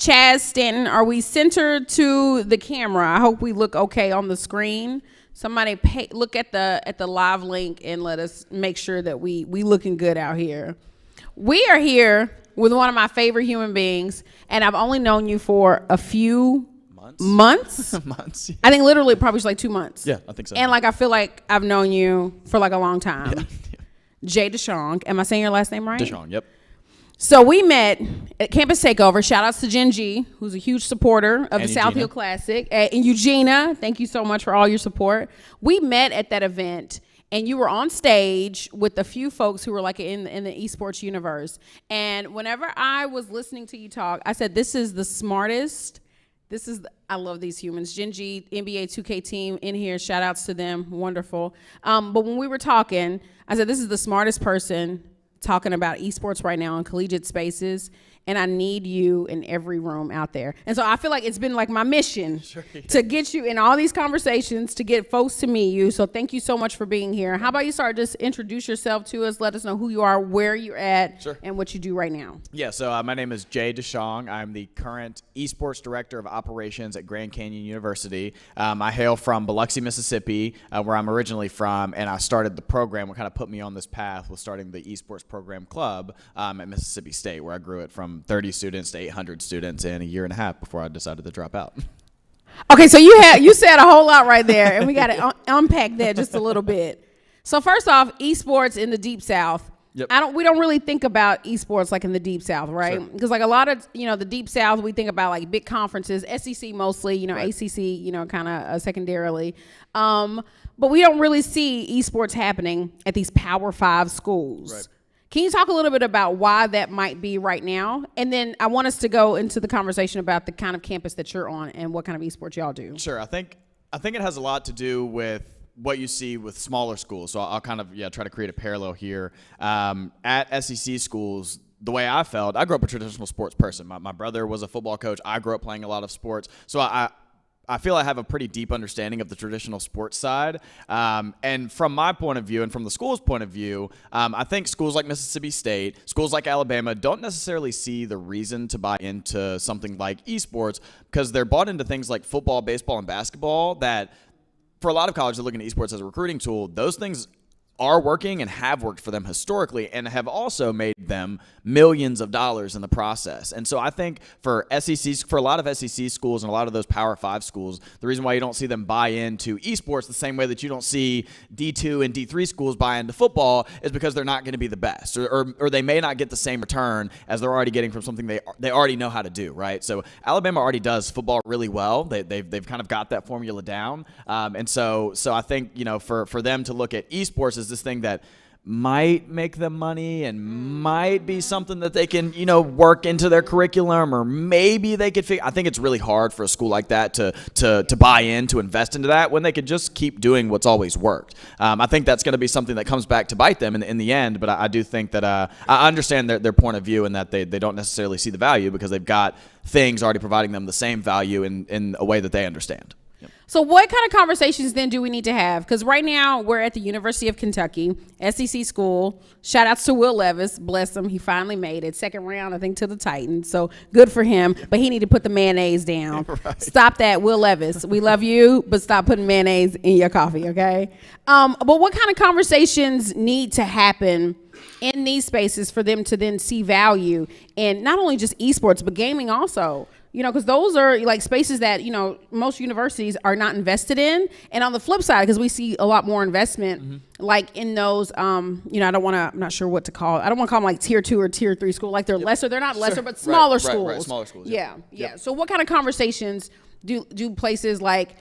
Chaz Stanton, are we centered to the camera? I hope we look okay on the screen. Somebody look at the live link and let us make sure that we looking good out here. We are here with one of my favorite human beings, and I've only known you for a few months. Months. I think literally probably just like 2 months. Yeah, I think so. And like I feel like I've known you for like a long time. Yeah. Jay DeShong. Am I saying your last name right? DeShong, yep. So we met at Campus Takeover. Shout outs to Jen G, who's a huge supporter of the South Hill Classic. And Eugenia, thank you so much for all your support. We met at that event, and you were on stage with a few folks who were like in the esports universe. And whenever I was listening to you talk, I said, this is the smartest. I love these humans. Gen G, NBA 2K team in here. Shout outs to them. Wonderful. But when we were talking, I said, this is the smartest person talking about esports right now in collegiate spaces, and I need you in every room out there. And so I feel like it's been like my mission to get you in all these conversations, to get folks to meet you. So thank you so much for being here. How about you start, just introduce yourself to us, let us know who you are, where you're at, and what you do right now. Yeah, so my name is Jay DeShong. I'm the current esports director of operations at Grand Canyon University. I hail from Biloxi, Mississippi, where I'm originally from, and I started the program. What kind of put me on this path was starting the esports program club at Mississippi State, where I grew it from 30 students to 800 students in a year and a half before I decided to drop out. Okay, so you said a whole lot right there, and we got to unpack that just a little bit. So first off, esports in the Deep South. Yep. We don't really think about esports like in the Deep South, right? Because like a lot of, the Deep South, we think about like big conferences, SEC mostly, ACC, kind of secondarily. But we don't really see esports happening at these Power 5 schools. Right. Can you talk a little bit about why that might be right now? And then I want us to go into the conversation about the kind of campus that you're on and what kind of esports y'all do. Sure. I think it has a lot to do with what you see with smaller schools. So I'll kind of try to create a parallel here. At SEC schools, the way I felt, I grew up a traditional sports person. My brother was a football coach. I grew up playing a lot of sports. So I feel I have a pretty deep understanding of the traditional sports side. And from my point of view and from the school's point of view, I think schools like Mississippi State, schools like Alabama don't necessarily see the reason to buy into something like esports because they're bought into things like football, baseball, and basketball that for a lot of colleges that look at esports as a recruiting tool, those things are working and have worked for them historically and have also made them millions of dollars in the process. And so I think for a lot of SEC schools and a lot of those Power 5 schools, the reason why you don't see them buy into esports the same way that you don't see D2 and D3 schools buy into football is because they're not going to be the best or they may not get the same return as they're already getting from something they already know how to do, right? So Alabama already does football really well. They've kind of got that formula down. And so I think, for them to look at esports as this thing that might make them money and might be something that they can, work into their curriculum or maybe they could figure. I think it's really hard for a school like that to buy in, to invest into that when they could just keep doing what's always worked. I think that's going to be something that comes back to bite them in the end, but I do think that I understand their point of view and that they don't necessarily see the value because they've got things already providing them the same value in a way that they understand. So what kind of conversations then do we need to have? Because right now we're at the University of Kentucky, SEC school. Shout outs to Will Levis. Bless him. He finally made it. Second round, I think, to the Titans. So good for him. But he need to put the mayonnaise down. Right. Stop that, Will Levis. We love you, but stop putting mayonnaise in your coffee, okay? But what kind of conversations need to happen in these spaces for them to then see value in not only just esports, but gaming also? Because those are like spaces that, most universities are not invested in. And on the flip side, because we see a lot more investment, like in those, I'm not sure what to call it. I don't want to call them like tier 2 or tier 3 school. Like they're lesser. They're not lesser, but smaller schools. Right, smaller schools. Yeah. So what kind of conversations do places like,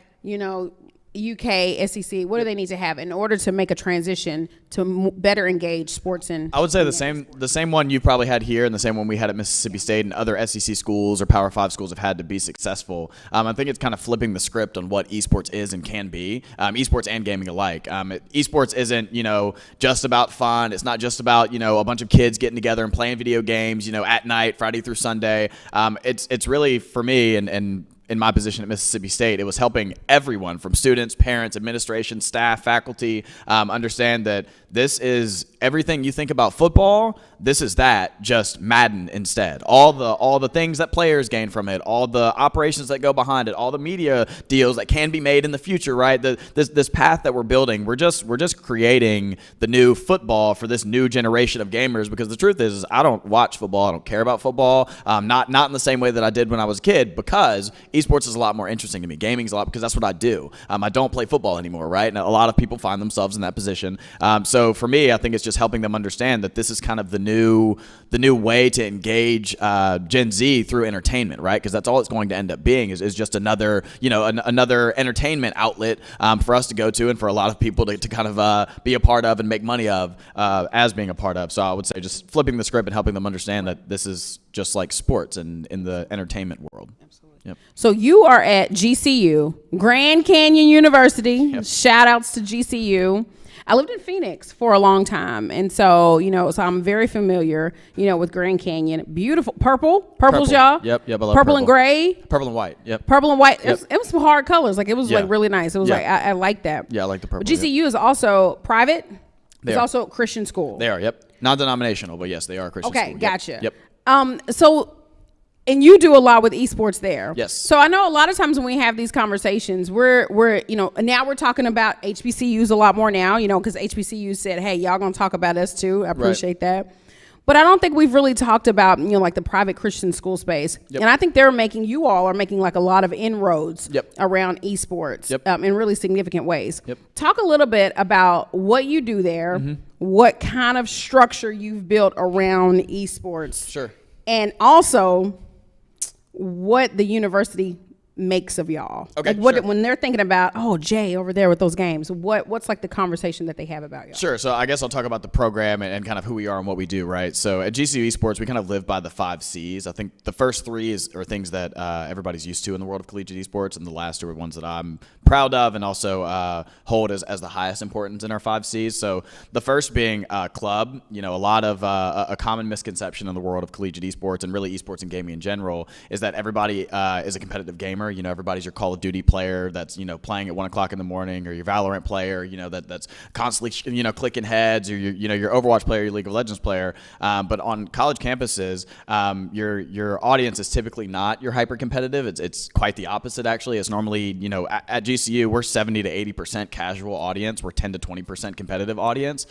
UK, SEC, what do they need to have in order to make a transition to better engage sports? And I would say the same one you probably had here and the same one we had at Mississippi State and other SEC schools or Power 5 schools have had to be successful. I think it's kind of flipping the script on what esports is and can be, esports and gaming alike. Esports isn't, just about fun. It's not just about, a bunch of kids getting together and playing video games, at night, Friday through Sunday. It's really, for me, and in my position at Mississippi State, it was helping everyone from students, parents, administration, staff, faculty understand that This is everything you think about football. This is that, just Madden instead. All the things that players gain from it, all the operations that go behind it, all the media deals that can be made in the future, right? This path that we're building, we're just creating the new football for this new generation of gamers. Because the truth is I don't watch football, I don't care about football, not in the same way that I did when I was a kid, because esports is a lot more interesting to me. Gaming's a lot, because that's what I do. I don't play football anymore, right? And a lot of people find themselves in that position. So for me, I think it's just helping them understand that this is kind of the new way to engage Gen Z through entertainment, right? Because that's all it's going to end up being is just another, another entertainment outlet for us to go to, and for a lot of people to kind of be a part of and make money of as being a part of. So I would say just flipping the script and helping them understand that this is just like sports and in the entertainment world. Absolutely. Yep. So you are at GCU, Grand Canyon University. Yep. Shout outs to GCU. I lived in Phoenix for a long time, and so so I'm very familiar, with Grand Canyon. Beautiful purple's y'all. Yep. I love purple and gray. Purple and white. Yep. Purple and white. Yep. It was some hard colors. Like it was like really nice. It was like I like that. Yeah, I like the purple. But GCU is also private. It's are. also a Christian school. They are. Yep. Non-denominational, but yes, they are a Christian school. Okay, gotcha. Yep. So. And you do a lot with esports there. Yes. So I know a lot of times when we have these conversations, we're now we're talking about HBCUs a lot more now, because HBCUs said, hey, y'all gonna talk about us too. I appreciate that. But I don't think we've really talked about, like the private Christian school space. Yep. And I think you all are making like a lot of inroads around esports in really significant ways. Yep. Talk a little bit about what you do there, what kind of structure you've built around esports. Sure. And also what the university makes of y'all. Okay, like when they're thinking about, Jay over there with those games, what's like the conversation that they have about y'all? Sure. So I guess I'll talk about the program and kind of who we are and what we do, right? So at GCU Esports, we kind of live by the 5 C's. I think the first 3 are things that everybody's used to in the world of collegiate esports, and the last 2 are ones that I'm proud of and also hold as the highest importance in our 5 C's. So the first being club. A lot of a common misconception in the world of collegiate esports and really esports and gaming in general is that everybody is a competitive gamer. Everybody's your Call of Duty player that's, playing at 1 o'clock in the morning, or your Valorant player, that's constantly, clicking heads, or your Overwatch player, your League of Legends player. But on college campuses, your audience is typically not your hyper competitive. It's quite the opposite, actually. It's normally, at GCU, we're 70 to 80% casual audience. We're 10 to 20% competitive audience.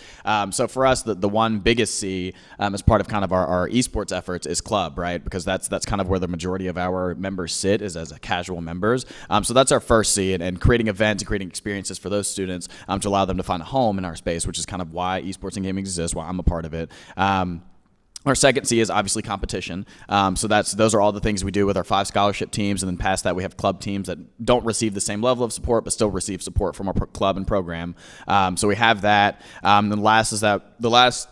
So for us, the one biggest C as part of kind of our esports efforts is club, right? Because that's kind of where the majority of our members sit, is as a casual members. So that's our first C, and creating events and creating experiences for those students to allow them to find a home in our space, which is kind of why esports and gaming exists, why I'm a part of it. Our second C is obviously competition. So those are all the things we do with our 5 scholarship teams, and then past that we have club teams that don't receive the same level of support but still receive support from our club and program. So we have that. Then the last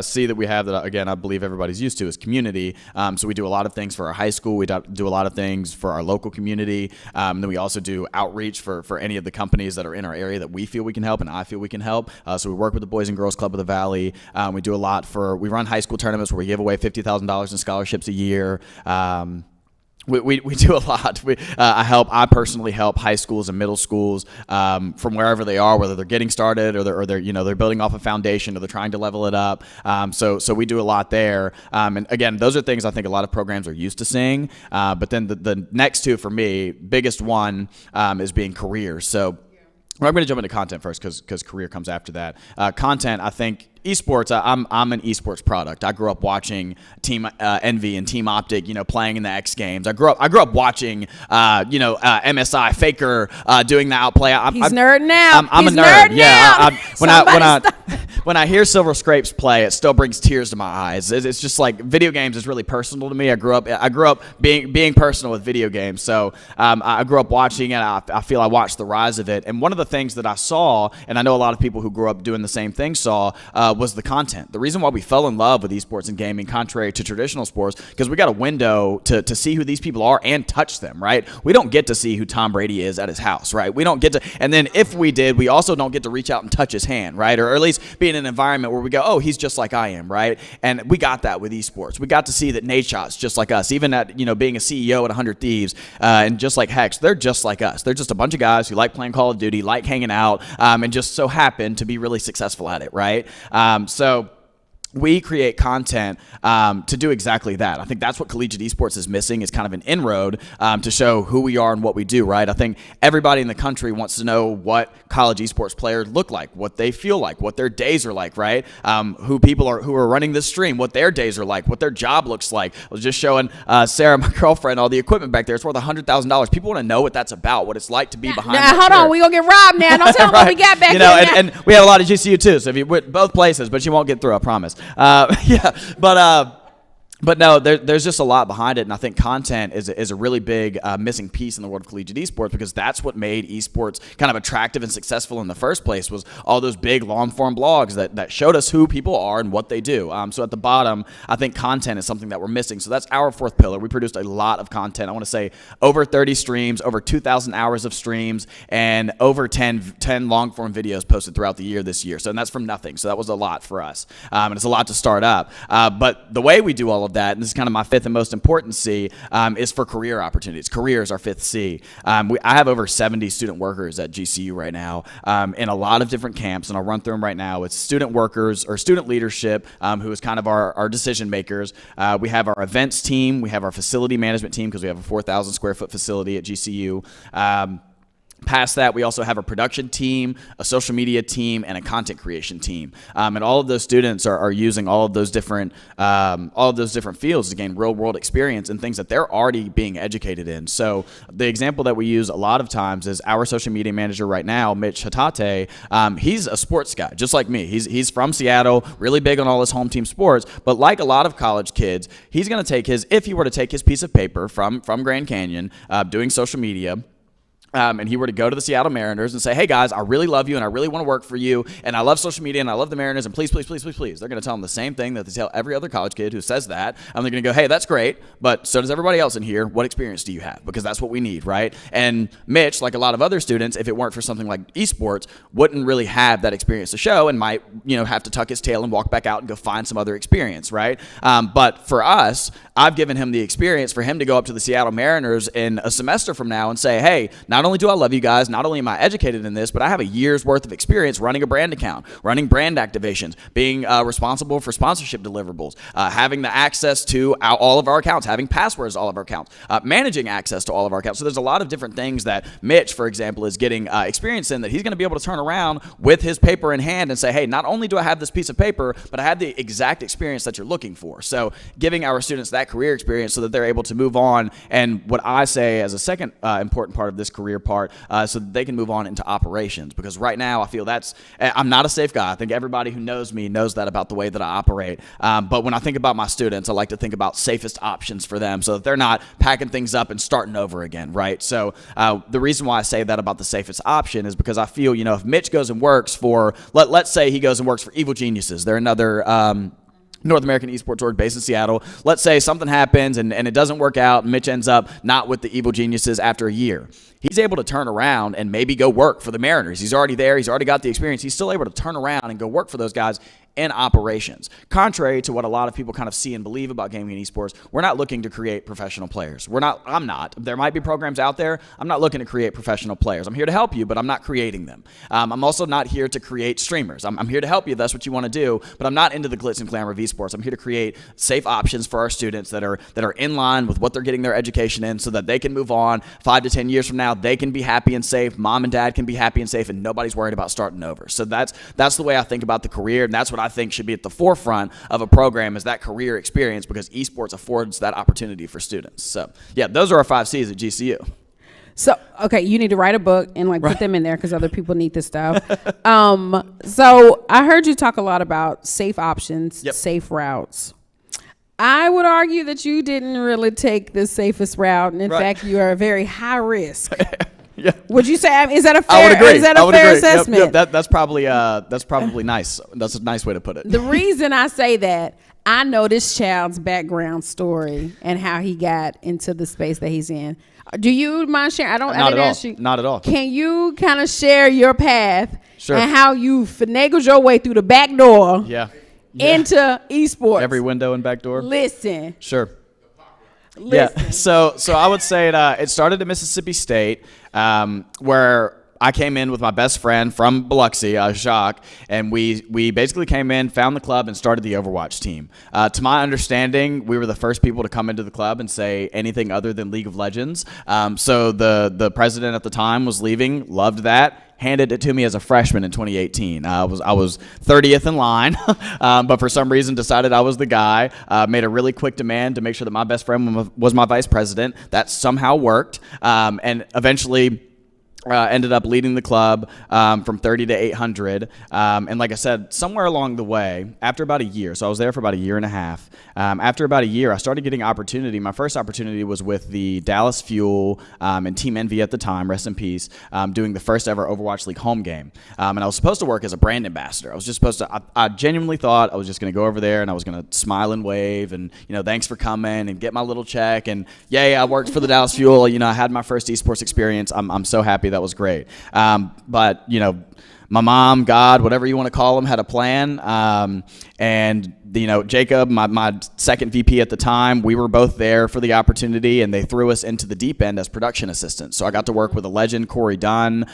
C that we have that, again, I believe everybody's used to is community. So we do a lot of things for our high school. We do a lot of things for our local community. Then we also do outreach for any of the companies that are in our area that we feel we can help and I feel we can help. So we work with the Boys and Girls Club of the Valley. We do a lot we run high school tournaments where we give away $50,000 in scholarships a year. We do a lot. I personally help high schools and middle schools from wherever they are, whether they're getting started or they're building off a foundation or they're trying to level it up. So we do a lot there. And again, those are things I think a lot of programs are used to seeing. But then the next 2 for me, biggest one is being careers. So I'm going to jump into content first because career comes after that. Content, I think. Esports, I'm an esports product. I grew up watching Team Envy and Team Optic, playing in the X Games. I grew up watching, MSI Faker doing the outplay. He's nerding out. I'm a nerd. Yeah. When I hear Silver Scrapes play, it still brings tears to my eyes. It's just like video games is really personal to me. I grew up being personal with video games. So I grew up watching it. I feel I watched the rise of it. And one of the things that I saw, and I know a lot of people who grew up doing the same thing saw, was the content. The reason why we fell in love with esports and gaming, contrary to traditional sports, because we got a window to see who these people are and touch them, right? We don't get to see who Tom Brady is at his house, right? We don't get to, and then if we did, we also don't get to reach out and touch his hand, right? Or at least be in an environment where we go, oh, he's just like I am, right? And we got that with esports. We got to see that Nadeshot's just like us, even at, being a CEO at 100 Thieves, and just like Hex, they're just like us. They're just a bunch of guys who like playing Call of Duty, like hanging out, and just so happen to be really successful at it, right? So we create content to do exactly that. I think that's what collegiate esports is missing, is kind of an inroad to show who we are and what we do, right? I think everybody in the country wants to know what college esports players look like, what they feel like, what their days are like, right? Who are running this stream, what their days are like, what their job looks like. I was just showing Sarah, my girlfriend, all the equipment back there. It's worth $100,000. People want to know what that's about, what it's like to be behind that hold chair. On, we gonna get robbed now. Don't tell them what we got back there. And we have a lot of GCU too, so if you went both places, but you won't get through, I promise. But no, there's just a lot behind it, and I think content is a really big missing piece in the world of collegiate esports, because that's what made esports kind of attractive and successful in the first place, was all those big long-form blogs that showed us who people are and what they do. So at the bottom, I think content is something that we're missing. So that's our fourth pillar. We produced a lot of content. I want to say over 30 streams, over 2,000 hours of streams, and over 10 long-form videos posted throughout the year this year. So and that's from nothing. So that was a lot for us, and it's a lot to start up. But the way we do all of that, and this is kind of my fifth and most important C, is for career opportunities. Career is our fifth C. I have over 70 student workers at GCU right now in a lot of different camps, and I'll run through them right now. It's student workers or student leadership, who is kind of our decision makers. We have our events team. We have our facility management team, because we have a 4,000 square foot facility at GCU. Past that, we also have a production team, a social media team, and a content creation team. And all of those students are using all of those different fields to gain real world experience and things that they're already being educated in. So the example that we use a lot of times is our social media manager right now, Mitch Hatate. He's a sports guy, just like me. He's from Seattle, really big on all his home team sports. But like a lot of college kids, he's going to take if he were to take his piece of paper from Grand Canyon, doing social media, and he were to go to the Seattle Mariners and say, hey guys, I really love you and I really want to work for you and I love social media and I love the Mariners and please, please, please, please, please. They're going to tell him the same thing that they tell every other college kid who says that. And they're going to go, hey, that's great, but so does everybody else in here. What experience do you have? Because that's what we need, right? And Mitch, like a lot of other students, if it weren't for something like esports, wouldn't really have that experience to show and might, have to tuck his tail and walk back out and go find some other experience, right? But for us, I've given him the experience for him to go up to the Seattle Mariners in a semester from now and say, hey, not only do I love you guys, not only am I educated in this, but I have a year's worth of experience running a brand account, running brand activations, being responsible for sponsorship deliverables, having the access to all of our accounts, having passwords to all of our accounts, managing access to all of our accounts. So there's a lot of different things that Mitch, for example, is getting experience in that he's going to be able to turn around with his paper in hand and say, hey, not only do I have this piece of paper, but I have the exact experience that you're looking for. So giving our students that career experience so that they're able to move on, and what I say as a second important part of this career part, so that they can move on into operations. Because right now I feel I'm not a safe guy. I think everybody who knows me knows that about the way that I operate. But when I think about my students, I like to think about safest options for them so that they're not packing things up and starting over again, right? So the reason why I say that about the safest option is because I feel, if Mitch goes and works for, let's say he goes and works for Evil Geniuses. They're another North American esports org based in Seattle. Let's say something happens and it doesn't work out, and Mitch ends up not with the Evil Geniuses after a year. He's able to turn around and maybe go work for the Mariners. He's already there. He's already got the experience. He's still able to turn around and go work for those guys in operations. Contrary to what a lot of people kind of see and believe about gaming and esports, we're not looking to create professional players. I'm not. There might be programs out there. I'm not looking to create professional players. I'm here to help you, but I'm not creating them. I'm also not here to create streamers. I'm here to help you if that's what you want to do, but I'm not into the glitz and glamour of esports. I'm here to create safe options for our students that are in line with what they're getting their education in so that they can move on 5 to 10 years from now. They can be happy and safe. Mom and dad can be happy and safe, and nobody's worried about starting over. So that's the way I think about the career, and that's what I think should be at the forefront of a program, is that career experience, because esports affords that opportunity for students. So yeah, those are our 5 C's at GCU. So, okay, you need to write a book and put them in there because other people need this stuff. So I heard you talk a lot about safe options, Yep. safe routes. I would argue that you didn't really take the safest route. And in fact, you are a very high risk Yeah. Would you say, is that a I would fair, agree. is that I a would fair agree. assessment? Yep, that's probably nice. That's a nice way to put it. The reason I say that, I know this child's background story and how he got into the space that he's in. Do you mind sharing? I didn't ask you. Not at all. Can you kind of share your path Sure. and how you finagled your way through the back door Yeah. into esports? Every window and back door. Listen. Sure. Listen. Yeah. So I would say it started at Mississippi State, where I came in with my best friend from Biloxi, Jacques, and we basically came in, found the club, and started the Overwatch team. To my understanding, we were the first people to come into the club and say anything other than League of Legends. So the president at the time was leaving, loved that. Handed it to me as a freshman in 2018. I was 30th in line, but for some reason decided I was the guy. Made a really quick demand to make sure that my best friend was my vice president. That somehow worked, and eventually ended up leading the club from 30 to 800. And like I said, somewhere along the way, after about a year, so I was there for about a year and a half. After about a year, I started getting opportunity. My first opportunity was with the Dallas Fuel and Team Envy at the time, rest in peace, doing the first ever Overwatch League home game. And I was supposed to work as a brand ambassador. I was just supposed to, I genuinely thought I was just going to go over there and I was going to smile and wave and, thanks for coming and get my little check. And yay, I worked for the Dallas Fuel. I had my first esports experience. I'm so happy that was great. But, my mom, God, whatever you want to call him, had a plan. And, Jacob, my second VP at the time, we were both there for the opportunity, and they threw us into the deep end as production assistants. So I got to work with a legend, Corey Dunn,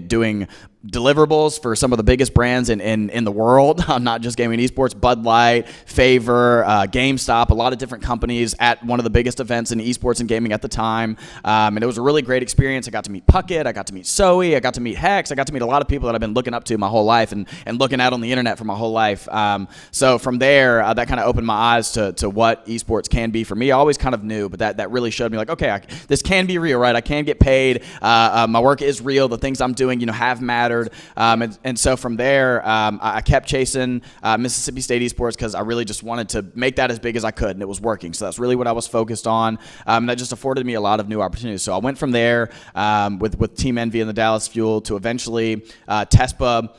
doing deliverables for some of the biggest brands in the world, not just gaming and esports, Bud Light, Favor, GameStop, a lot of different companies at one of the biggest events in esports and gaming at the time. And it was a really great experience. I got to meet Puckett, I got to meet Zoe, I got to meet Hex, I got to meet a lot of people that I've been looking up to my whole life and looking at on the internet for my whole life. So from there, that kind of opened my eyes to what esports can be for me. I always kind of knew, but that really showed me like, okay, this can be real, right? I can get paid. My work is real. The things I'm doing, have mattered. And so from there, I kept chasing Mississippi State esports because I really just wanted to make that as big as I could, and it was working. So that's really what I was focused on. And that just afforded me a lot of new opportunities. So I went from there with Team Envy and the Dallas Fuel to eventually TESPA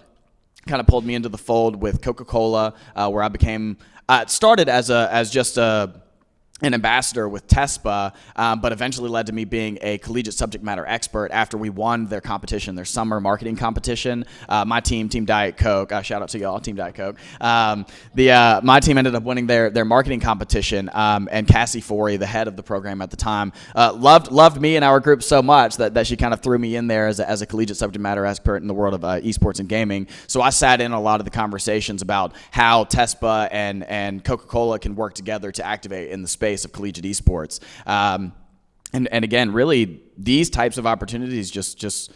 kind of pulled me into the fold with Coca-Cola, where I became it started as just an ambassador with TESPA, but eventually led to me being a collegiate subject matter expert after we won their competition, their summer marketing competition. My team, Team Diet Coke, shout out to y'all, Team Diet Coke. My team ended up winning their marketing competition, and Cassie Forey, the head of the program at the time, loved me and our group so much that she kind of threw me in there as a collegiate subject matter expert in the world of esports and gaming. So I sat in a lot of the conversations about how TESPA and Coca-Cola can work together to activate in the space of collegiate esports. And again, really, these types of opportunities just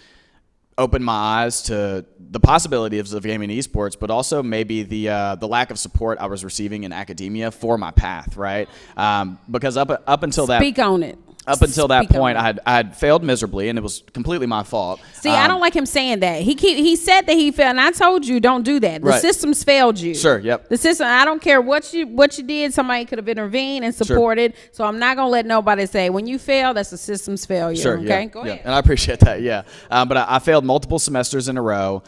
opened my eyes to the possibilities of gaming and esports, but also maybe the lack of support I was receiving in academia for my path, right? Because up until that... Speak on it. Up until that point, I had failed miserably, and it was completely my fault. See, I don't like him saying that. He said that he failed, and I told you don't do that. The systems failed you. Sure, yep. The system. I don't care what you did. Somebody could have intervened and supported. Sure. So I'm not gonna let nobody say when you fail, that's the system's failure. Sure. Okay. Yeah, Go ahead. And I appreciate that. Yeah. But I failed multiple semesters in a row.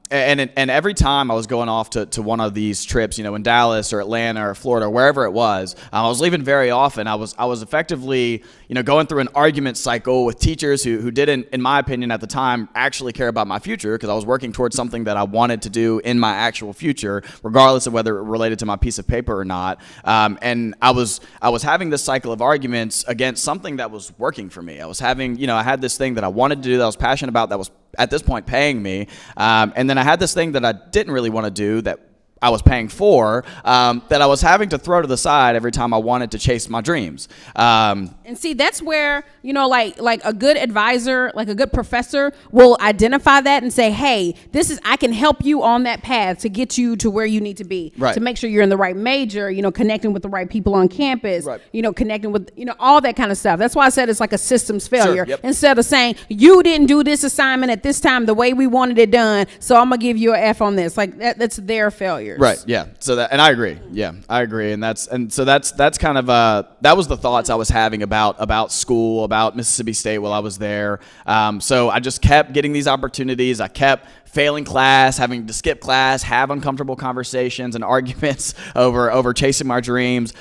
And every time I was going off to one of these trips, in Dallas or Atlanta or Florida, or wherever it was, I was leaving very often. I was effectively, going through an argument cycle with teachers who didn't, in my opinion at the time, actually care about my future, because I was working towards something that I wanted to do in my actual future, regardless of whether it related to my piece of paper or not. And I was having this cycle of arguments against something that was working for me. I was having, I had this thing that I wanted to do, that I was passionate about, that was at this point paying me, and then I had this thing that I didn't really want to do that I was paying for, that I was having to throw to the side every time I wanted to chase my dreams. And see, that's where, like a good advisor, like a good professor will identify that and say, hey, I can help you on that path to get you to where you need to be, right, to make sure you're in the right major, connecting with the right people on campus, right, connecting with, all that kind of stuff. That's why I said it's like a systems failure. Sure, yep. Instead of saying, you didn't do this assignment at this time the way we wanted it done, so I'm going to give you an F on this. Like that's their failure. years. Right. Yeah. So that, and I agree. Yeah, I agree. And that's kind of that was the thoughts I was having about school, about Mississippi State while I was there. So I just kept getting these opportunities. I kept failing class, having to skip class, have uncomfortable conversations and arguments over chasing my dreams.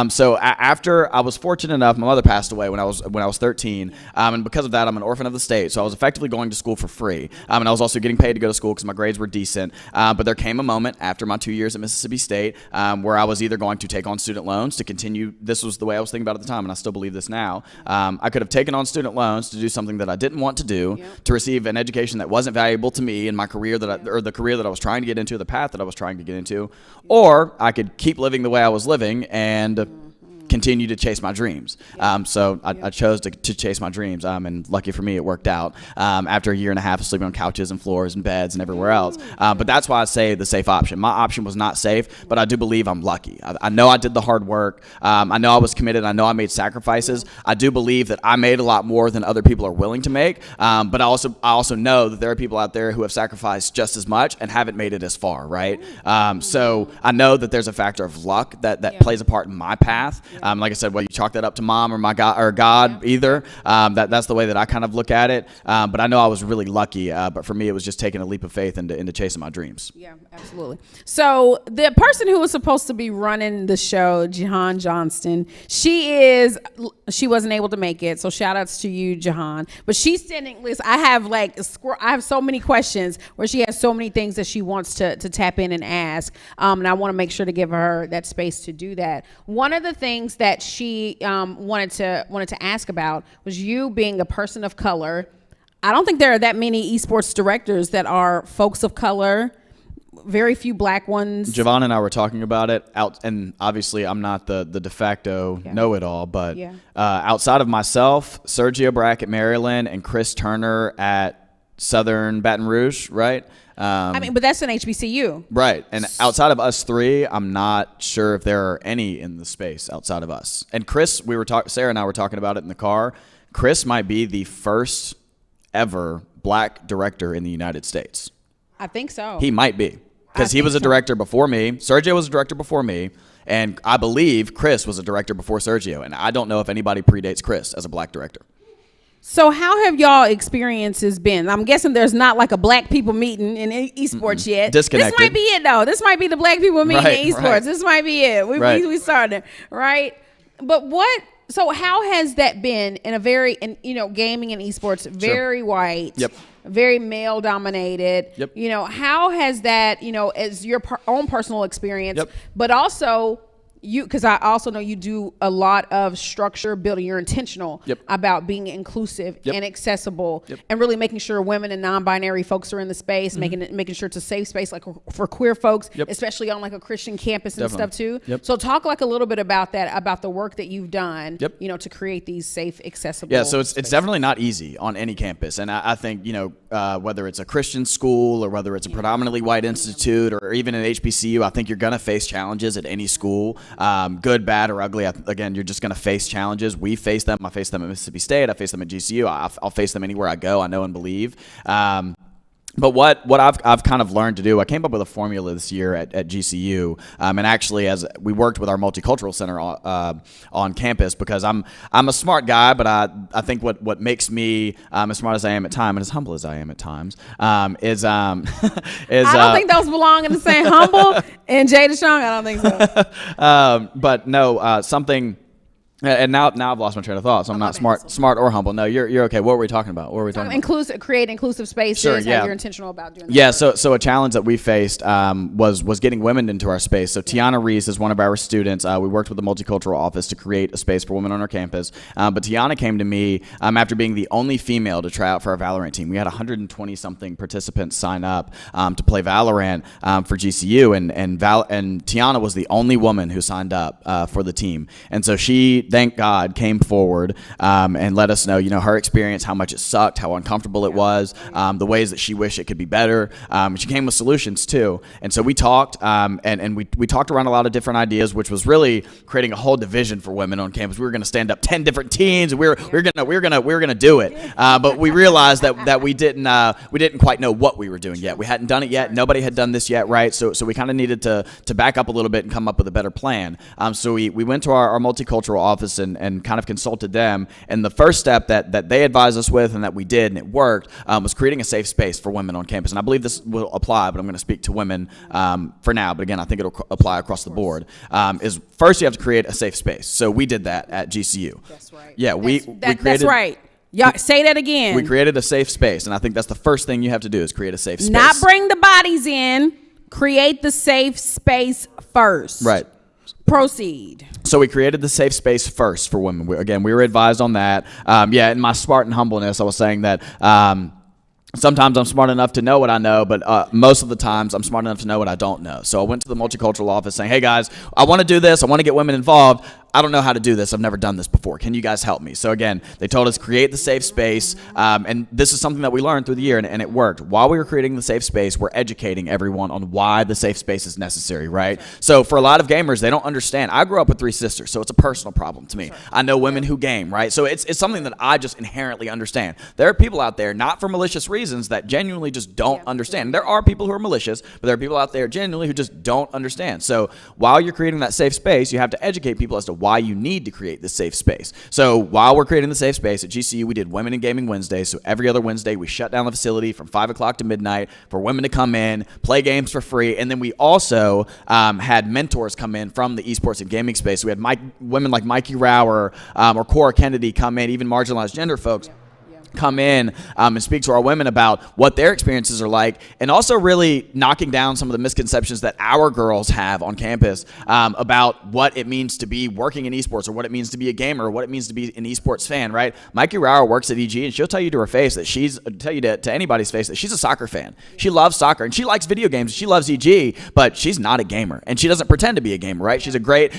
So after I was fortunate enough, my mother passed away when I was 13, and because of that, I'm an orphan of the state. So I was effectively going to school for free, and I was also getting paid to go to school because my grades were decent. But there came a moment after my 2 years at Mississippi State where I was either going to take on student loans to continue. This was the way I was thinking about it at the time, and I still believe this now. I could have taken on student loans to do something that I didn't want to do, to receive an education that wasn't valuable to me in my career or the career that I was trying to get into, the path that I was trying to get into, or I could keep living the way I was living and continue to chase my dreams. So I chose to chase my dreams, and lucky for me, it worked out after a year and a half of sleeping on couches and floors and beds and everywhere else. But that's why I say the safe option. My option was not safe, but I do believe I'm lucky. I know I did the hard work. I know I was committed. I know I made sacrifices. I do believe that I made a lot more than other people are willing to make. But I also know that there are people out there who have sacrificed just as much and haven't made it as far, right? So I know that there's a factor of luck that plays a part in my path. Like I said, whether you chalk that up to mom or my God or God, either, that's the way that I kind of look at it. But I know I was really lucky. But for me, it was just taking a leap of faith into chasing my dreams. Yeah, absolutely. So the person who was supposed to be running the show, Jahan Johnston, she wasn't able to make it. So shout outs to you, Jahan. But she's sending, listen, I have so many questions where she has so many things that she wants to tap in and ask. And I want to make sure to give her that space to do that. One of the things that she wanted to ask about was you being a person of color. I don't think there are that many esports directors that are folks of color. Very few black ones. Javon and I were talking about it and obviously I'm not the de facto know-it-all, but outside of myself, Sergio Brack at Maryland and Chris Turner at Southern Baton Rouge, right? But that's an HBCU. Right. And outside of us three, I'm not sure if there are any in the space outside of us. And Chris, Sarah and I were talking about it in the car. Chris might be the first ever black director in the United States. I think so. He might be. Because he was a director before me. Sergio was a director before me. And I believe Chris was a director before Sergio. And I don't know if anybody predates Chris as a black director. So how have y'all experiences been? I'm guessing there's not like a black people meeting in esports yet. Disconnected. This might be it though. This might be the black people meeting in esports. Right. This might be it. We started, right? But so how has that been in gaming and esports, very white, very male dominated, how has that, as your own personal experience, but also because I also know you do a lot of structure building. You're intentional about being inclusive and accessible and really making sure women and non-binary folks are in the space, making sure it's a safe space, like for queer folks, especially on like a Christian campus and stuff too. So talk like a little bit about that, about the work that you've done, to create these safe, accessible. Yeah, so it's definitely not easy on any campus. And I think, whether it's a Christian school or whether it's a predominantly white institute or even an HBCU, I think you're going to face challenges at any school. Good, bad, or ugly. Again, you're just going to face challenges. We face them. I face them at Mississippi State. I face them at GCU. I'll face them anywhere I go. I know and believe. But what I've kind of learned to do, I came up with a formula this year at GCU, and actually as we worked with our multicultural center on campus, because I'm a smart guy, but I think what makes me as smart as I am at times and as humble as I am at times is I don't think those belong in the same humble and Jay Deshawn. I don't think so. But no, something. And now I've lost my train of thought, so I'm not smart or humble. No, you're okay. What were we talking about? Create inclusive spaces. Sure, how you're intentional about doing that. Yeah, so a challenge that we faced was getting women into our space. So Tiana Reese is one of our students. We worked with the multicultural office to create a space for women on our campus. But Tiana came to me after being the only female to try out for our Valorant team. We had 120 something participants sign up to play Valorant for GCU, and Tiana was the only woman who signed up for the team. And so she thank God, came forward and let us know, her experience, how much it sucked, how uncomfortable it was, the ways that she wished it could be better. She came with solutions too. And so we talked, and we talked around a lot of different ideas, which was really creating a whole division for women on campus. We were going to stand up 10 different teams, and we were going to do it. But we realized that we didn't quite know what we were doing yet. We hadn't done it yet. Nobody had done this yet, right? So we kind of needed to back up a little bit and come up with a better plan. So we went to our multicultural office and kind of consulted them. And the first step that they advised us with and that we did, and it worked, was creating a safe space for women on campus. And I believe this will apply, but I'm going to speak to women for now. But again, I think it'll apply across the board. Is first you have to create a safe space. So we did that at GCU. That's right. Yeah, we created. That's right. Y'all say that again. We created a safe space, and I think that's the first thing you have to do is create a safe space. Not bring the bodies in. Create the safe space first. Right. Proceed. So we created the safe space first for women. We were advised on that. In my Spartan humbleness, I was saying that sometimes I'm smart enough to know what I know, but most of the times I'm smart enough to know what I don't know. So I went to the multicultural office saying, hey guys, I want to do this. I want to get women involved. I don't know how to do this. I've never done this before. Can you guys help me? So again, they told us create the safe space, and this is something that we learned through the year, and it worked. While we were creating the safe space, we're educating everyone on why the safe space is necessary, right? So for a lot of gamers, they don't understand. I grew up with 3 sisters, so it's a personal problem to me. I know women who game, right? So it's something that I just inherently understand. There are people out there, not for malicious reasons, that genuinely just don't understand. There are people who are malicious, but there are people out there genuinely who just don't understand. So while you're creating that safe space, you have to educate people as to why you need to create this safe space. So while we're creating the safe space at GCU, we did Women in Gaming Wednesdays. So every other Wednesday, we shut down the facility from 5 o'clock to midnight for women to come in, play games for free. And then we also had mentors come in from the esports and gaming space. We had women like Mikey Rauer or Cora Kennedy come in, even marginalized gender folks come in and speak to our women about what their experiences are like, and also really knocking down some of the misconceptions that our girls have on campus about what it means to be working in esports, or what it means to be a gamer, or what it means to be an esports fan, right? Mikey Rauer works at EG, and she'll tell you to her face that to anybody's face that she's a soccer fan. She loves soccer, and she likes video games. She loves EG, but she's not a gamer, and she doesn't pretend to be a gamer, right? She's a great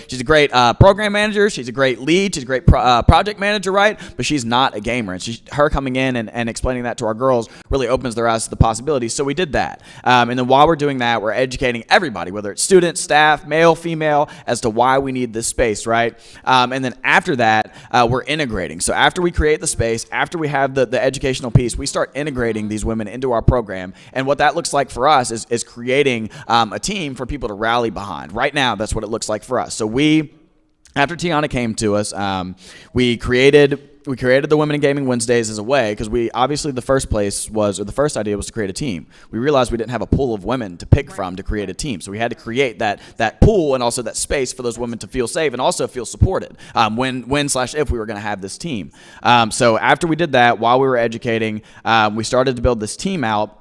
program manager. She's a great lead. She's a great project manager, right? But she's not a gamer, and her coming in and explaining that to our girls really opens their eyes to the possibilities. So we did that. And then while we're doing that, we're educating everybody, whether it's students, staff, male, female, as to why we need this space, right? And then after that, we're integrating. So after we create the space, after we have the educational piece, we start integrating these women into our program. And what that looks like for us is creating a team for people to rally behind. Right now, that's what it looks like for us. So after Tiana came to us, we created the Women in Gaming Wednesdays as a way, because the first idea was to create a team. We realized we didn't have a pool of women to pick from to create a team. So we had to create that pool and also that space for those women to feel safe and also feel supported if we were going to have this team. So after we did that, while we were educating, we started to build this team out.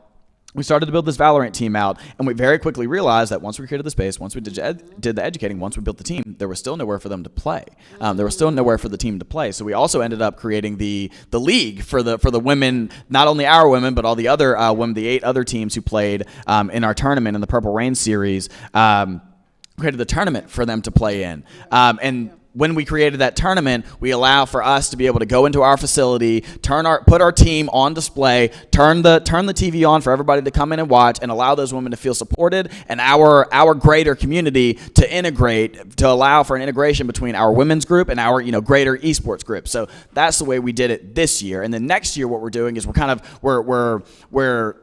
We started to build this Valorant team out, and we very quickly realized that once we created the space, once we did the educating, once we built the team, there was still nowhere for them to play. There was still nowhere for the team to play. So we also ended up creating the league for the women, not only our women, but all the other women, the 8 other teams who played in our tournament in the Purple Rain series. Created the tournament for them to play in, and when we created that tournament, we allow for us to be able to go into our facility, put our team on display, turn the TV on for everybody to come in and watch, and allow those women to feel supported, and our greater community to integrate, to allow for an integration between our women's group and our greater esports group. So that's the way we did it this year. And then next year, what we're doing is we're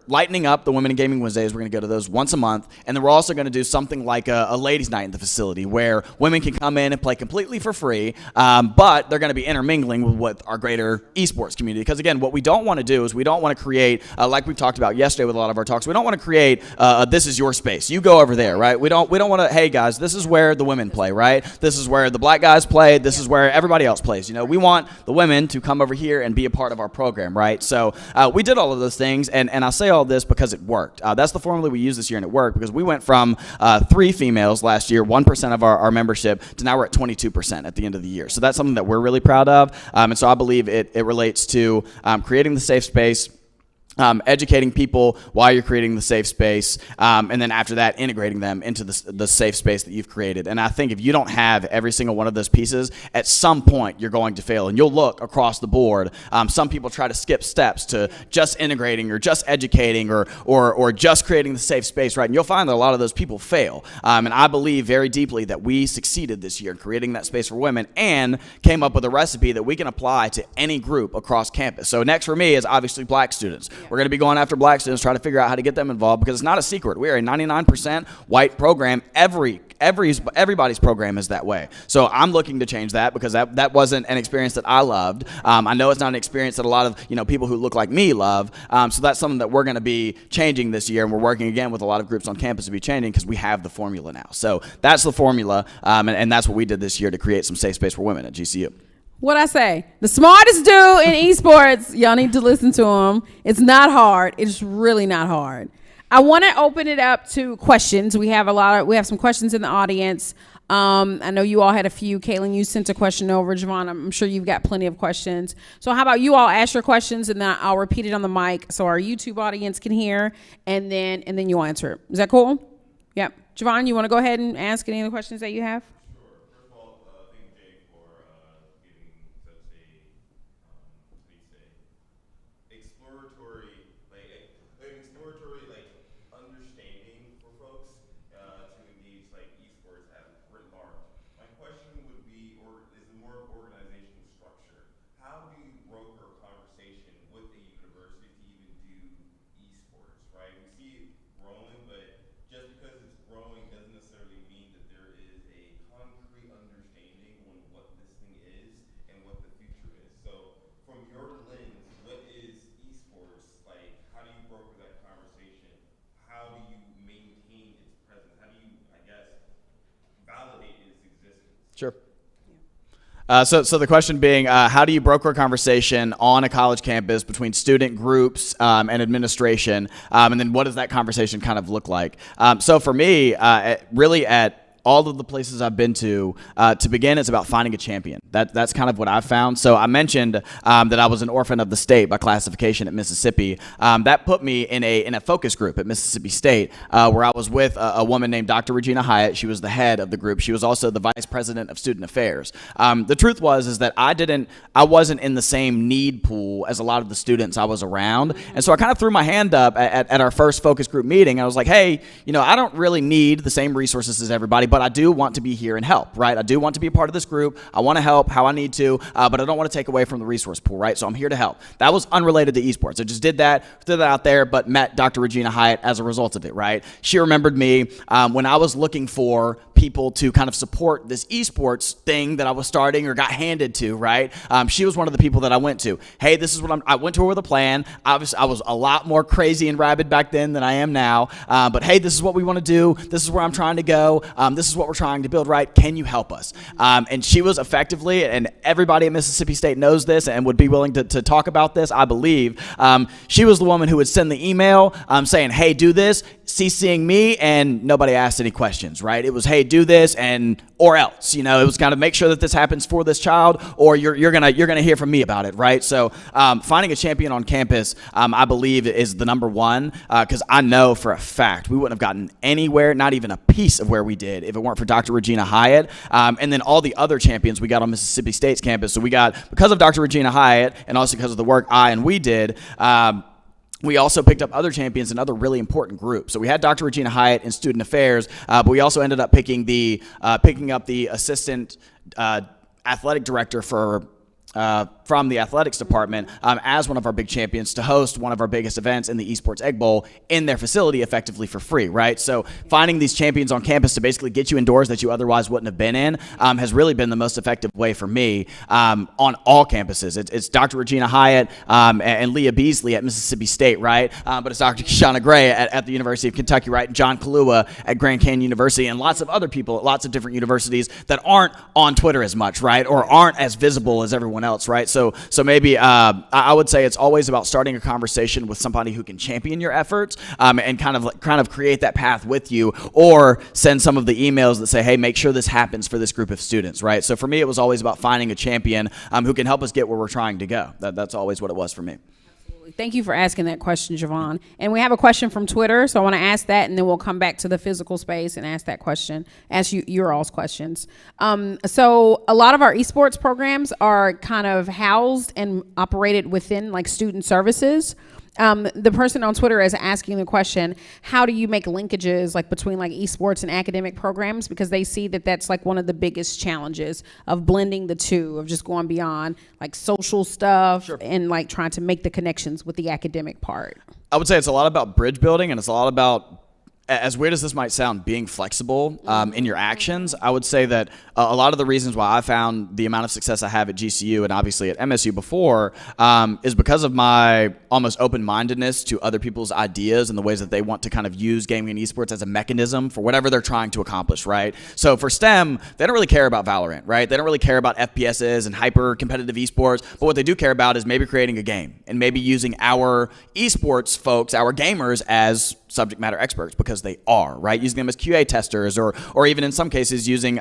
lightening up the Women in Gaming Wednesdays. We're going to go to those once a month, and then we're also going to do something like a ladies' night in the facility where women can come in and play completely for free, but they're going to be intermingling with our greater esports community. Because again, what we don't want to do is we don't want to create, like we talked about yesterday with a lot of our talks, we don't want to create this is your space, you go over there, right? We don't want to, hey guys, this is where the women play, right? This is where the black guys play, this is where everybody else plays. We want the women to come over here and be a part of our program, right? So we did all of those things, and I say all this because it worked. That's the formula we used this year, and it worked because we went from 3 females last year, 1% of our membership, to now we're at 22% at the end of the year. So that's something that we're really proud of. And so I believe it relates to creating the safe space, educating people while you're creating the safe space, and then after that, integrating them into the safe space that you've created. And I think if you don't have every single one of those pieces, at some point you're going to fail. And you'll look across the board. Some people try to skip steps to just integrating or just educating or just creating the safe space, right? And you'll find that a lot of those people fail. And I believe very deeply that we succeeded this year in creating that space for women and came up with a recipe that we can apply to any group across campus. So next for me is obviously black students. We're going to be going after black students, trying to figure out how to get them involved, because it's not a secret. We are a 99% white program. Everybody's program is that way. So I'm looking to change that, because that wasn't an experience that I loved. I know it's not an experience that a lot of people who look like me love. So that's something that we're going to be changing this year, and we're working again with a lot of groups on campus to be changing, because we have the formula now. So that's the formula, and that's what we did this year to create some safe space for women at GCU. What I say? The smartest dude in esports. Y'all need to listen to him. It's not hard. It's really not hard. I want to open it up to questions. We have some questions in the audience. I know you all had a few. Kaylin, you sent a question over. Javon, I'm sure you've got plenty of questions. So how about you all ask your questions, and then I'll repeat it on the mic so our YouTube audience can hear, and then you'll answer it. Is that cool? Yep. Javon, you want to go ahead and ask any of the questions that you have? Sure. So the question being, how do you broker a conversation on a college campus between student groups and administration, and then what does that conversation kind of look like? So for me, really at all of the places I've been to begin, it's about finding a champion. That's kind of what I've found. So I mentioned that I was an orphan of the state by classification at Mississippi. That put me in a focus group at Mississippi State, where I was with a woman named Dr. Regina Hyatt. She was the head of the group. She was also the vice president of student affairs. The truth is that I wasn't in the same need pool as a lot of the students I was around. And so I kind of threw my hand up at our first focus group meeting. I was like, hey, I don't really need the same resources as everybody, but I do want to be here and help, right? I do want to be a part of this group. I want to help how I need to, but I don't want to take away from the resource pool, right? So I'm here to help. That was unrelated to esports. I just did that out there, but met Dr. Regina Hyatt as a result of it, right? She remembered me when I was looking for people to kind of support this esports thing that I was starting or got handed to, right? She was one of the people that I went to. Hey, this is what I went to her with a plan. Obviously, I was a lot more crazy and rabid back then than I am now, but hey, this is what we want to do. This is where I'm trying to go. This is what we're trying to build, right? Can you help us? And she was effectively, and everybody at Mississippi State knows this and would be willing to talk about this, I believe. She was the woman who would send the email saying, hey, do this, CCing me, and nobody asked any questions, right? It was, hey, do this, and or else, it was kind of make sure that this happens for this child, or you're gonna hear from me about it, right? So finding a champion on campus, I believe, is the number one, because I know for a fact we wouldn't have gotten anywhere, not even a piece of where we did, if it weren't for Dr. Regina Hyatt, and then all the other champions we got on Mississippi State's campus. So we got, because of Dr. Regina Hyatt, and also because of the work I and we did, we also picked up other champions in other really important groups. So we had Dr. Regina Hyatt in student affairs, but we also ended up picking up the assistant athletic director from the athletics department as one of our big champions to host one of our biggest events in the Esports Egg Bowl in their facility effectively for free, right? So finding these champions on campus to basically get you indoors that you otherwise wouldn't have been in has really been the most effective way for me on all campuses. It's Dr. Regina Hyatt and Leah Beasley at Mississippi State, right? But it's Dr. Kishana Gray at the University of Kentucky, right? And John Kalua at Grand Canyon University, and lots of other people at lots of different universities that aren't on Twitter as much, right? Or aren't as visible as everyone else, right? So maybe I would say it's always about starting a conversation with somebody who can champion your efforts and kind of create that path with you, or send some of the emails that say, hey, make sure this happens for this group of students, right? So for me, it was always about finding a champion who can help us get where we're trying to go. That's always what it was for me. Absolutely. Thank you for asking that question, Javon. And we have a question from Twitter, so I want to ask that, and then we'll come back to the physical space and ask that question, ask your all's questions. So a lot of our esports programs are kind of housed and operated within like student services. The person on Twitter is asking the question, how do you make linkages like between like esports and academic programs? Because they see that that's like one of the biggest challenges of blending the two, of just going beyond like social stuff and like trying to make the connections with the academic part. I would say it's a lot about bridge building, and it's a lot about, as weird as this might sound, being flexible in your actions. I would say that a lot of the reasons why I found the amount of success I have at GCU and obviously at MSU before is because of my almost open-mindedness to other people's ideas and the ways that they want to kind of use gaming and esports as a mechanism for whatever they're trying to accomplish, right? So for STEM, they don't really care about Valorant, right? They don't really care about FPSs and hyper-competitive esports, but what they do care about is maybe creating a game and maybe using our esports folks, our gamers, as subject matter experts, because they are, right? Using them as QA testers, or even in some cases using,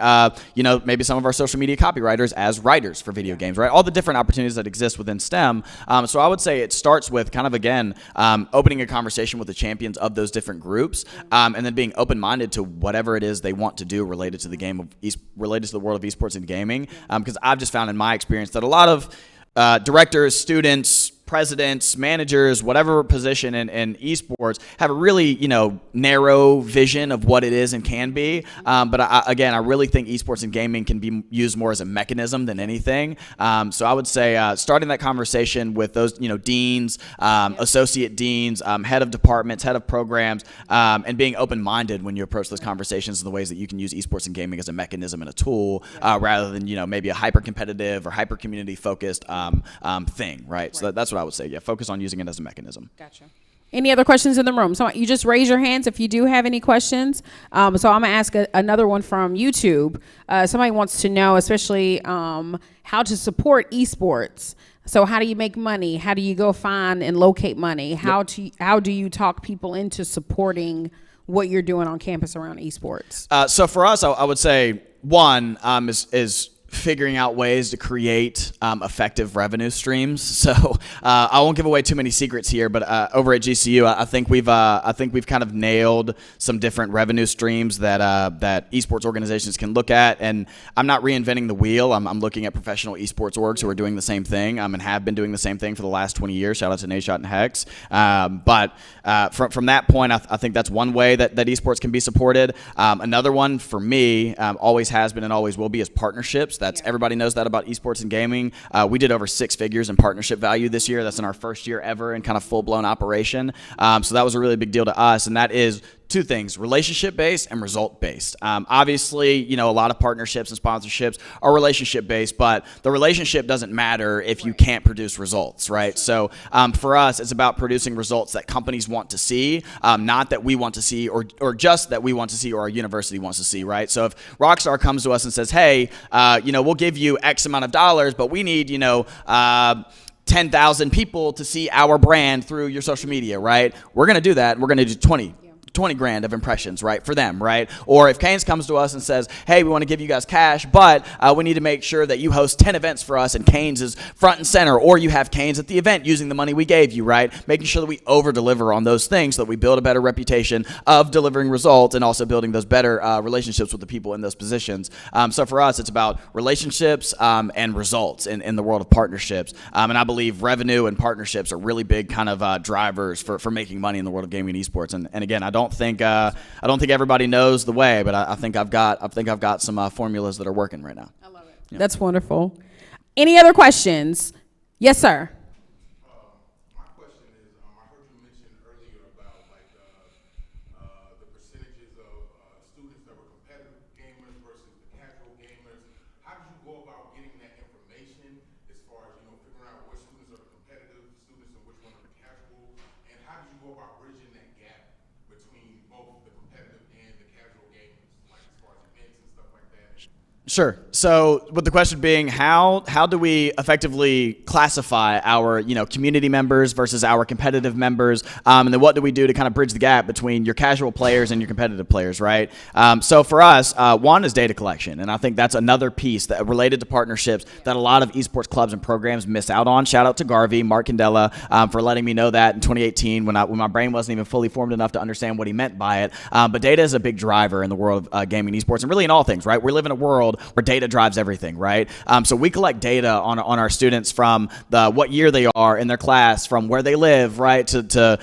maybe some of our social media copywriters as writers for video games, right? All the different opportunities that exist within STEM. So I would say it starts with kind of, again, opening a conversation with the champions of those different groups, and then being open-minded to whatever it is they want to do related to the game of related to the world of esports and gaming. Because I've just found in my experience that a lot of directors, students, presidents, managers, whatever position in esports have a really, narrow vision of what it is and can be. But I really think esports and gaming can be used more as a mechanism than anything. So I would say starting that conversation with those, deans, associate deans, head of departments, head of programs, and being open-minded when you approach those conversations in the ways that you can use esports and gaming as a mechanism and a tool, rather than, maybe a hyper-competitive or hyper-community focused thing, right? So that's what I would say. Yeah, focus on using it as a mechanism. Gotcha. Any other questions in the room? So you just raise your hands if you do have any questions. So I'm gonna ask another one from YouTube. Somebody wants to know, especially how to support esports. So how do you make money? How do you go find and locate money? How do you talk people into supporting what you're doing on campus around esports? So for us, I would say one is figuring out ways to create effective revenue streams. So I won't give away too many secrets here, but over at GCU, I think we've kind of nailed some different revenue streams that esports organizations can look at. And I'm not reinventing the wheel. I'm looking at professional esports orgs who are doing the same thing and have been doing the same thing for the last 20 years. Shout out to Nadeshot and Hex. But from that point, I think that's one way that esports can be supported. Another one for me, always has been and always will be, is partnerships. Everybody knows that about esports and gaming. We did over 6 figures in partnership value this year. That's in our first year ever in kind of full-blown operation. So that was a really big deal to us, and that is two things: relationship-based and result-based. Obviously, a lot of partnerships and sponsorships are relationship-based, but the relationship doesn't matter if you can't produce results, right? So for us, it's about producing results that companies want to see, not that we want to see, or just that we want to see or our university wants to see, right? So if Rockstar comes to us and says, hey, we'll give you X amount of dollars, but we need, 10,000 people to see our brand through your social media, right? We're going to do that. We're going to do 20 grand of impressions, right, for them, right? Or if Canes comes to us and says, hey, we want to give you guys cash, but we need to make sure that you host 10 events for us and Canes is front and center, or you have Canes at the event using the money we gave you, right? Making sure that we over-deliver on those things so that we build a better reputation of delivering results and also building those better relationships with the people in those positions. So for us, it's about relationships and results in the world of partnerships. And I believe revenue and partnerships are really big kind of drivers for making money in the world of gaming and esports. And again, I don't think everybody knows the way, but I think I've got some formulas that are working right now. I love it. Yeah. That's wonderful. Any other questions? Yes, sir. My question is, I heard you mention earlier about the percentages of students that were competitive gamers versus the casual gamers. How did you go about getting that information as far as figuring out which students are the competitive students and which ones are the casual? And how did you go about bridging that gap between both the competitive and the casual gamers, like as far as events and stuff like that? Sure. So, with the question being, how do we effectively classify our community members versus our competitive members, and then what do we do to kind of bridge the gap between your casual players and your competitive players, right? So for us, one is data collection, and I think that's another piece that related to partnerships that a lot of esports clubs and programs miss out on. Shout out to Garvey, Mark Candela, for letting me know that in 2018 when my brain wasn't even fully formed enough to understand what he meant by it. But data is a big driver in the world of gaming and esports, and really in all things, right? We live in a world where data drives everything, right? So we collect data on our students from what year they are in their class, from where they live, right, to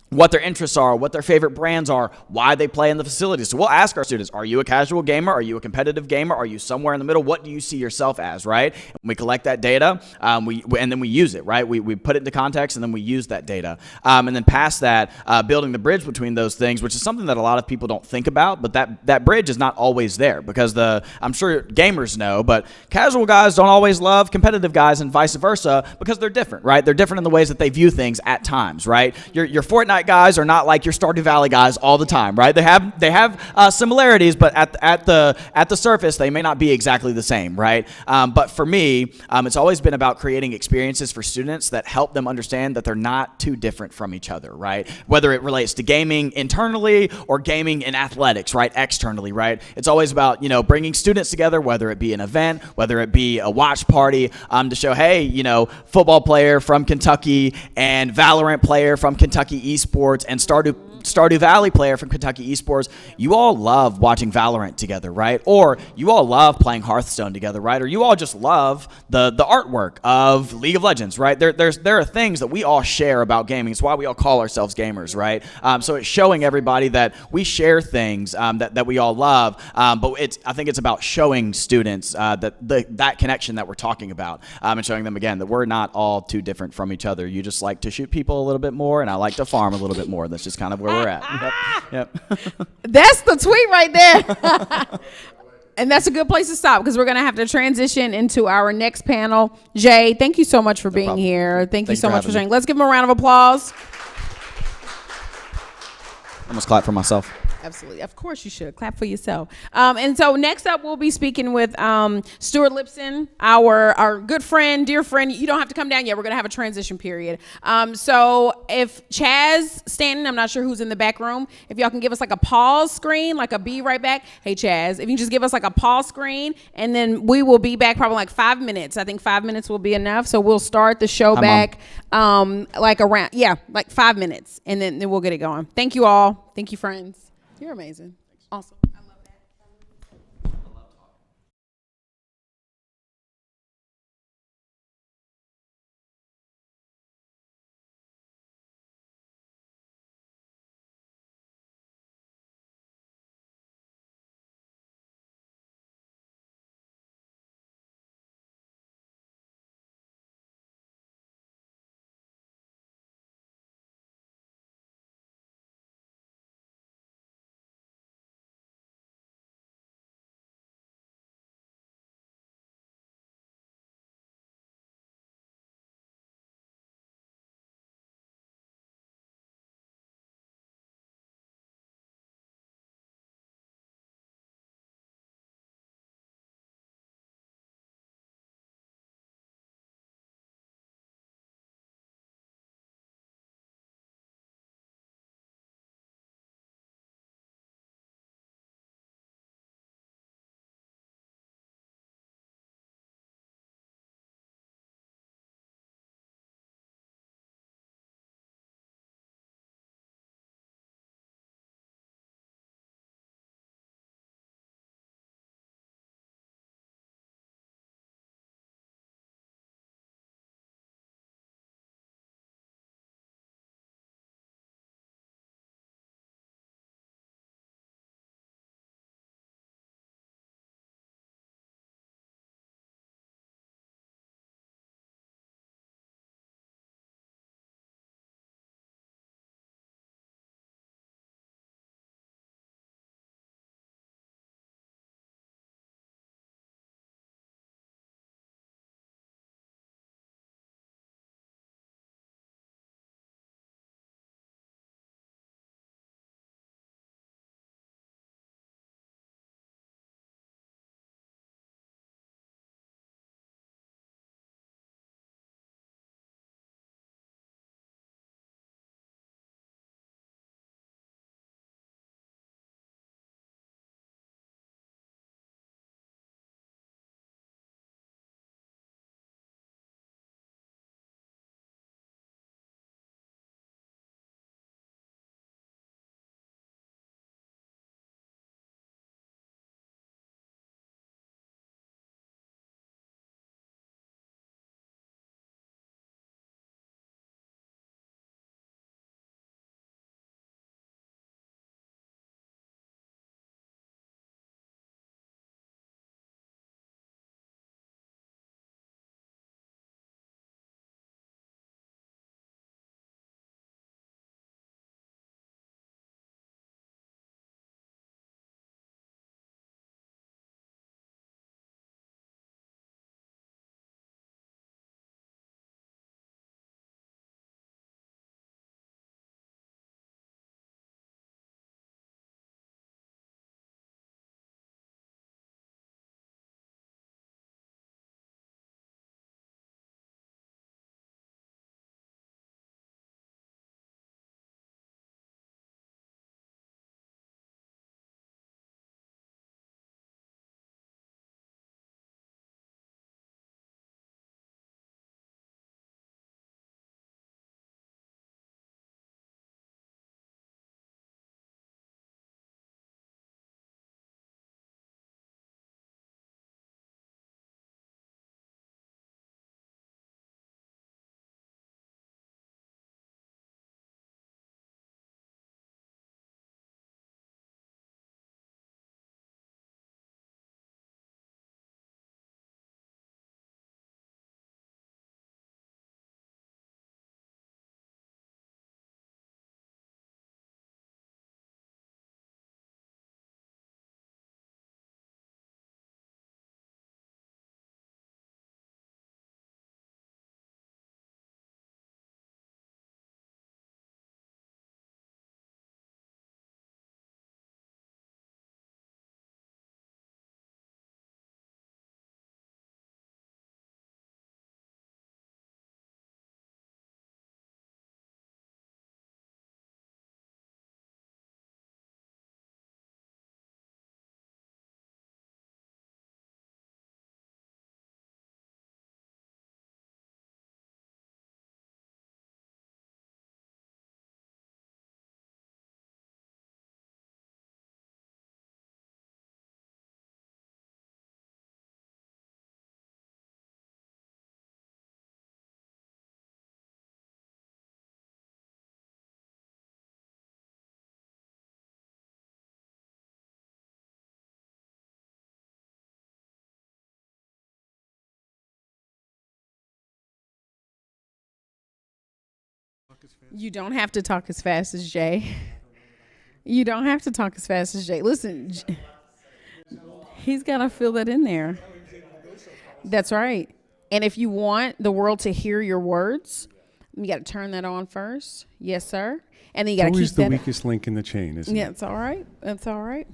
what their interests are, what their favorite brands are, why they play in the facilities. So we'll ask our students, are you a casual gamer? Are you a competitive gamer? Are you somewhere in the middle? What do you see yourself as, right? And we collect that data, and then we use it, right? We put it into context, and then we use that data. And then past that, building the bridge between those things, which is something that a lot of people don't think about, but that bridge is not always there because I'm sure gamers know, but casual guys don't always love competitive guys and vice versa because they're different, right? They're different in the ways that they view things at times, right? Your Fortnite guys are not like your Stardew Valley guys all the time, right? They have similarities, but at the surface, they may not be exactly the same, right? But for me, it's always been about creating experiences for students that help them understand that they're not too different from each other, right? Whether it relates to gaming internally or gaming in athletics, right? Externally, right? It's always about, bringing students together, whether it be an event, whether it be a watch party, to show, hey, football player from Kentucky and Valorant player from Kentucky Esports and Stardew Valley player from Kentucky Esports, you all love watching Valorant together, right? Or you all love playing Hearthstone together, right? Or you all just love the artwork of League of Legends, right? There are things that we all share about gaming. It's why we all call ourselves gamers, right? So it's showing everybody that we share things that we all love, but I think it's about showing students that connection that we're talking about, and showing them again that we're not all too different from each other. You just like to shoot people a little bit more, and I like to farm a little bit more. That's just kind of where we're at. Yep. That's the tweet right there. And that's a good place to stop because we're going to have to transition into our next panel. Jay, thank you so much for being here. Thank you so much for sharing. Let's give him a round of applause. Almost clap for myself. Absolutely. Of course you should. Clap for yourself. And so next up, we'll be speaking with Stuart Lipson, our good friend, dear friend. You don't have to come down yet. We're going to have a transition period. So if Chaz Stanton, I'm not sure who's in the back room, if y'all can give us like a pause screen, like a be right back. Hey, Chaz, if you can just give us like a pause screen, and then we will be back probably like 5 minutes. I think 5 minutes will be enough. So we'll start the show back like around, like 5 minutes, and then we'll get it going. Thank you all. Thank you, friends. You're amazing. Awesome. You don't have to talk as fast as Jay. You don't have to talk as fast as Jay. Listen, he's got to fill that in there. That's right. And if you want the world to hear your words, you got to turn that on first. Yes, sir. And then you got to keep always the that. weakest link in the chain, isn't Yeah, it? it's all right. That's all right.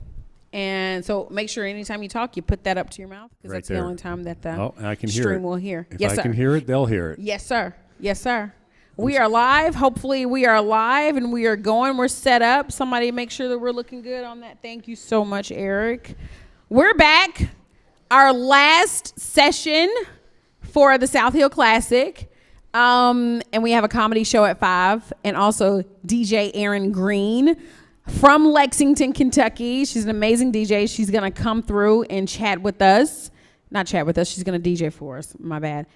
And so make sure anytime you talk, you put that up to your mouth because Right that's there. the only time that the Oh, I can hear stream it. will hear. If Yes, I sir. can hear it, they'll hear it. Yes, sir. Yes, sir. We are live. Hopefully we are live and we are going. We're set up. Somebody make sure that we're looking good on that. Thank you so much, Eric. We're back. Our last session for the South Hill Classic. And we have a comedy show at 5 and also DJ Erin Green from Lexington, Kentucky. She's an amazing DJ. She's going to come through and chat with us. Not chat with us. She's going to DJ for us. My bad.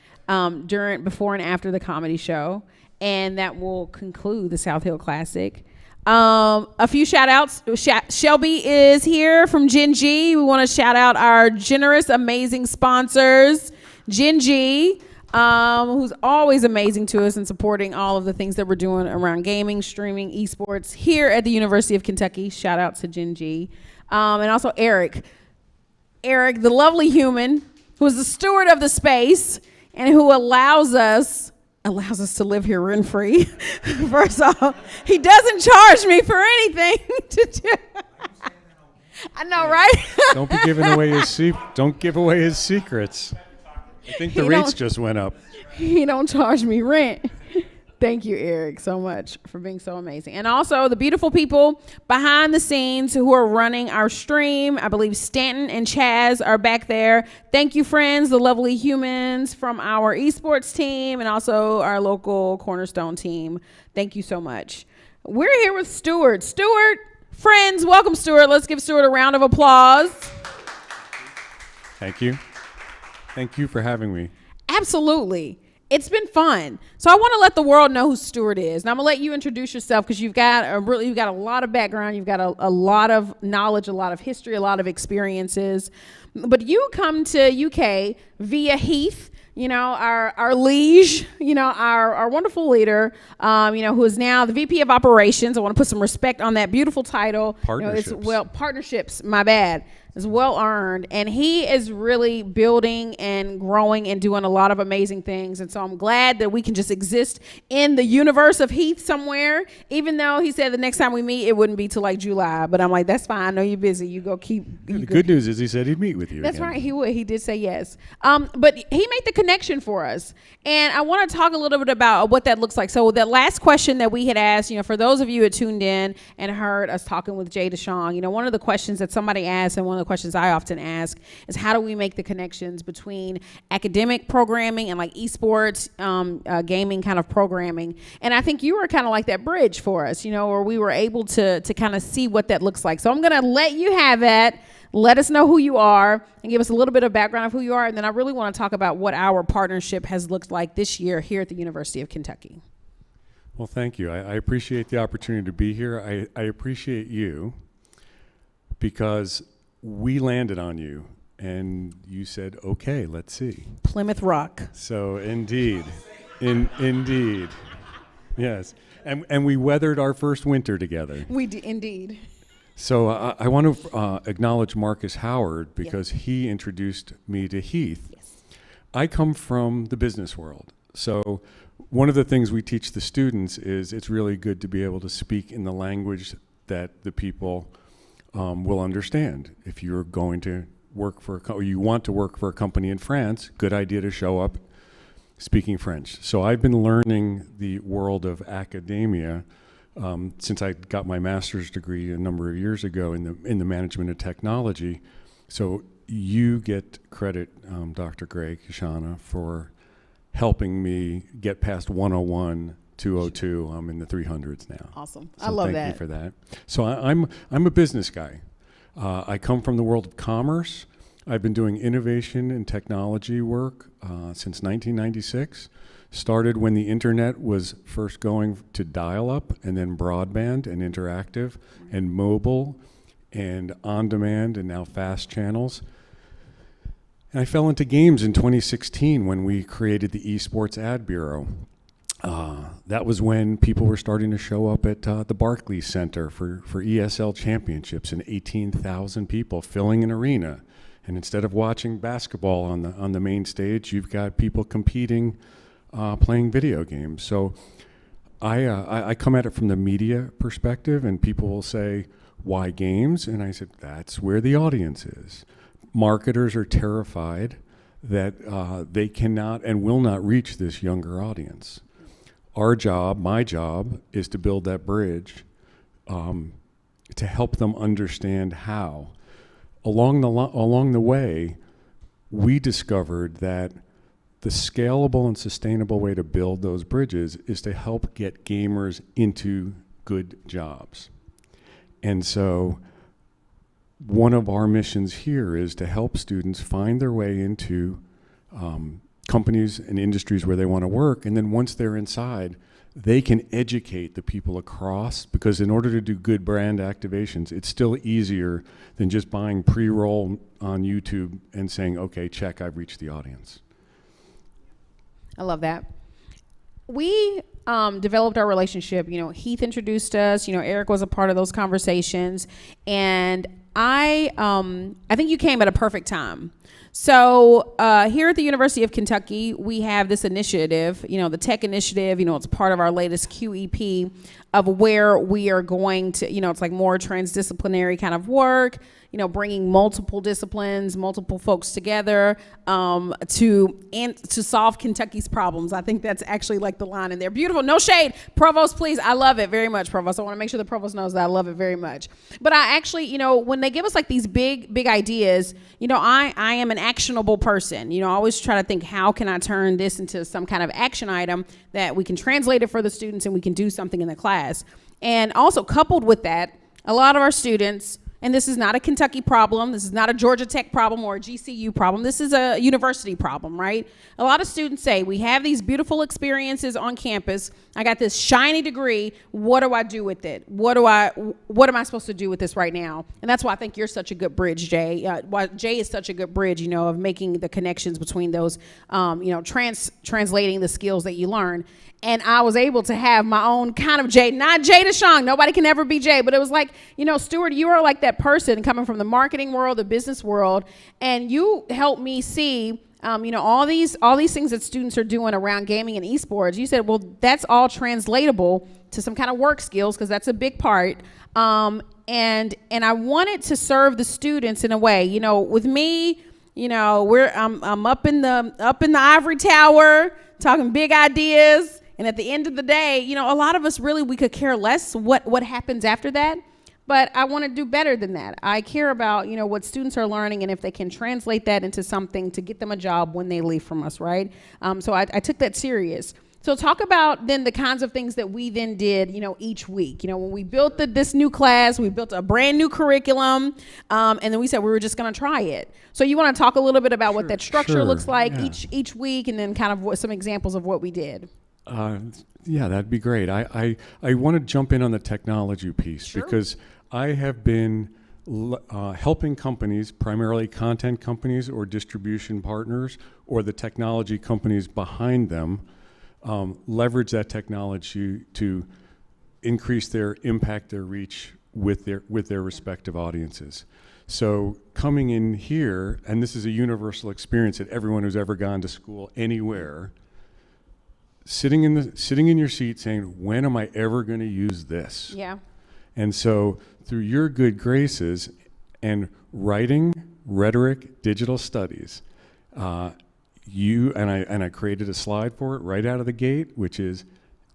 Before and after the comedy show. And that will conclude the South Hill Classic. A few shout outs. Shelby is here from Gen G. We want to shout out our generous, amazing sponsors. Gen G, who's always amazing to us and supporting all of the things that we're doing around gaming, streaming, esports here at the University of Kentucky. Shout out to Gen G. And also Eric. Eric, the lovely human who is the steward of the space and who allows us to live here rent-free. First off, he doesn't charge me for anything to do. I know, right? Don't be giving away don't give away his secrets. I think the rates just went up. He don't charge me rent. Thank you, Eric, so much for being so amazing. And also the beautiful people behind the scenes who are running our stream. I believe Stanton and Chaz are back there. Thank you, friends, the lovely humans from our esports team and also our local Cornerstone team. Thank you so much. We're here with Stuart. Stuart, friends, welcome, Stuart. Let's give Stuart a round of applause. Thank you. Thank you for having me. Absolutely. It's been fun. So I want to let the world know who Stuart is. And I'm going to let you introduce yourself because you've got a lot of background. You've got a lot of knowledge, a lot of history, a lot of experiences. But you come to UK via Heath, our liege, our wonderful leader, who is now the VP of Operations. I want to put some respect on that beautiful title. Partnerships. Partnerships, my bad. Is well earned, and he is really building and growing and doing a lot of amazing things. And so I'm glad that we can just exist in the universe of Heath somewhere, even though he said the next time we meet it wouldn't be till like July. But I'm like, that's fine. I know you're busy. You go keep. The good news is he said he'd meet with you. That's again. right. He would. He did say yes. But he made the connection for us, and I want to talk a little bit about what that looks like. So that last question that we had asked, for those of you who tuned in and heard us talking with Jay Deshawn, one of the questions that somebody asked, and one of the questions I often ask is how do we make the connections between academic programming and like esports, gaming kind of programming. And I think you were kind of like that bridge for us, where we were able to kind of see what that looks like. So I'm going to let you have that. Let us know who you are and give us a little bit of background of who you are. And then I really want to talk about what our partnership has looked like this year here at the University of Kentucky. Well, thank you. I appreciate the opportunity to be here. I appreciate you because we landed on you and you said, okay, let's see. Plymouth Rock. So indeed, indeed, yes. And we weathered our first winter together. We did, indeed. So I want to acknowledge Marcus Howard because he introduced me to Heath. Yes. I come from the business world. So one of the things we teach the students is it's really good to be able to speak in the language that the people will understand. If you're going to work for or you want to work for a company in France, good idea to show up speaking French. So I've been learning the world of academia since I got my master's degree a number of years ago in the management of technology. So you get credit, Dr. Greg Kishana, for helping me get past 101, 202. I'm in the 300s now. Awesome. So I love that. Thank you for that. So I'm a business guy. I come from the world of commerce. I've been doing innovation and technology work since 1996. Started when the internet was first going to dial-up and then broadband and interactive and mobile and on-demand and now fast channels. And I fell into games in 2016 when we created the Esports Ad Bureau. That was when people were starting to show up at the Barclays Center for ESL championships, and 18,000 people filling an arena. And instead of watching basketball on the main stage, you've got people competing, playing video games. So I come at it from the media perspective, and people will say, why games? And I said, that's where the audience is. Marketers are terrified that they cannot and will not reach this younger audience. Our job, my job, is to build that bridge to help them understand how. Along the way, we discovered that the scalable and sustainable way to build those bridges is to help get gamers into good jobs. And so one of our missions here is to help students find their way into companies and industries where they want to work, and then once they're inside, they can educate the people across, because in order to do good brand activations, it's still easier than just buying pre-roll on YouTube and saying, okay, check, I've reached the audience. I love that. We developed our relationship. Heath introduced us. Eric was a part of those conversations, and I think you came at a perfect time. So here at the University of Kentucky, we have this initiative, the Tech Initiative. It's part of our latest QEP of where we are going to, it's like more transdisciplinary kind of work, bringing multiple disciplines, multiple folks together to solve Kentucky's problems. I think that's actually like the line in there. Beautiful. No shade. Provost, please. I love it very much, Provost. I want to make sure the Provost knows that I love it very much. But I actually, when they give us like these big ideas, I am an actionable person. I always try to think, how can I turn this into some kind of action item that we can translate it for the students and we can do something in the class. And also coupled with that, a lot of our students, and this is not a Kentucky problem, this is not a Georgia Tech problem or a GCU problem, this is a university problem, right? A lot of students say, we have these beautiful experiences on campus, I got this shiny degree, what do I do with it? What am I supposed to do with this right now? And that's why I think you're such a good bridge, Jay. Why Jay is such a good bridge, of making the connections between those, translating the skills that you learn. And I was able to have my own kind of Jay, not Jay DeShong. Nobody can ever be Jay, but it was like, Stuart, you are like that person coming from the marketing world, the business world, and you helped me see, all these things that students are doing around gaming and esports. You said, well, that's all translatable to some kind of work skills, because that's a big part. And I wanted to serve the students in a way, with me, I'm up in the ivory tower talking big ideas. And at the end of the day, a lot of us really, we could care less what happens after that. But I want to do better than that. I care about, what students are learning and if they can translate that into something to get them a job when they leave from us, right? So I took that serious. So talk about then the kinds of things that we then did, each week. When we built this new class, we built a brand new curriculum, and then we said we were just going to try it. So you want to talk a little bit about what that structure looks like each week, and then kind of some examples of what we did. Yeah, that'd be great. I want to jump in on the technology piece because I have been helping companies, primarily content companies or distribution partners or the technology companies behind them, leverage that technology to increase their impact, their reach with their respective audiences. So coming in here, and this is a universal experience that everyone who's ever gone to school anywhere, sitting in your seat saying, when am I ever going to use this? Yeah. And so through your good graces and writing, rhetoric, digital studies, I created a slide for it right out of the gate, which is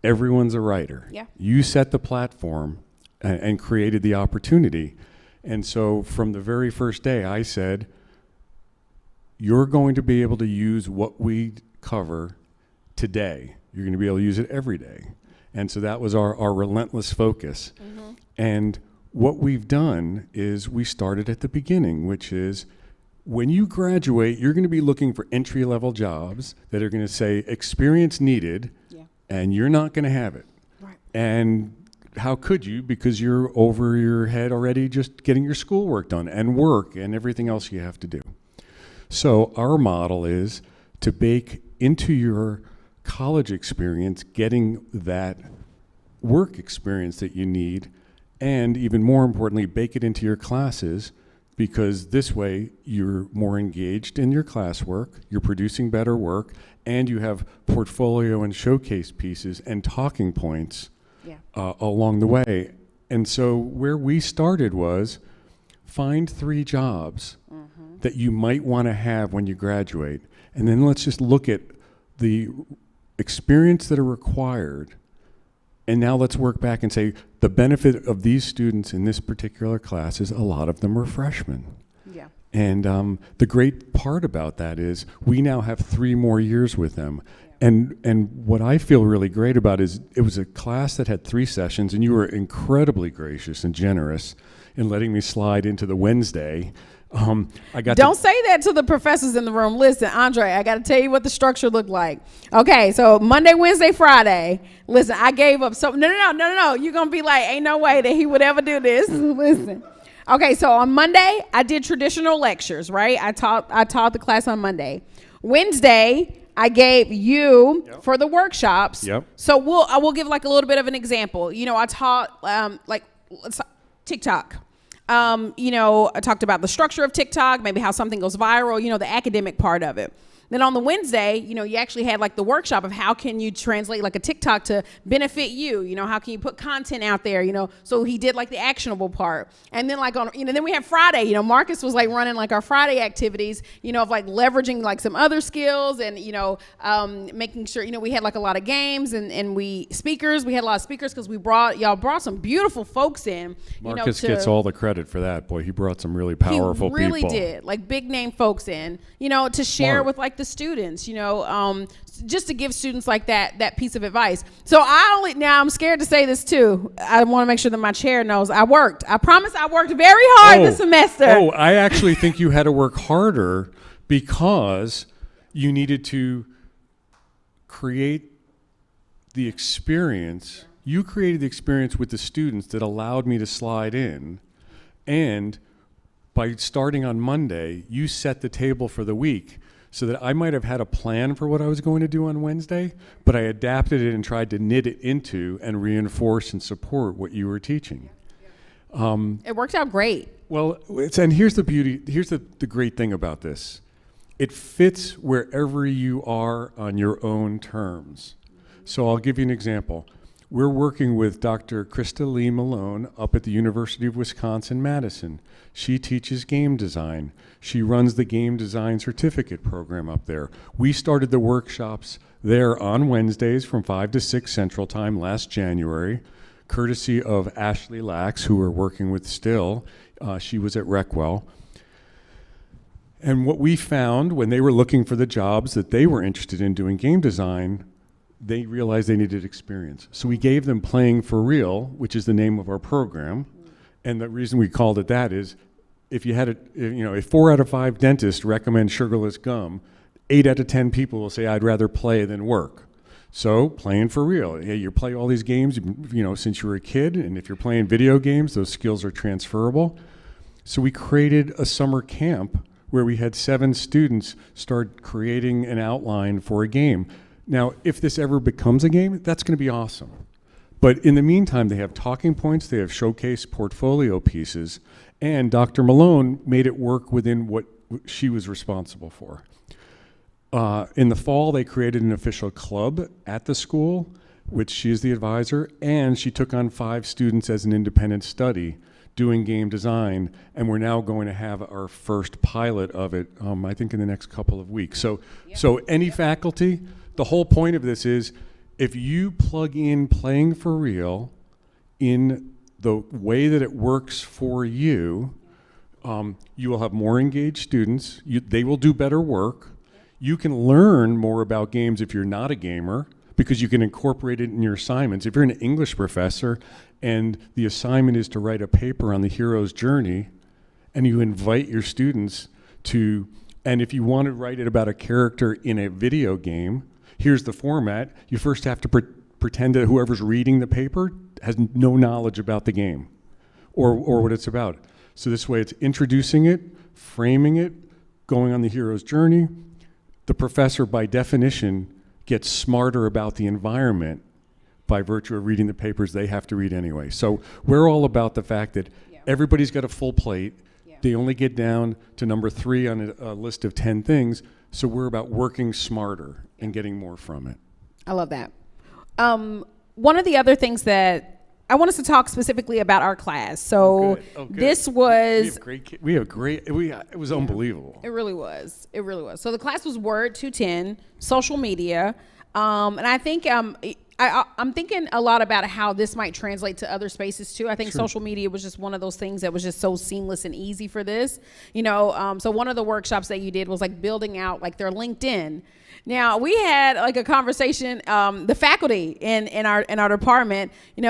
everyone's a writer. Yeah. You set the platform and created the opportunity. And so from the very first day, I said, you're going to be able to use what we cover today. You're going to be able to use it every day. And so that was our relentless focus. Mm-hmm. And what we've done is we started at the beginning, which is when you graduate, you're going to be looking for entry-level jobs that are going to say experience needed, and you're not going to have it. Right. And how could you? Because you're over your head already just getting your schoolwork done and work and everything else you have to do. So our model is to bake into your college experience, getting that work experience that you need, and even more importantly, bake it into your classes, because this way you're more engaged in your classwork, you're producing better work, and you have portfolio and showcase pieces and talking points along the way. And so where we started was find 3 jobs that you might want to have when you graduate, and then let's just look at the experience that are required. And now let's work back and say the benefit of these students in this particular class is a lot of them are freshmen. Yeah. And the great part about that is we now have 3 more years with them. And what I feel really great about is it was a class that had 3 sessions, and you were incredibly gracious and generous in letting me slide into the Wednesday. Don't say that to the professors in the room. Listen, Andre, I got to tell you what the structure looked like. Okay, so Monday, Wednesday, Friday. Listen, I gave up. So no. You're going to be like, ain't no way that he would ever do this. Listen. Okay, so on Monday, I did traditional lectures, right? I taught the class on Monday. Wednesday, I gave you for the workshops. Yep. So I will give like a little bit of an example. You know, I taught TikTok. I talked about the structure of TikTok, maybe how something goes viral, the academic part of it. Then on the Wednesday, you actually had like the workshop of how can you translate like a TikTok to benefit you, how can you put content out there, so he did like the actionable part. And then like then we have Friday, Marcus was like running like our Friday activities, of like leveraging like some other skills and, making sure, we had like a lot of games and we had a lot of speakers because y'all brought some beautiful folks in. Marcus gets all the credit for that. Boy, he brought some really powerful people. He really did, like big name folks in, to share with like the students, just to give students like that piece of advice. So now I'm scared to say this too. I want to make sure that my chair knows I worked. I promise I worked very hard this semester. Oh, I actually think you had to work harder because you needed to create the experience. You created the experience with the students that allowed me to slide in, and by starting on Monday, you set the table for the week. So that I might have had a plan for what I was going to do on Wednesday, but I adapted it and tried to knit it into and reinforce and support what you were teaching. It worked out great. Well, and here's the beauty, here's the great thing about this. It fits wherever you are on your own terms. So I'll give you an example. We're working with Dr. Krista Lee Malone up at the University of Wisconsin-Madison. She teaches game design. She runs the game design certificate program up there. We started the workshops there on Wednesdays from 5 to 6 Central Time last January, courtesy of Ashley Lax, who we're working with still. She was at Reckwell. And what we found when they were looking for the jobs that they were interested in doing game design, they realized they needed experience. So we gave them Playing for Real, which is the name of our program. And the reason we called it that is if you had if 4 out of 5 dentists recommend sugarless gum, 8 out of 10 people will say, I'd rather play than work. So Playing for Real. Yeah, you play all these games, since you were a kid, and if you're playing video games, those skills are transferable. So we created a summer camp where we had 7 students start creating an outline for a game. Now, if this ever becomes a game, that's going to be awesome. But in the meantime, they have talking points, they have showcase portfolio pieces, and Dr. Malone made it work within what she was responsible for. In the fall, they created an official club at the school, which she is the advisor, and she took on 5 students as an independent study doing game design, and we're now going to have our first pilot of it, I think in the next couple of weeks. So any faculty, the whole point of this is if you plug in Playing for Real in the way that it works for you, you will have more engaged students. They will do better work. You can learn more about games if you're not a gamer because you can incorporate it in your assignments. If you're an English professor and the assignment is to write a paper on the hero's journey, and you invite your students to, and if you want to write it about a character in a video game, here's the format. You first have to pretend that whoever's reading the paper has no knowledge about the game or what it's about. So this way it's introducing it, framing it, going on the hero's journey. The professor, by definition, get smarter about the environment by virtue of reading the papers they have to read anyway. So we're all about the fact that everybody's got a full plate. They only get down to number 3 on a list of 10 things. So we're about working smarter and getting more from it. I love that. One of the other things that I want us to talk specifically about our class. So Good. this was It was unbelievable. It really was. It really was. So the class was Word 210, social media, and I think I'm thinking a lot about how this might translate to other spaces too. I think social media was just one of those things that was just so seamless and easy for this. So one of the workshops that you did was like building out like their LinkedIn. Now we had like a conversation, the faculty in our department, we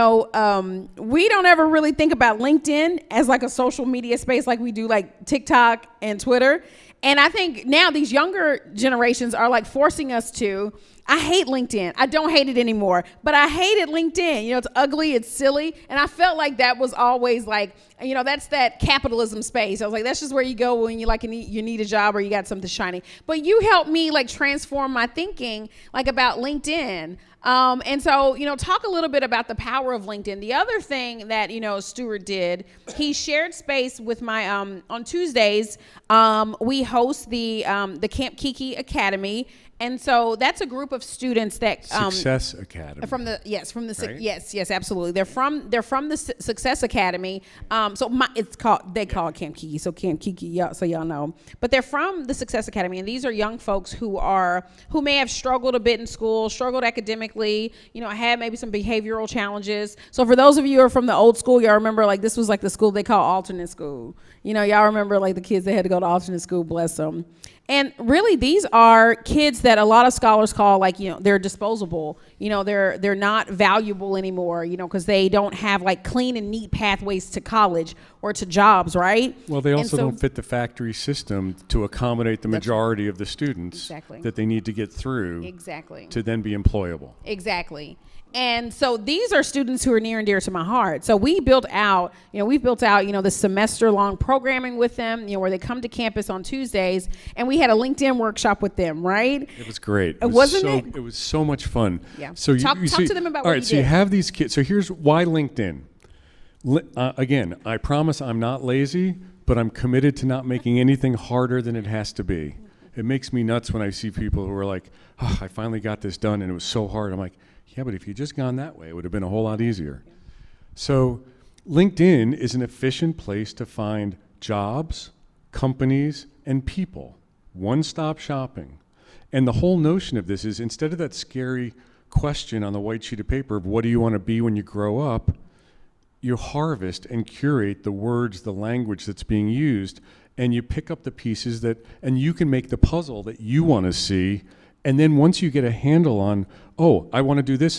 don't ever really think about LinkedIn as like a social media space like we do like TikTok and Twitter. And I think now these younger generations are like forcing us to. I hate LinkedIn. I don't hate it anymore, but I hated LinkedIn. It's ugly, it's silly. And I felt like that was always like, that's that capitalism space. I was like, that's just where you go when you need a job or you got something shiny. But you helped me like transform my thinking like about LinkedIn. And so, talk a little bit about the power of LinkedIn. The other thing that, Stuart did, he shared space with my, on Tuesdays, we host the Camp Kiki Academy. And so that's a group of students that Success Academy. Right? Yes, absolutely. They're from the Success Academy. They call it Camp Kiki, so Camp Kiki, so y'all know. But they're from the Success Academy, and these are young folks who may have struggled a bit in school, struggled academically, had maybe some behavioral challenges. So for those of you who are from the old school, y'all remember like this was like the school they call alternate school. Y'all remember like the kids that had to go to alternate school, bless them. And really, these are kids that a lot of scholars call like, they're disposable. They're not valuable anymore, because they don't have like clean and neat pathways to college or to jobs, right? Well, they also don't fit the factory system to accommodate the majority of the students that they need to get through to then be employable. Exactly. And so these are students who are near and dear to my heart. So we've built out, the semester long programming with them, where they come to campus on Tuesdays, and we had a LinkedIn workshop with them, right? It was great. It wasn't it was so much fun. Yeah. So talk to them about what you did. So you have these kids. So here's why LinkedIn. Again, I promise I'm not lazy, but I'm committed to not making anything harder than it has to be. It makes me nuts when I see people who are like, I finally got this done and it was so hard. I'm like, yeah, but if you'd just gone that way, it would have been a whole lot easier. Yeah. So LinkedIn is an efficient place to find jobs, companies, and people. One-stop shopping. And the whole notion of this is instead of that scary question on the white sheet of paper of what do you want to be when you grow up, you harvest and curate the words, the language that's being used, and you pick up the pieces and you can make the puzzle that you want to see. And then once you get a handle on, I want to do this,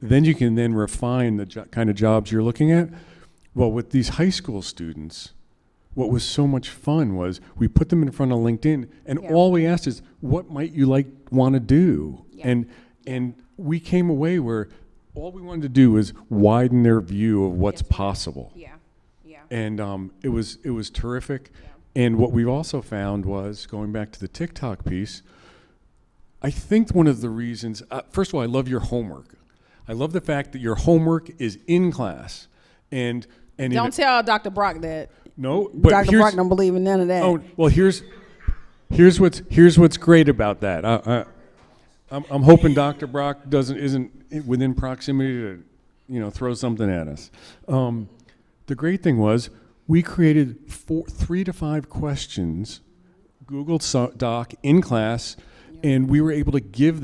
then you can then refine the kind of jobs you're looking at. Well, with these high school students, what was so much fun was we put them in front of LinkedIn, and all we asked is, what might you want to do? Yeah. And we came away where all we wanted to do was widen their view of what's possible. Yeah. And it was terrific. Yeah. And what we've also found was, going back to the TikTok piece, I think one of the reasons, first of all, I love your homework. I love the fact that your homework is in class. And don't tell Dr. Brock that. No, but Dr. Brock don't believe in none of that. Oh, well, here's what's great about that. I'm hoping Dr. Brock isn't within proximity to throw something at us. The great thing was we created 3 to 5 questions, Google Doc in class. And we were able to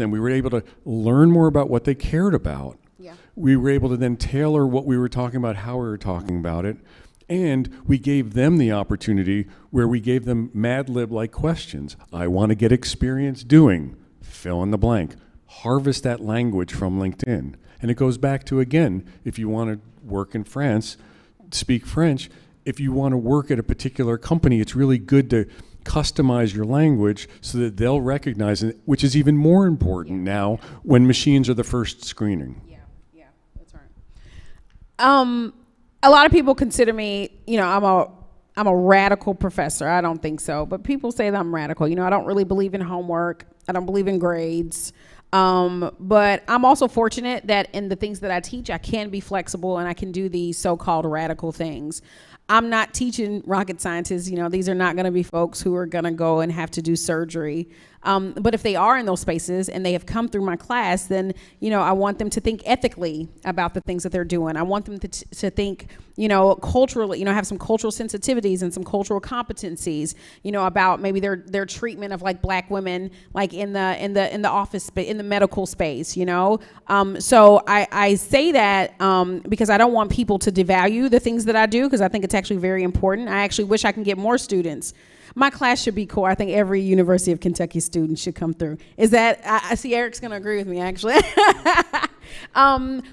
we were able to learn more about what they cared about. Yeah. We were able to then tailor what we were talking about, how we were talking about it. And we gave them the opportunity where we gave them Mad Lib-like questions. I want to get experience doing, fill in the blank. Harvest that language from LinkedIn. And it goes back to, again, if you want to work in France, speak French. If you want to work at a particular company, it's really good to customize your language so that they'll recognize it, which is even more important now when machines are the first screening. Yeah, that's right. A lot of people consider me, I'm a radical professor. I don't think so, but people say that I'm radical. I don't really believe in homework. I don't believe in grades. But I'm also fortunate that in the things that I teach, I can be flexible and I can do these so-called radical things. I'm not teaching rocket scientists. These are not going to be folks who are going to go and have to do surgery. But if they are in those spaces and they have come through my class, then, I want them to think ethically about the things that they're doing. I want them to think, culturally, have some cultural sensitivities and some cultural competencies, about maybe their treatment of like Black women, like in the office, in the medical space, So I say that because I don't want people to devalue the things that I do, because I think it's actually very important. I actually wish I can get more students. My class should be cool. I think every University of Kentucky student should come through. I see Eric's going to agree with me, actually.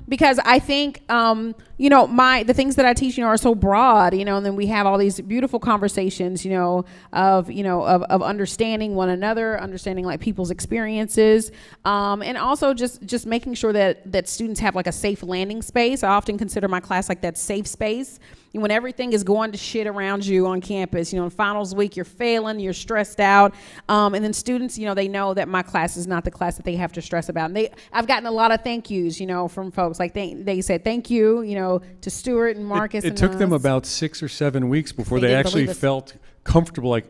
Because I think, the things that I teach, are so broad, and then we have all these beautiful conversations, of understanding one another, understanding like people's experiences, and also just making sure that students have like a safe landing space. I often consider my class like that safe space. When everything is going to shit around you on campus, in finals week, you're failing, you're stressed out. And then students, they know that my class is not the class that they have to stress about. And I've gotten a lot of thank yous, from folks. Like they said thank you, to Stuart and Marcus. It took them about 6 or 7 weeks before they actually felt comfortable, like,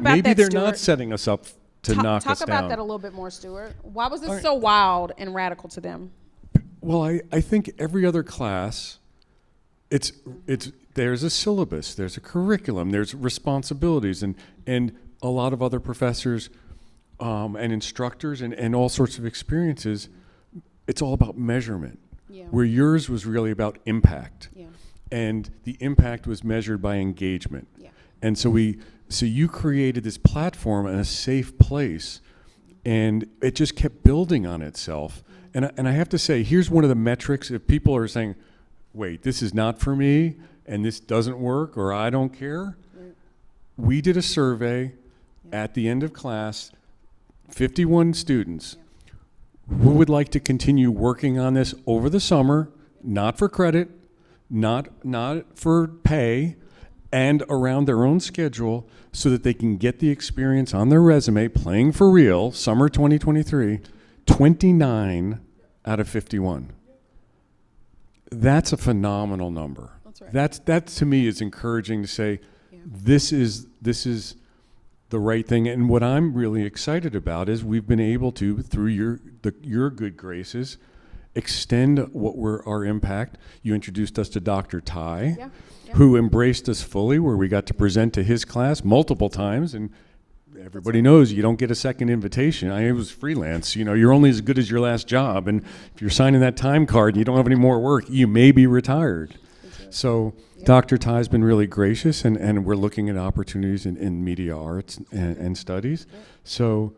maybe they're not setting us up to knock us down. Talk about that a little bit more, Stuart. Why was this so wild and radical to them? Well, I think every other class, there's a syllabus, there's a curriculum, there's responsibilities, and a lot of other professors and instructors and all sorts of experiences, it's all about measurement. Yeah. Where yours was really about impact. Yeah. And the impact was measured by engagement. Yeah. And so you created this platform and a safe place, and it just kept building on itself. Mm-hmm. And I have to say, here's one of the metrics. If people are saying, wait, this is not for me, and this doesn't work, or I don't care. Right. We did a survey at the end of class, 51 students who would like to continue working on this over the summer, not for credit, not for pay, and around their own schedule, so that they can get the experience on their resume, playing for real, summer 2023, 29 out of 51. That's a phenomenal number. That's right. That to me is encouraging to say, this is the right thing. And what I'm really excited about is we've been able to, through your good graces, extend our impact. You introduced us to Dr. Ty, who embraced us fully, where we got to present to his class multiple times, and everybody knows you don't get a second invitation. It was freelance. You're only as good as your last job, and if you're signing that time card and you don't have any more work, you may be retired. So Dr. Ty's been really gracious, and we're looking at opportunities in media arts and studies. So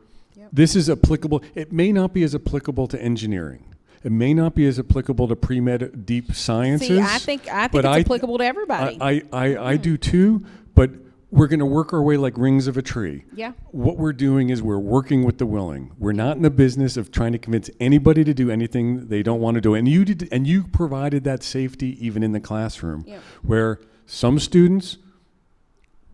this is applicable. It may not be as applicable to engineering. It may not be as applicable to pre-med deep sciences. See, I think it's applicable to everybody. I do too, but we're going to work our way like rings of a tree. Yeah. What we're doing is we're working with the willing. We're not in the business of trying to convince anybody to do anything they don't want to do. And you provided that safety even in the classroom, where some students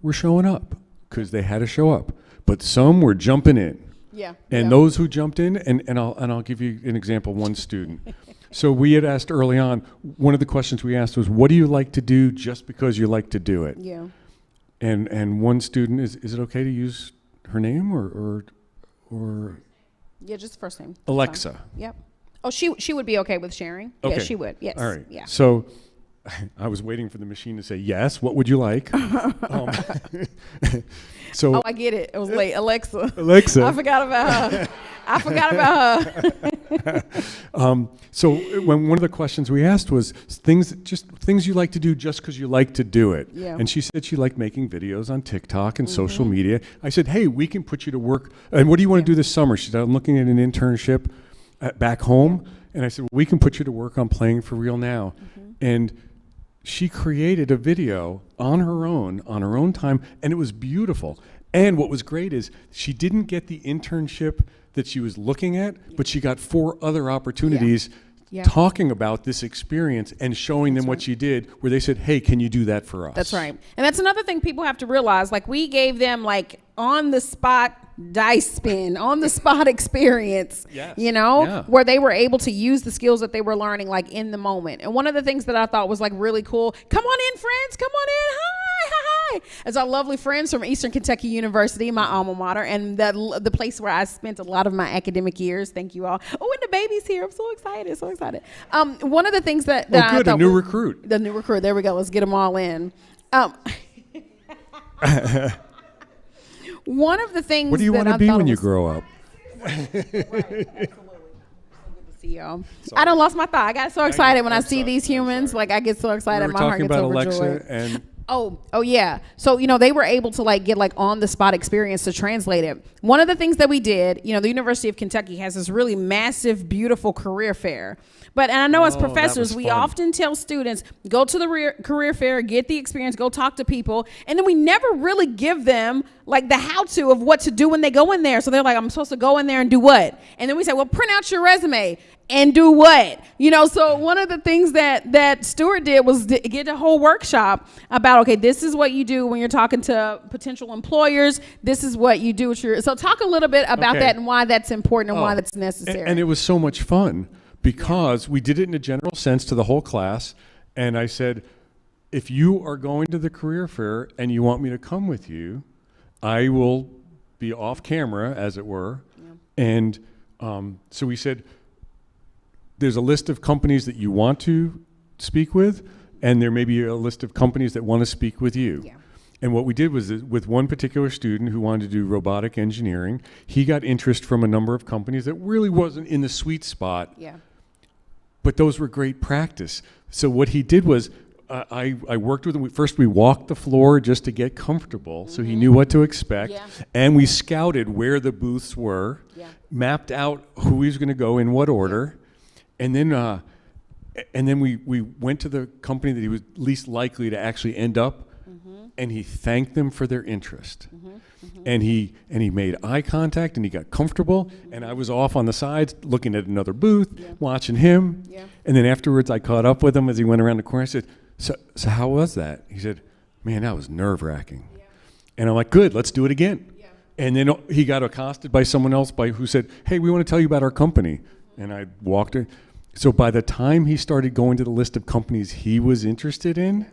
were showing up because they had to show up, but some were jumping in. Yeah. And those who jumped in, and I'll give you an example. One student. So we had asked early on. One of the questions we asked was, "What do you like to do just because you like to do it?" Yeah. And one student, is it okay to use her name or yeah, just the first name. Alexa. Yep. Oh, she would be okay with sharing. Okay. Yeah, she would. Yes. All right. Yeah. So I was waiting for the machine to say yes. What would you like? So I get it. It was late. Alexa. Alexa. I forgot about her. So when one of the questions we asked was things you like to do just because you like to do it. Yeah. And she said she liked making videos on TikTok and social media. I said, hey, we can put you to work. And what do you want to do this summer? She said, I'm looking at an internship back home. And I said, well, we can put you to work on Playing for Real now. And she created a video on her own time, and it was beautiful. And what was great is she didn't get the internship that she was looking at, but she got 4 other opportunities Yeah. talking about this experience and showing them what you did, where they said, hey, can you do that for us? That's right. And that's another thing people have to realize. Like, we gave them like on the spot dice spin, on the spot experience, Yes. you know, Yeah. where they were able to use the skills that they were learning like in the moment. And one of the things that I thought was like really cool, come on in, friends, come on in. Hi. As our lovely friends from Eastern Kentucky University, my alma mater, and the place where I spent a lot of my academic years. Thank you all. Oh, and the baby's here. I'm so excited. So excited. One of the things that Oh, I good, a thought new was- recruit. The new recruit. There we go. Let's get them all in. One of the things What do you that want to I be thought when you was- grow up? See y'all. I done lost my thought. I got so excited when I see these humans. Like, I get so We excited. were My heart talking gets about overjoyed. Alexa and Oh yeah. So, you know, they were able to like get like on the spot experience to translate it. One of the things that we did, you know, the University of Kentucky has this really massive, beautiful career fair. And I know as Oh, that professors, was we fun. often tell students, go to the career fair, get the experience, go talk to people. And then we never really give them like the how-to of what to do when they go in there. So they're like, I'm supposed to go in there and do what? And then we say, well, print out your resume and do what? You know, so one of the things that Stuart did was get a whole workshop about, okay, this is what you do when you're talking to potential employers. This is what you do with your, so talk a little bit about Okay. that and why that's important and why Oh, that's necessary. And it was so much fun because we did it in a general sense to the whole class. And I said, if you are going to the career fair and you want me to come with you, I will be off camera, as it were. And so we said, there's a list of companies that you want to speak with, and there may be a list of companies that want to speak with you. Yeah. And what we did was that with one particular student who wanted to do robotic engineering, he got interest from a number of companies that really wasn't in the sweet spot, Yeah. but those were great practice. So what he did was I worked with him. First, we walked the floor just to get comfortable so he knew what to expect. Yeah. And we scouted where the booths were, Yeah. mapped out who he was going to go in what order. And then we went to the company that he was least likely to actually end up, and he thanked them for their interest. And he made eye contact, and he got comfortable, and I was off on the sides looking at another booth, watching him. Yeah. And then afterwards I caught up with him as he went around the corner. I said, so how was that? He said, man, that was nerve-wracking. And I'm like, good, let's do it again. And then he got accosted by someone else who said, hey, we want to tell you about our company. And I walked in. So by the time he started going to the list of companies he was interested in,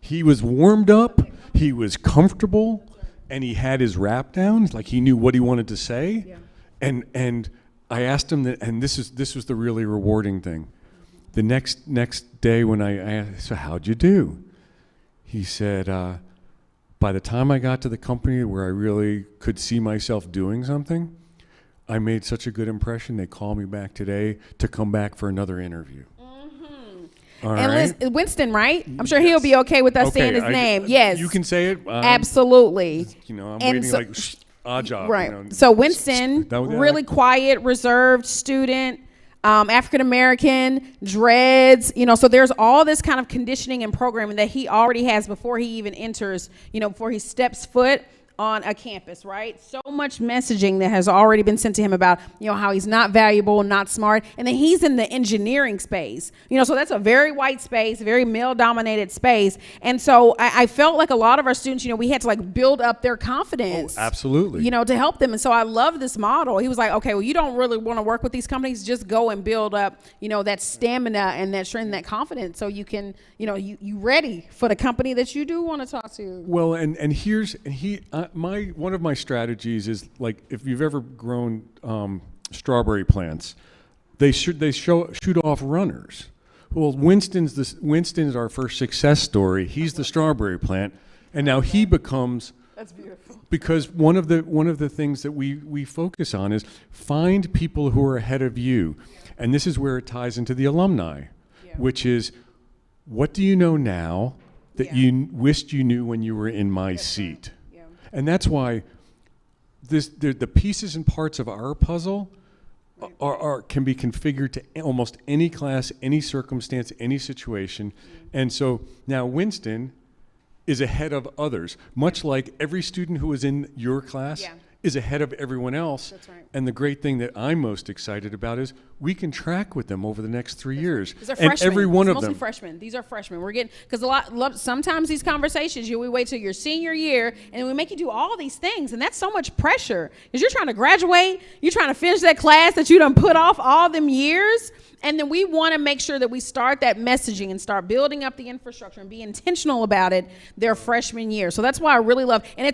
he was warmed up, he was comfortable, and he had his rap down, like he knew what he wanted to say. And I asked him that, and this was the really rewarding thing. The next day when I asked, so how'd you do? He said, by the time I got to the company where I really could see myself doing something, I made such a good impression, they called me back today to come back for another interview. All And right? Winston, right? I'm sure he'll be okay with us saying his name. Yes. You can say it. Absolutely. You know, I'm And waiting so- like, odd job. Right. You know. So Winston, That was- really quiet, reserved student, African American, dreads, you know, so there's all this kind of conditioning and programming that he already has before he even enters, you know, before he steps foot on a campus, right? So much messaging that has already been sent to him about, you know, how he's not valuable, not smart. And then he's in the engineering space, you know, so that's a very white space, very male dominated space. And so I felt like a lot of our students, you know, we had to like build up their confidence. Oh, absolutely. You know, to help them. And so I love this model. He was like, okay, well, you don't really want to work with these companies. Just go and build up, you know, that stamina and that strength and that confidence so you can, you know, you ready for the company that you do want to talk to. Well, and one of my strategies is like if you've ever grown strawberry plants, they shoot off runners. Well, Winston's our first success story. He's the strawberry plant, and now he becomes. That's beautiful. Because one of the things that we focus on is find people who are ahead of you, and this is where it ties into the alumni, which is what do you know now that you wished you knew when you were in my seat. And that's why the pieces and parts of our puzzle can be configured to almost any class, any circumstance, any situation. And so now Winston is ahead of others, much like every student who was in your class is ahead of everyone else. That's right. And the great thing that I'm most excited about is we can track with them over the next 3 years. These are And freshmen. every one It's of mostly them. freshmen. These are freshmen. We're getting, because sometimes these conversations, we wait till your senior year and we make you do all these things, and that's so much pressure because you're trying to graduate, you're trying to finish that class that you done put off all them years. And then we want to make sure that we start that messaging and start building up the infrastructure and be intentional about it their freshman year. So that's why I really love, and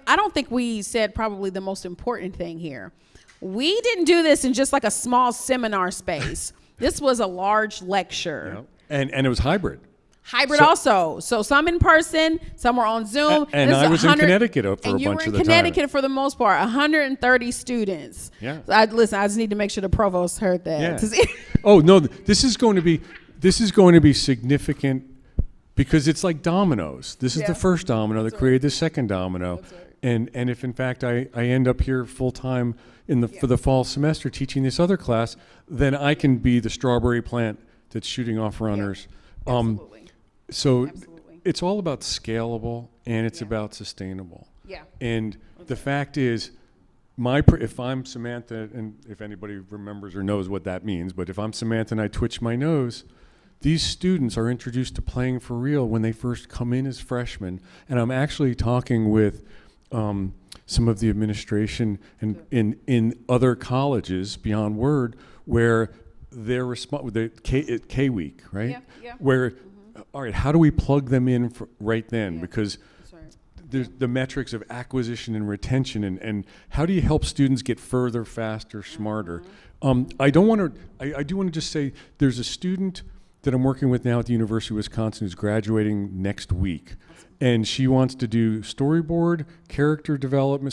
I don't think we said probably the most important thing here. We didn't do this in just like a small seminar space. This was a large lecture. And it was hybrid. Hybrid also. So some in person, some were on Zoom. And This is I was in 100 Connecticut for a bunch of the And you were in time. Connecticut for the most part, 130 students. Yeah. I just need to make sure the provost heard that. Yeah. Oh no, this is going to be significant because it's like dominoes. This is Yeah. the first domino that created the second domino. And if in fact I end up here full time for the fall semester teaching this other class, then I can be the strawberry plant that's shooting off runners. Absolutely. So Absolutely. it's all about scalable and it's about sustainable. Yeah. And the fact is, if I'm Samantha, and if anybody remembers or knows what that means, but if I'm Samantha and I twitch my nose, these students are introduced to playing for real when they first come in as freshmen. And I'm actually talking with some of the administration and in other colleges beyond Word where they're K week, right? Yeah, yeah. Where, all right, how do we plug them in right then? Yeah. Because That's right. there's the metrics of acquisition and retention, and how do you help students get further, faster, smarter? I do want to just say there's a student that I'm working with now at the University of Wisconsin who's graduating next week. And she wants to do storyboarding, character development,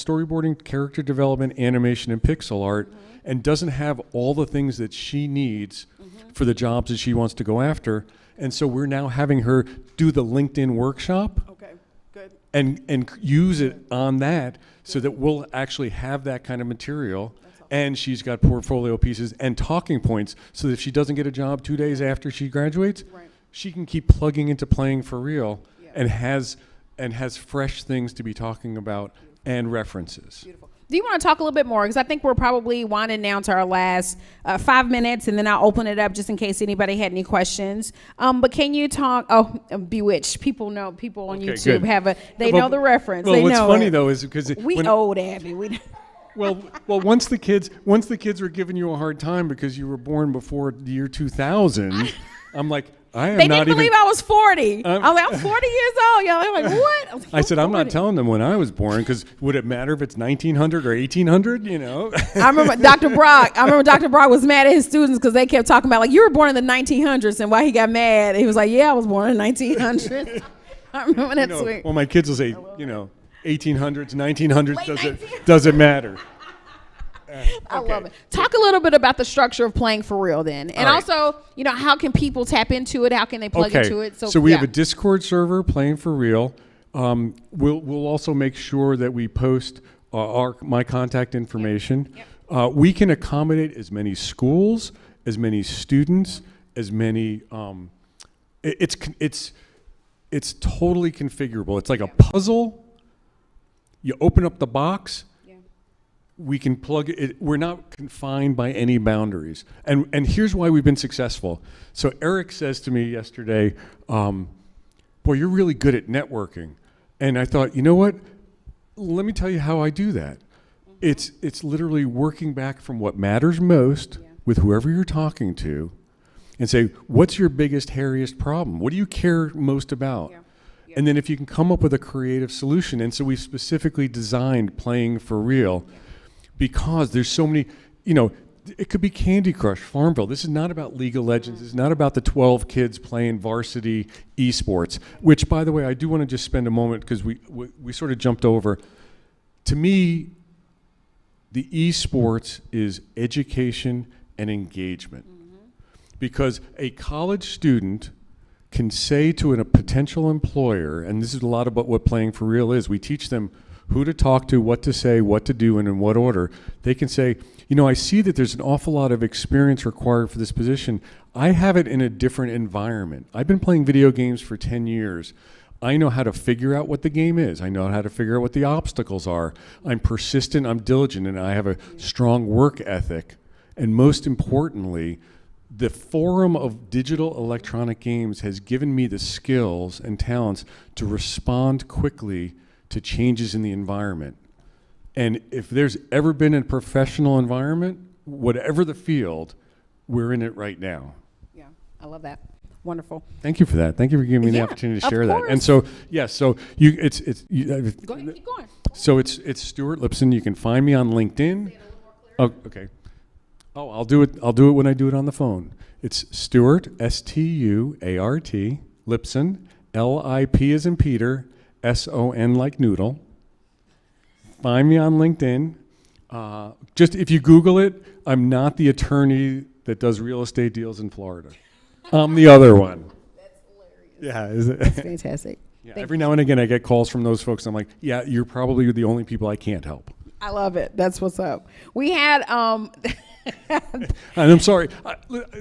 animation, and pixel art, and doesn't have all the things that she needs for the jobs that she wants to go after. And so we're now having her do the LinkedIn workshop Okay, good. and use it on that so that we'll actually have that kind of material. And she's got portfolio pieces and talking points so that if she doesn't get a job 2 days after she graduates, Right. she can keep plugging into playing for real Yeah. and has fresh things to be talking about and references. Beautiful. Do you want to talk a little bit more? Because I think we're probably winding down to our last 5 minutes, and then I'll open it up just in case anybody had any questions. But can you talk? Oh, Bewitched. People on Okay, YouTube good. they know the reference. Well, they what's know funny it. though is because We old Abby. We well, once the kids were giving you a hard time because you were born before the year 2000, I'm like, I am they not didn't believe even. I was 40. I was like, I'm 40 years old. Y'all, they're like, what? I said, I'm not 40. telling them when I was born because would it matter if it's 1900 or 1800? You know. I remember Dr. Brock was mad at his students because they kept talking about like you were born in the 1900s, and why he got mad. He was like, yeah, I was born in 1900s. I remember that sweet. Well, my kids will say, 1800s, 1900s, Late doesn't matter. I love it. Talk a little bit about the structure of playing for real then. And All right. also, how can people tap into it? How can they plug into it? So we have yeah. a Discord server, Playing for Real. We'll also make sure that we post my contact information. We can accommodate as many schools, as many students, as many. It's totally configurable. It's like a puzzle. You open up the box. We can plug it. We're not confined by any boundaries. And here's why we've been successful. So Eric says to me yesterday, boy, you're really good at networking. And I thought, you know what? Let me tell you how I do that. It's literally working back from what matters most with whoever you're talking to and say, what's your biggest, hairiest problem? What do you care most about? And then if you can come up with a creative solution. And so we specifically designed Playing for Real because there's so many, it could be Candy Crush, Farmville. This is not about League of Legends. This is not about the 12 kids playing varsity esports, which, by the way, I do want to just spend a moment because we sort of jumped over. To me, the esports is education and engagement. Because a college student can say to a potential employer, and this is a lot about what Playing for Real is, we teach them who to talk to, what to say, what to do, and in what order. They can say, I see that there's an awful lot of experience required for this position. I have it in a different environment. I've been playing video games for 10 years. I know how to figure out what the game is. I know how to figure out what the obstacles are. I'm persistent, I'm diligent, and I have a strong work ethic. And most importantly, the forum of digital electronic games has given me the skills and talents to respond quickly to changes in the environment. And if there's ever been a professional environment, whatever the field, we're in it right now. Yeah, I love that. Wonderful. Thank you for that. Thank you for giving me the Yeah, opportunity to of share that. course. And so, yes, so you, it's you, Go ahead, keep going. so it's Stuart Lipson. You can find me on LinkedIn. Oh, okay. Oh, I'll do it when I do it on the phone. It's Stuart, S-T-U-A-R-T, Lipson, L-I-P as in Peter, S-O-N like noodle. Find me on LinkedIn. Just if you Google it, I'm not the attorney that does real estate deals in Florida. I'm the other one. That's hilarious. Yeah, is it? Fantastic. Yeah, every now and again I get calls from those folks. I'm like, yeah, you're probably the only people I can't help. I love it. That's what's up. We had And I'm sorry,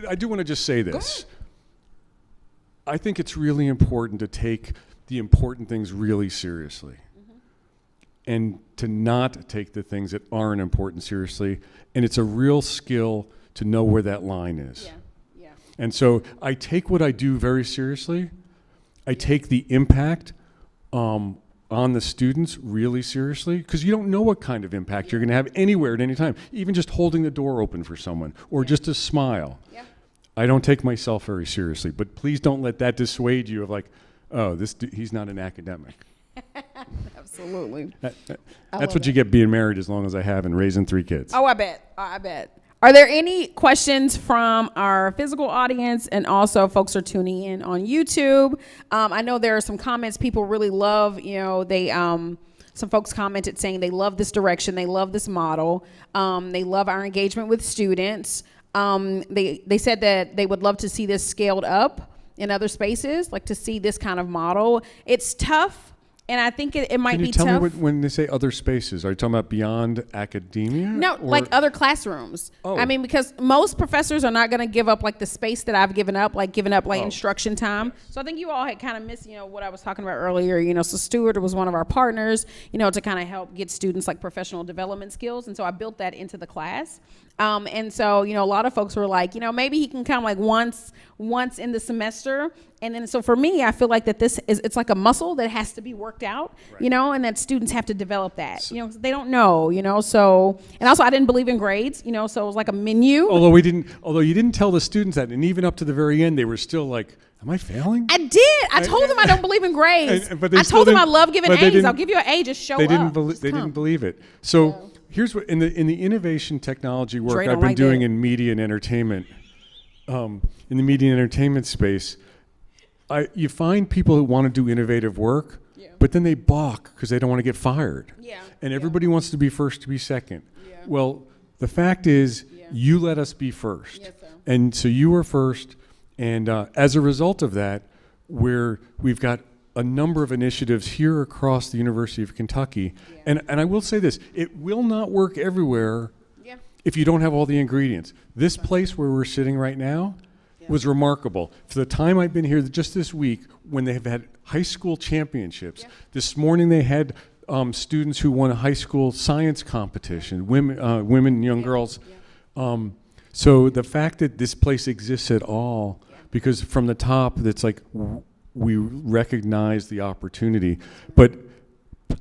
I do want to just say this. I think it's really important to take the important things really seriously. And to not take the things that aren't important seriously. And it's a real skill to know where that line is. yeah, yeah. And so I take what I do very seriously. I take the impact on the students really seriously, because you don't know what kind of impact you're going to have anywhere at any time, even just holding the door open for someone or just a smile. Yeah. I don't take myself very seriously, but please don't let that dissuade you of like, oh, he's not an academic. Absolutely. That's what you get being married as long as I have and raising 3 kids. Oh, I bet. I bet. Are there any questions from our physical audience, and also folks are tuning in on YouTube? I know there are some comments people really love. You know, they some folks commented saying they love this direction, they love this model, they love our engagement with students. They said that they would love to see this scaled up in other spaces, like to see this kind of model. It's tough. And I think it might Can you be tell tough. me when they say other spaces, are you talking about beyond academia? No, or- like other classrooms. Oh. I mean, because most professors are not going to give up like the space that I've given up, like giving up like Oh. instruction time. So I think you all had kind of missed, you know, what I was talking about earlier. You know, so Stewart was one of our partners, you know, to kind of help get students like professional development skills. And so I built that into the class. And so, you know, a lot of folks were like, you know, maybe he can come like once in the semester. And then, so for me, I feel like that it's like a muscle that has to be worked out, you know, and that students have to develop that, you know, 'cause they don't know, you know, so, and also I didn't believe in grades, you know, so it was like a menu. Although you didn't tell the students that, and even up to the very end, they were still like, am I failing? I did. I told them I don't believe in grades. But they I still told them I didn't- love giving but they A's. didn't- I'll give you an A. Just show They up. didn't Just they come. didn't believe it. So here's what in the innovation technology work Dre I've don't been like doing that. in media and entertainment, in the media and entertainment space, you find people who want to do innovative work, but then they balk because they don't want to get fired. Yeah. And everybody wants to be first to be second. Well, the fact is, you let us be first. Yes, sir. And so you were first, and as a result of that, we've got a number of initiatives here across the University of Kentucky. And I will say this, it will not work everywhere Yeah. if you don't have all the ingredients. This place where we're sitting right now was remarkable. For the time I've been here, just this week, when they have had high school championships, this morning they had students who won a high school science competition, women, young girls. So the fact that this place exists at all, because from the top, that's like we recognize the opportunity. But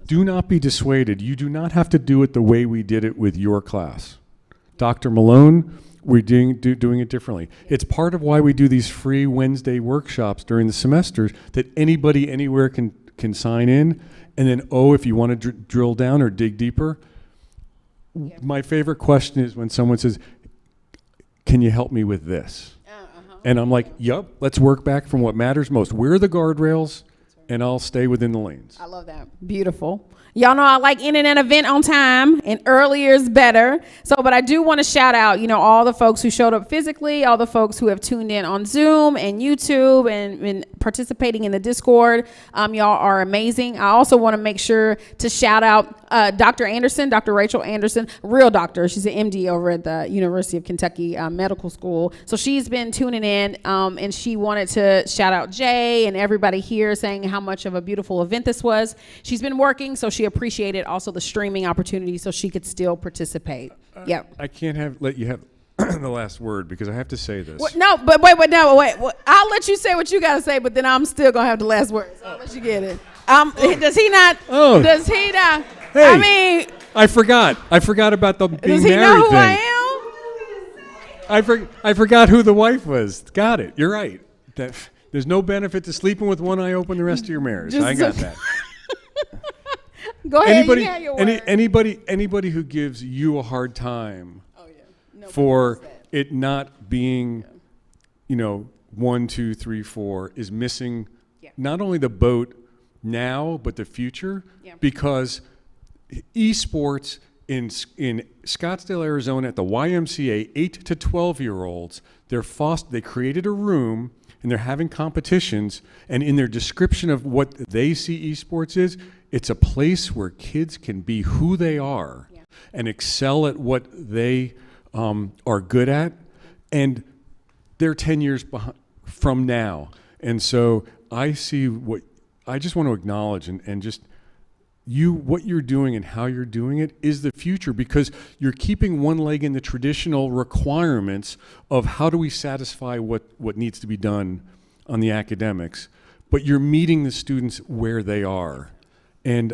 do not be dissuaded. You do not have to do it the way we did it with your class. Dr. Malone, we're doing it differently. It's part of why we do these free Wednesday workshops during the semesters that anybody anywhere can sign in. And then, if you want to drill down or dig deeper, my favorite question is when someone says, can you help me with this? And I'm like, yup, let's work back from what matters most. Where are the guardrails? And I'll stay within the lanes. I love that. Beautiful. Y'all know I like ending an event on time, and earlier is better. So, but I do want to shout out, all the folks who showed up physically, all the folks who have tuned in on Zoom and YouTube and participating in the Discord. Y'all are amazing. I also want to make sure to shout out Dr. Anderson, Dr. Rachel Anderson, real doctor. She's an MD over at the University of Kentucky Medical School. So she's been tuning in, and she wanted to shout out Jay and everybody here, saying how much of a beautiful event this was. She's been working, so she appreciated also the streaming opportunity so she could still participate. Yep. I can't let you have the last word because I have to say this. No, but wait. I'll let you say what you got to say, but then I'm still going to have the last word. So I'll let you get it. Does he not? Oh. Does he not? Hey, I mean, I forgot about the being does he married know who thing. I I forgot who the wife was. Got it. You're right. There's no benefit to sleeping with one eye open the rest of your marriage. I got that. am? Go ahead. Anybody, you have your word. anybody who gives you a hard time for it not being, 1, 2, 3, 4 is missing not only the boat now but the future, because esports in Scottsdale, Arizona, at the YMCA, 8 to 12-year-olds, they created a room and they're having competitions, and in their description of what they see esports is, it's a place where kids can be who they are and excel at what they are good at, and they're 10 years from now. And so I just want to acknowledge and just what you're doing and how you're doing it is the future, because you're keeping one leg in the traditional requirements of how do we satisfy what needs to be done on the academics, but you're meeting the students where they are. And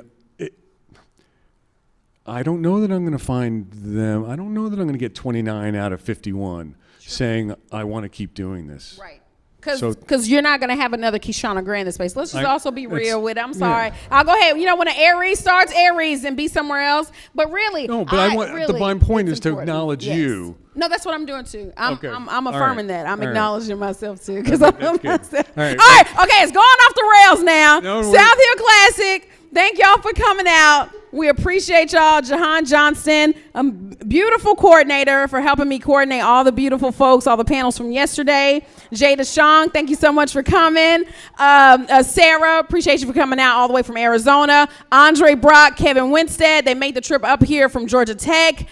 I don't know that I'm going to find them. I don't know that I'm going to get 29 out of 51 saying, I want to keep doing this. Right. Because you're not going to have another Keshana Gray in the space. Let's just also be real with it. I'm sorry. Yeah. I'll go ahead. When an Aries starts, Aries and be somewhere else. But really, No, but my point is to acknowledge you. No, that's what I'm doing too. I'm All affirming right. that. I'm All right. acknowledging myself too. Because I'm That's good. myself. All right. All right. Okay, it's going off the rails now. No, South Hill Classic. Thank y'all for coming out. We appreciate y'all. Jahan Johnston, a beautiful coordinator, for helping me coordinate all the beautiful folks, all the panels from yesterday. Jada Shong, thank you so much for coming. Sarah, appreciate you for coming out all the way from Arizona. Andre Brock, Kevin Winstead, they made the trip up here from Georgia Tech.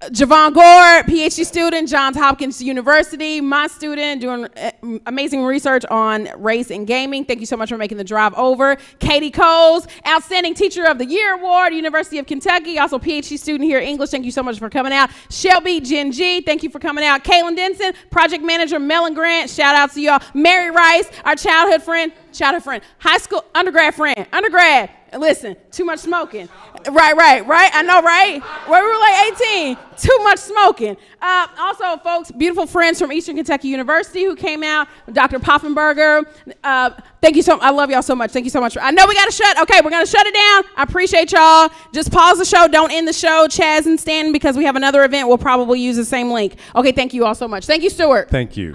Javon Gore, PhD student, Johns Hopkins University, my student, doing amazing research on race and gaming. Thank you so much for making the drive over. Katie Coles, Outstanding Teacher of the Year Award, University of Kentucky, also PhD student here, English. Thank you so much for coming out. Shelby Jen G, thank you for coming out. Kaylin Denson, Project Manager, Mellon Grant, shout out to y'all. Mary Rice, our childhood friend, high school, undergrad friend, listen, too much smoking. Right. I know, right? Where we were like 18, too much smoking. Also, folks, beautiful friends from Eastern Kentucky University who came out. Dr. Poffenberger. Thank you so much. I love y'all so much. Thank you so much. I know we're going to shut it down. I appreciate y'all. Just pause the show. Don't end the show, Chaz and Stanton, because we have another event. We'll probably use the same link. Okay, thank you all so much. Thank you, Stuart. Thank you.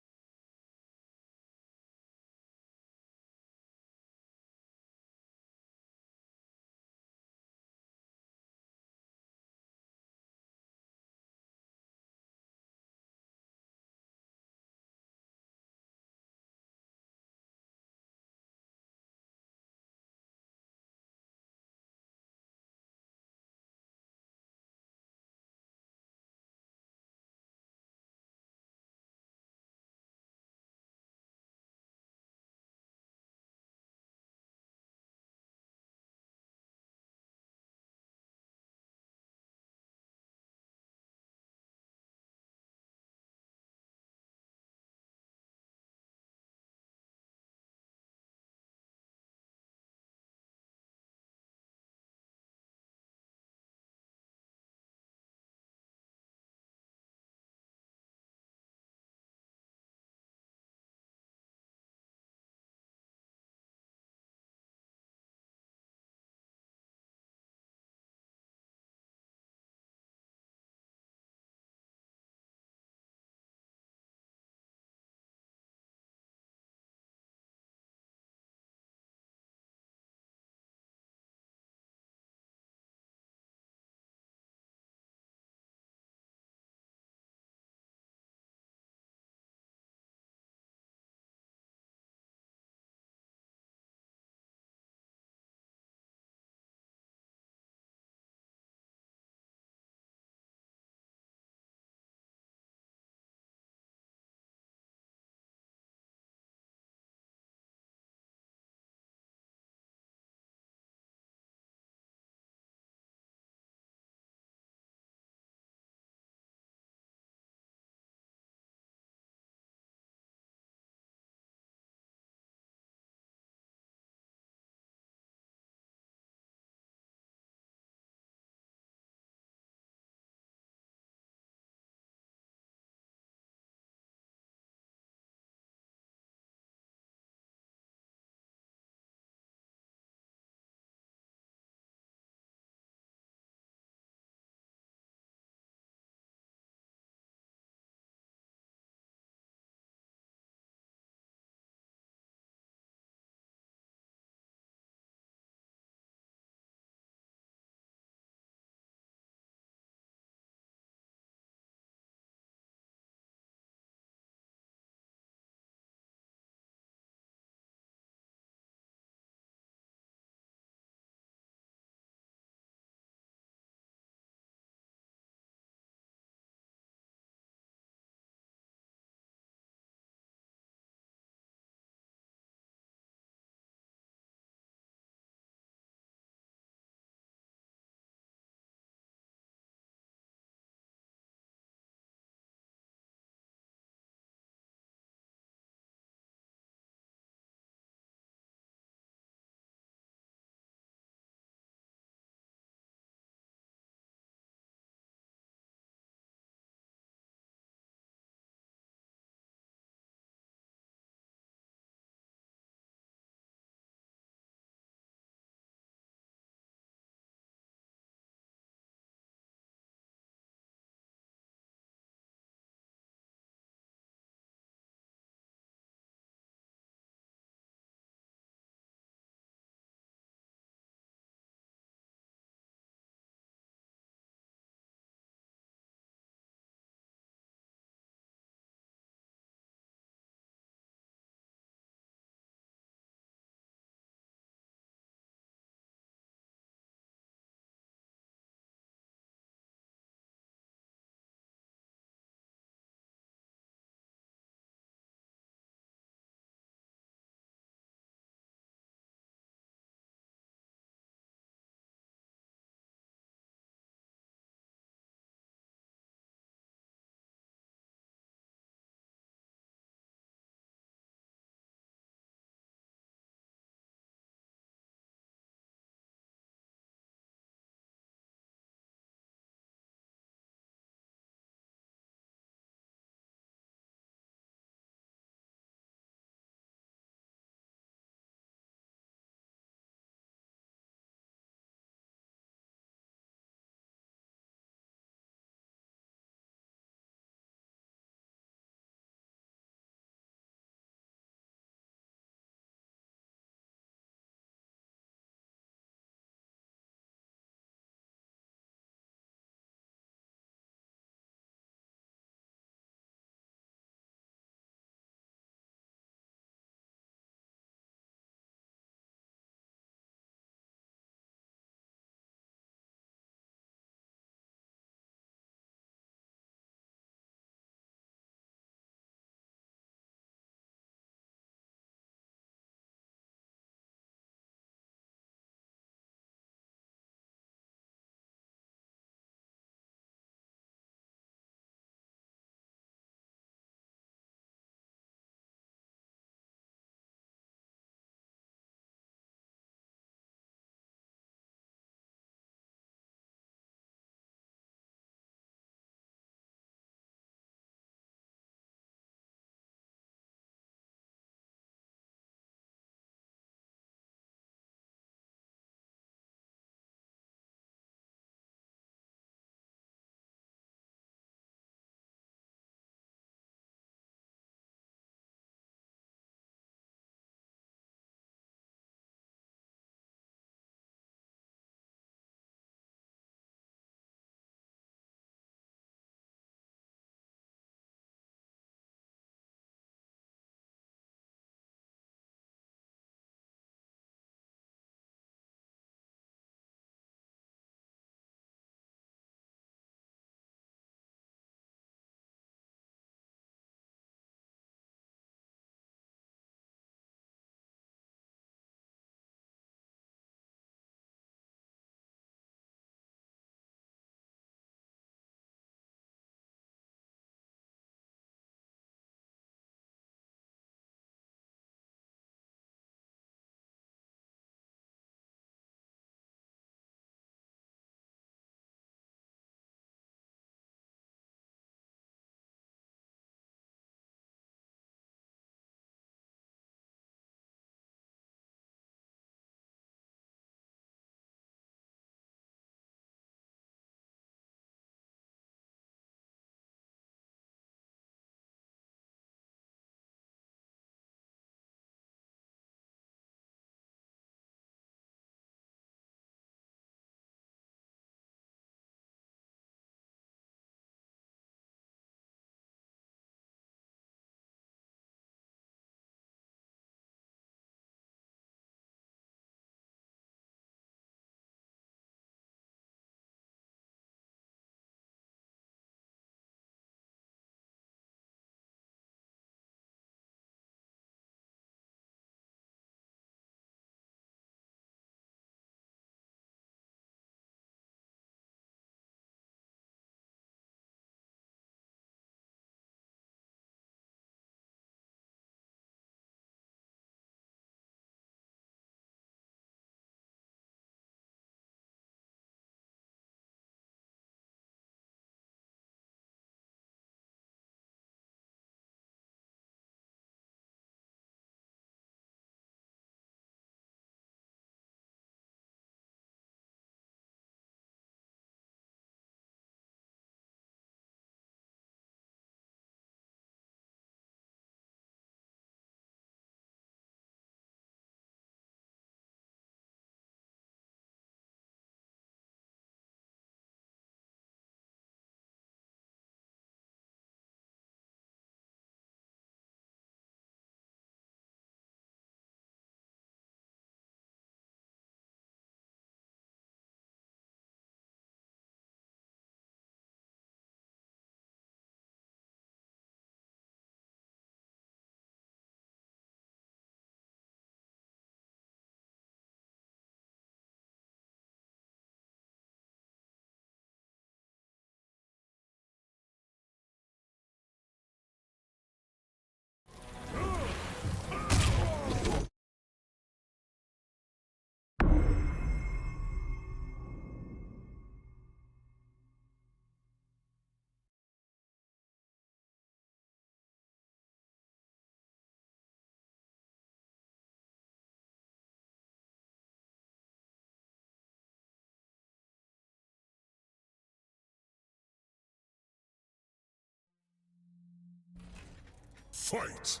Fight!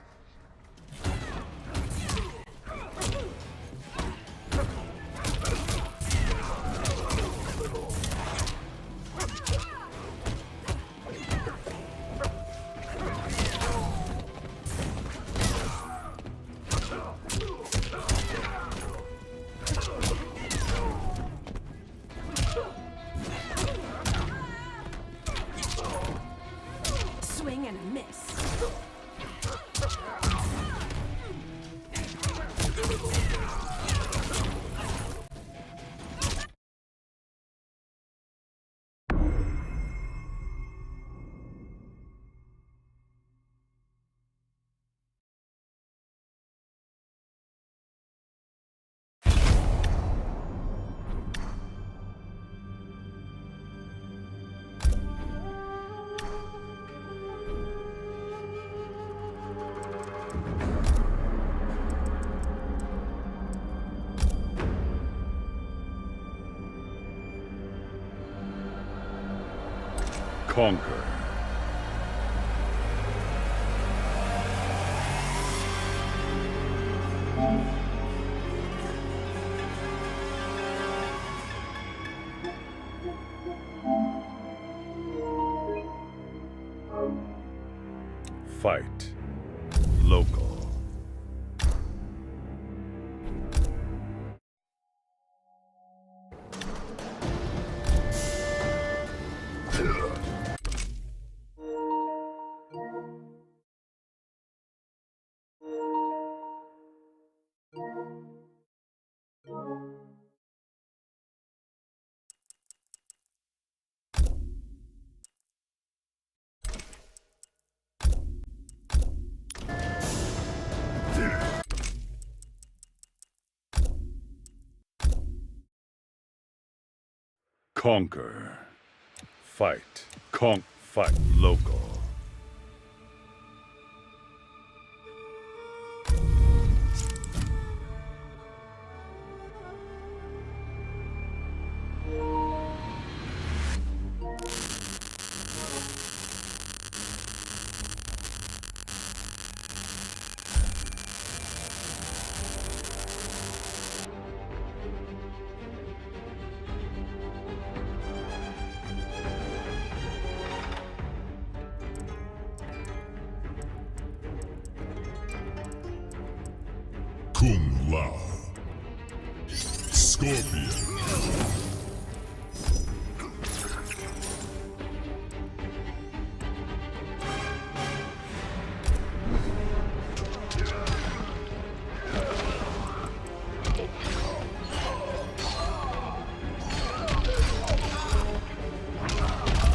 Swing and a miss. Conquer. Fight. Local. Conquer. Fight. Fight. Local. Kung Lao. Scorpion.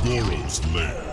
Goro's Lair.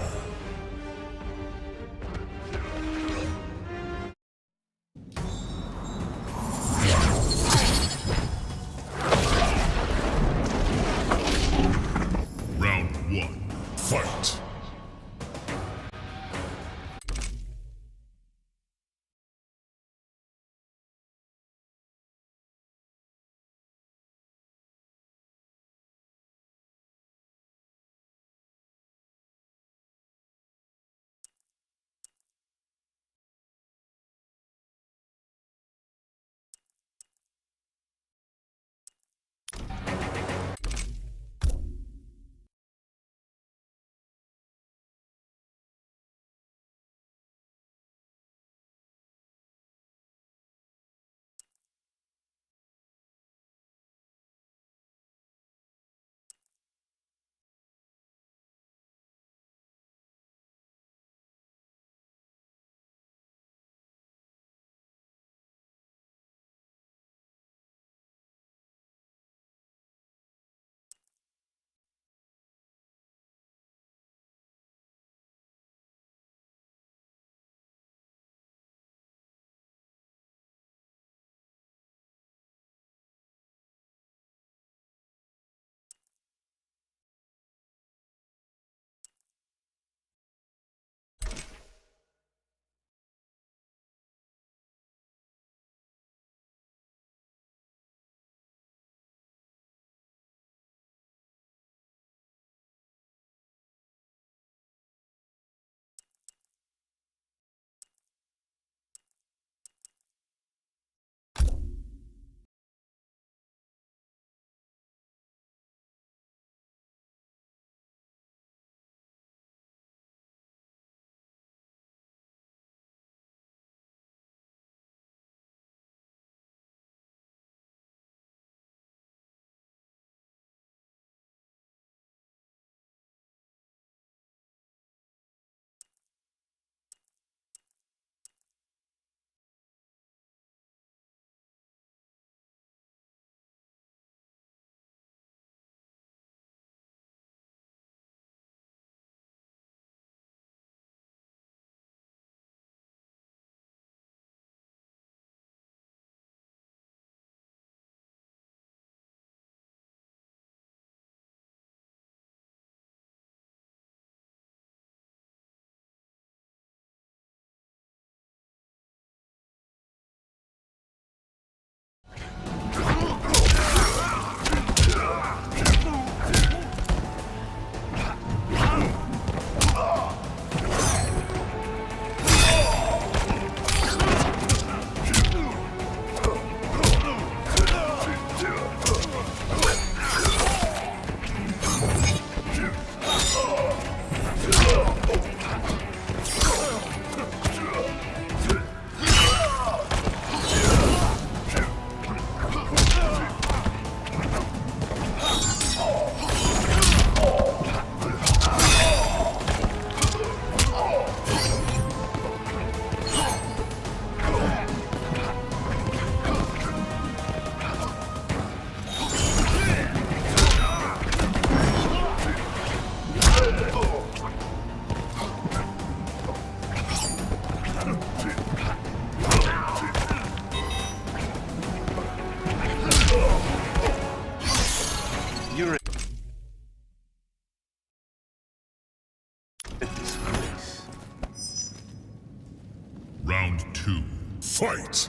Round 2. Fight!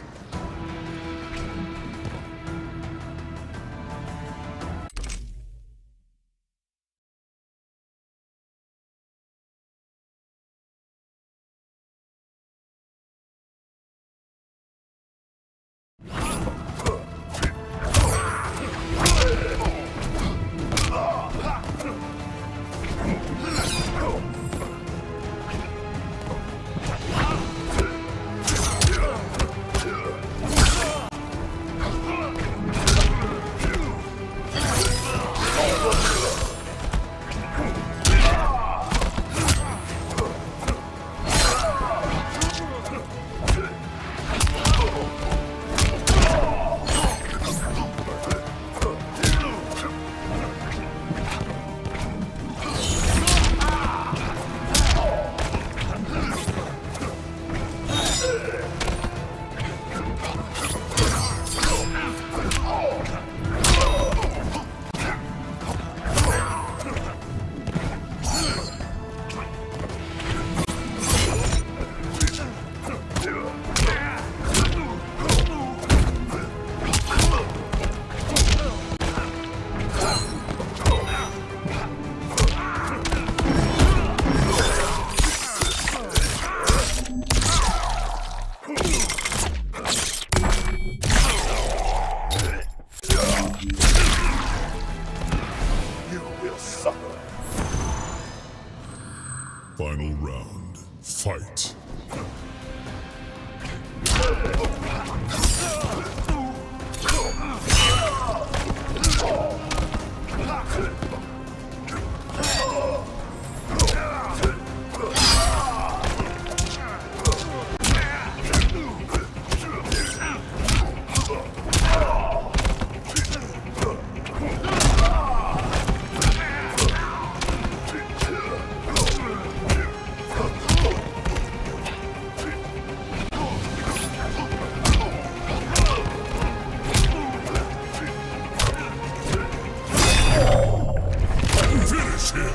Final round. Fight. Finish him!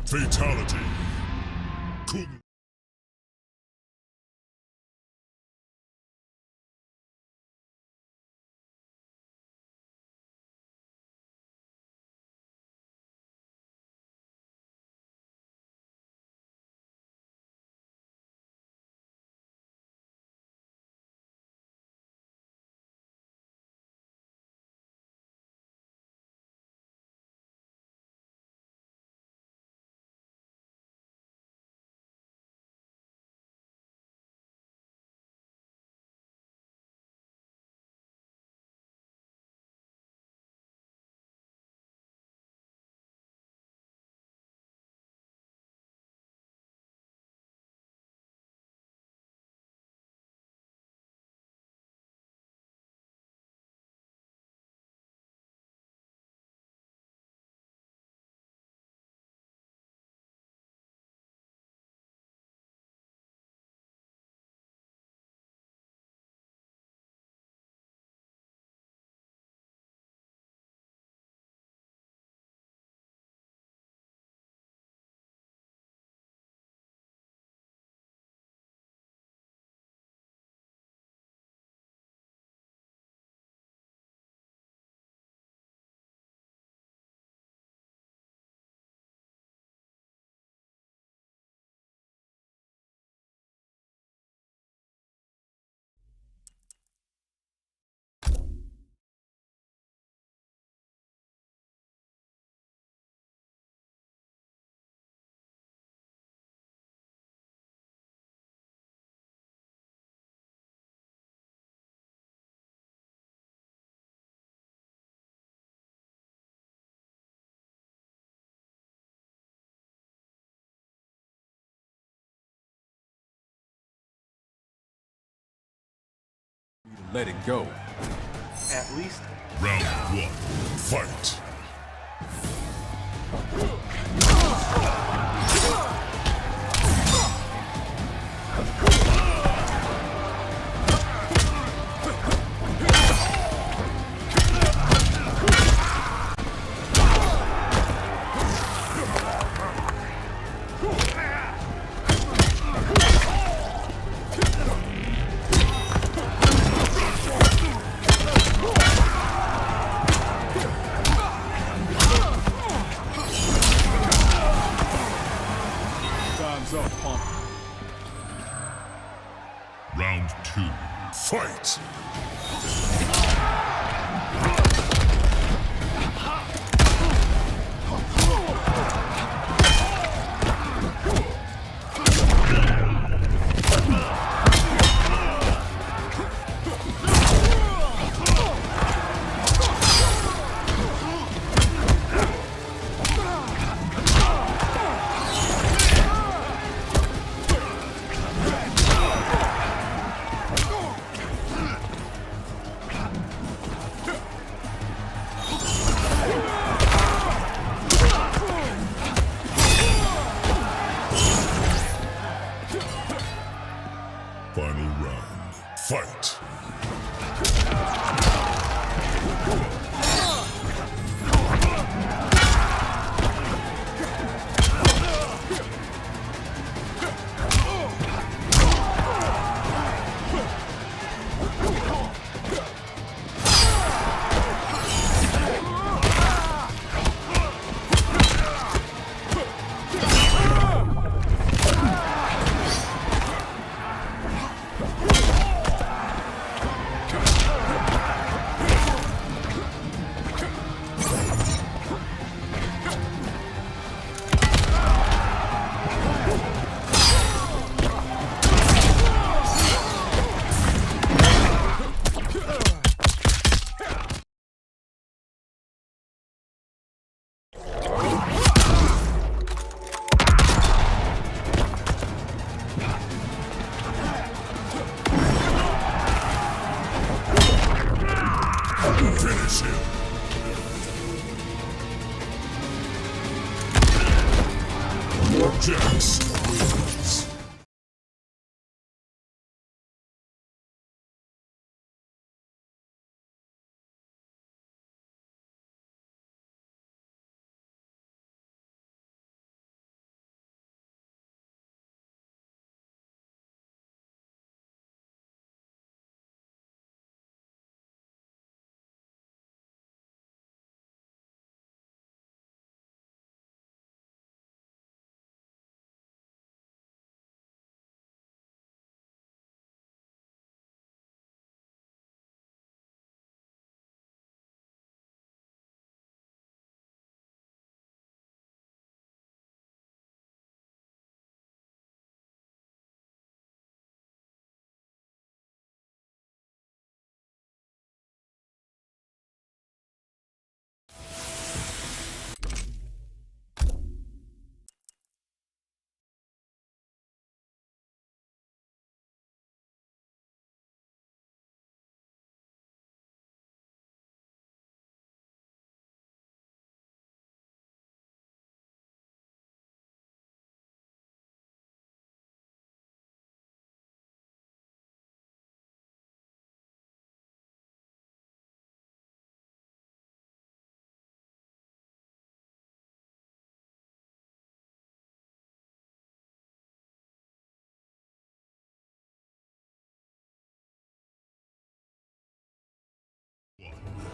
Fatality. Couldn't. Let it go. At least. Round 1. Fight. Arms up, pump. Round 2. Fight! Final round. Fight! Finish him! Jax wins.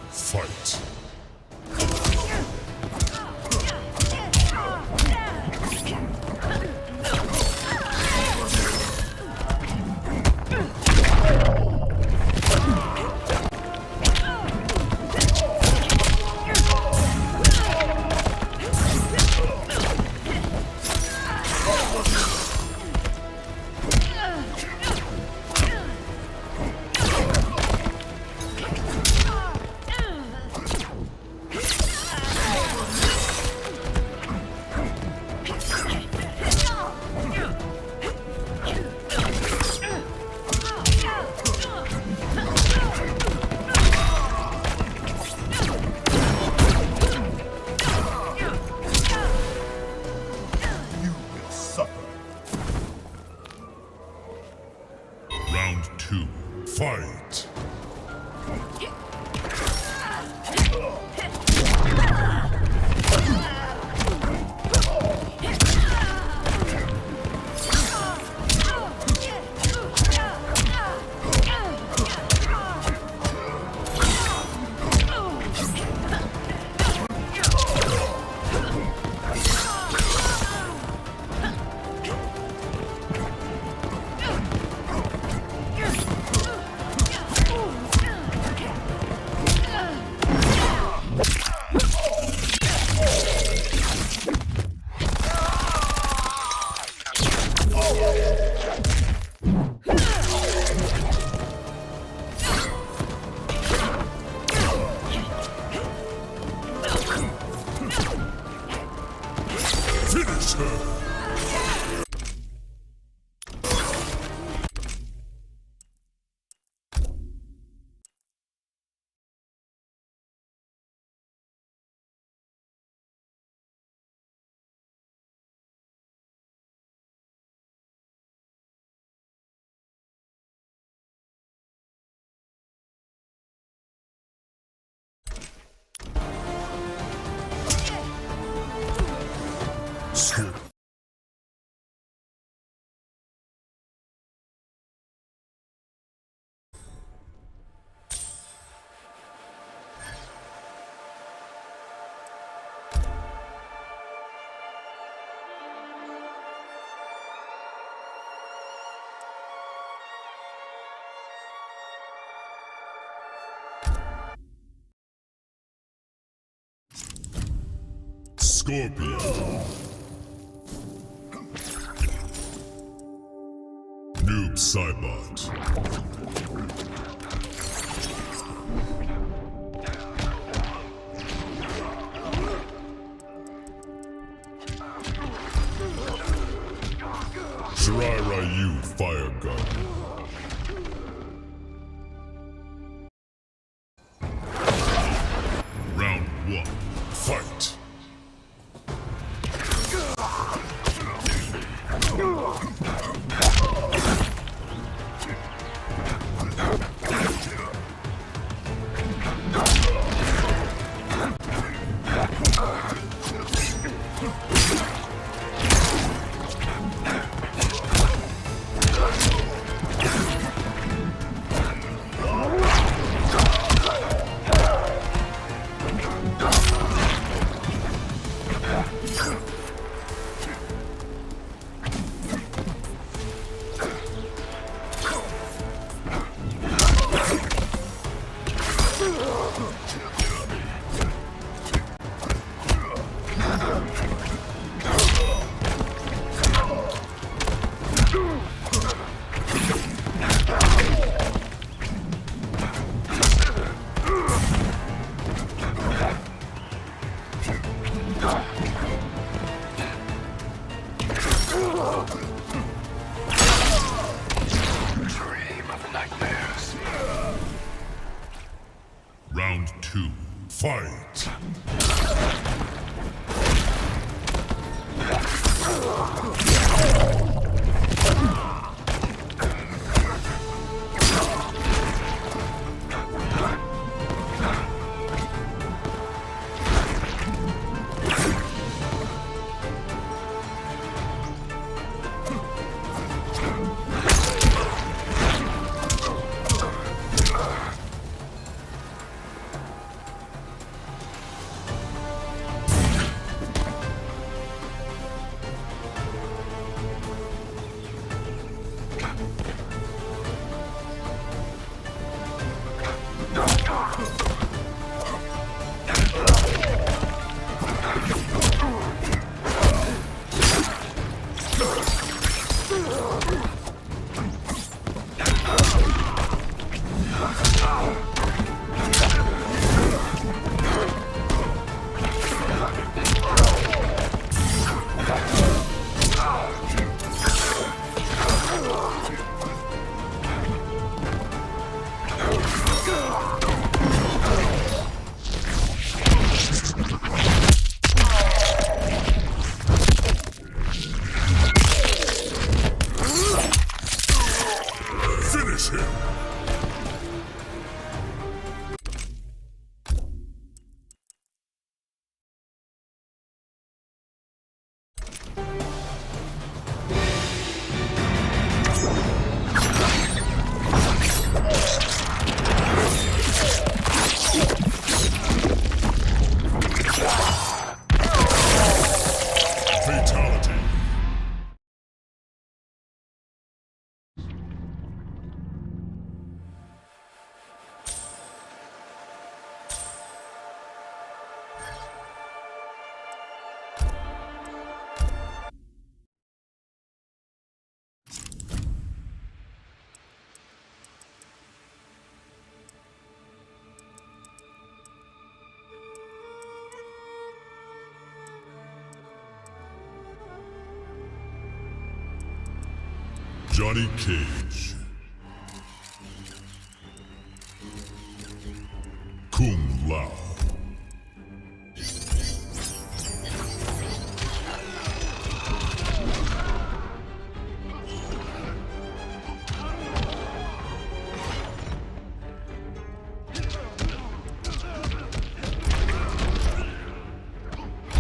Fight! Round 2. Fight! Scorpion. Noob Saibot. Shirai Ryu Fire Gun. Round 1. Fight. Round 2. Fight! Finish him! Fatality. Johnny Cage. Kung Lao.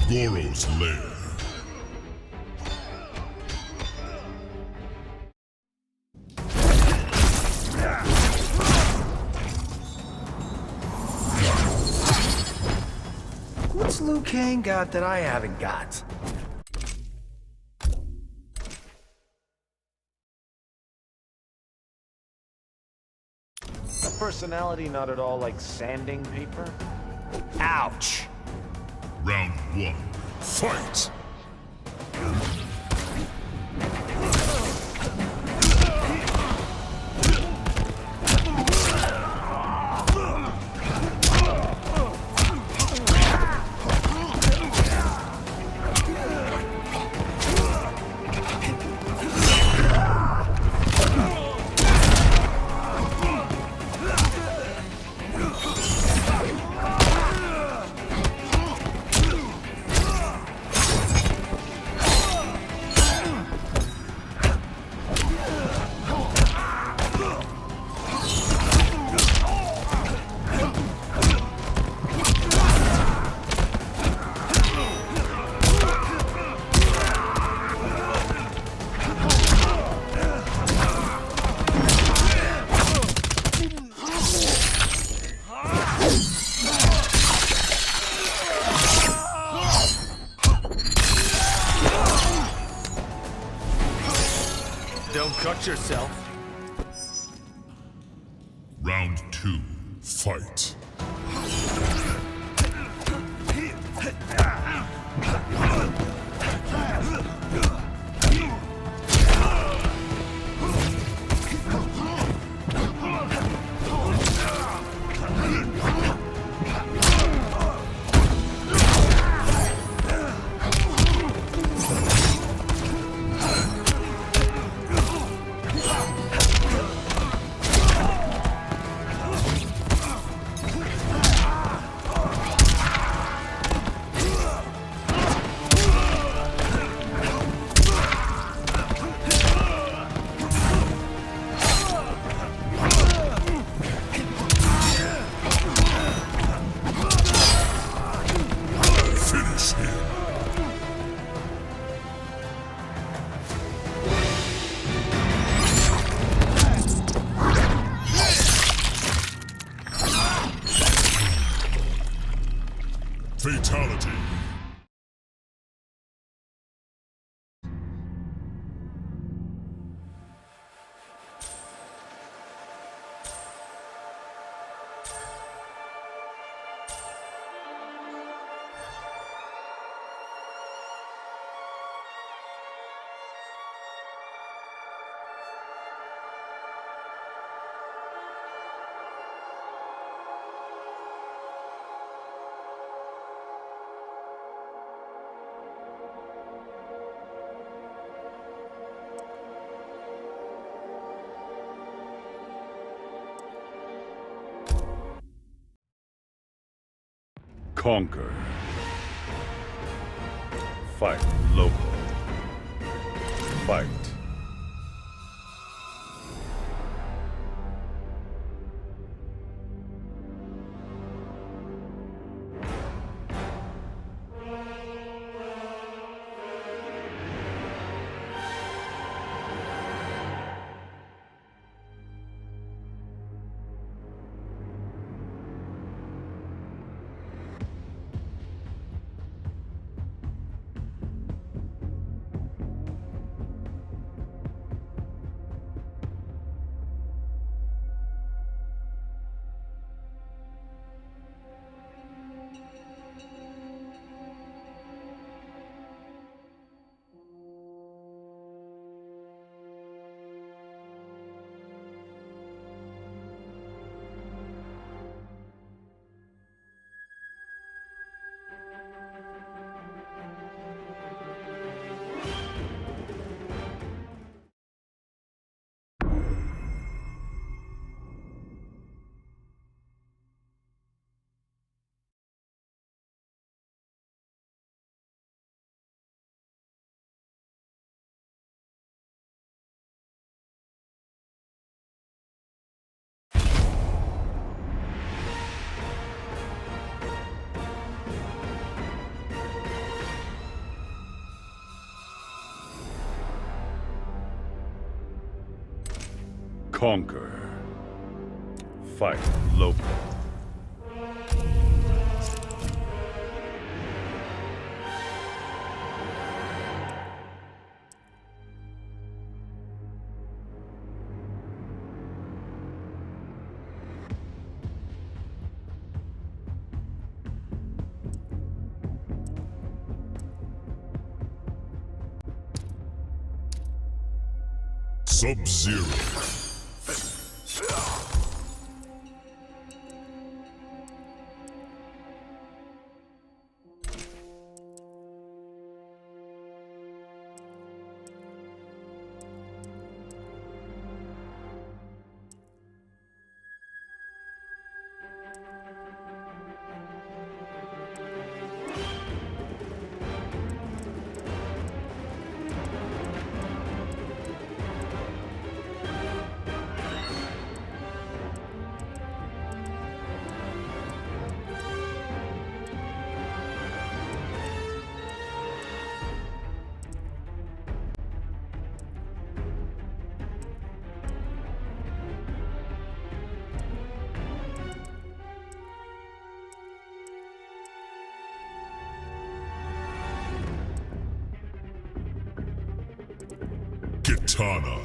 Goro's Lair. What's Liu Kang got that I haven't got? A personality not at all like sanding paper? Ouch! Round 1. Fight! Don't cut yourself. Round 2. Fight! Finish him! Fatality! Conquer. Fight local. Fight. Conquer. Fight local. Sub-Zero. Kitana.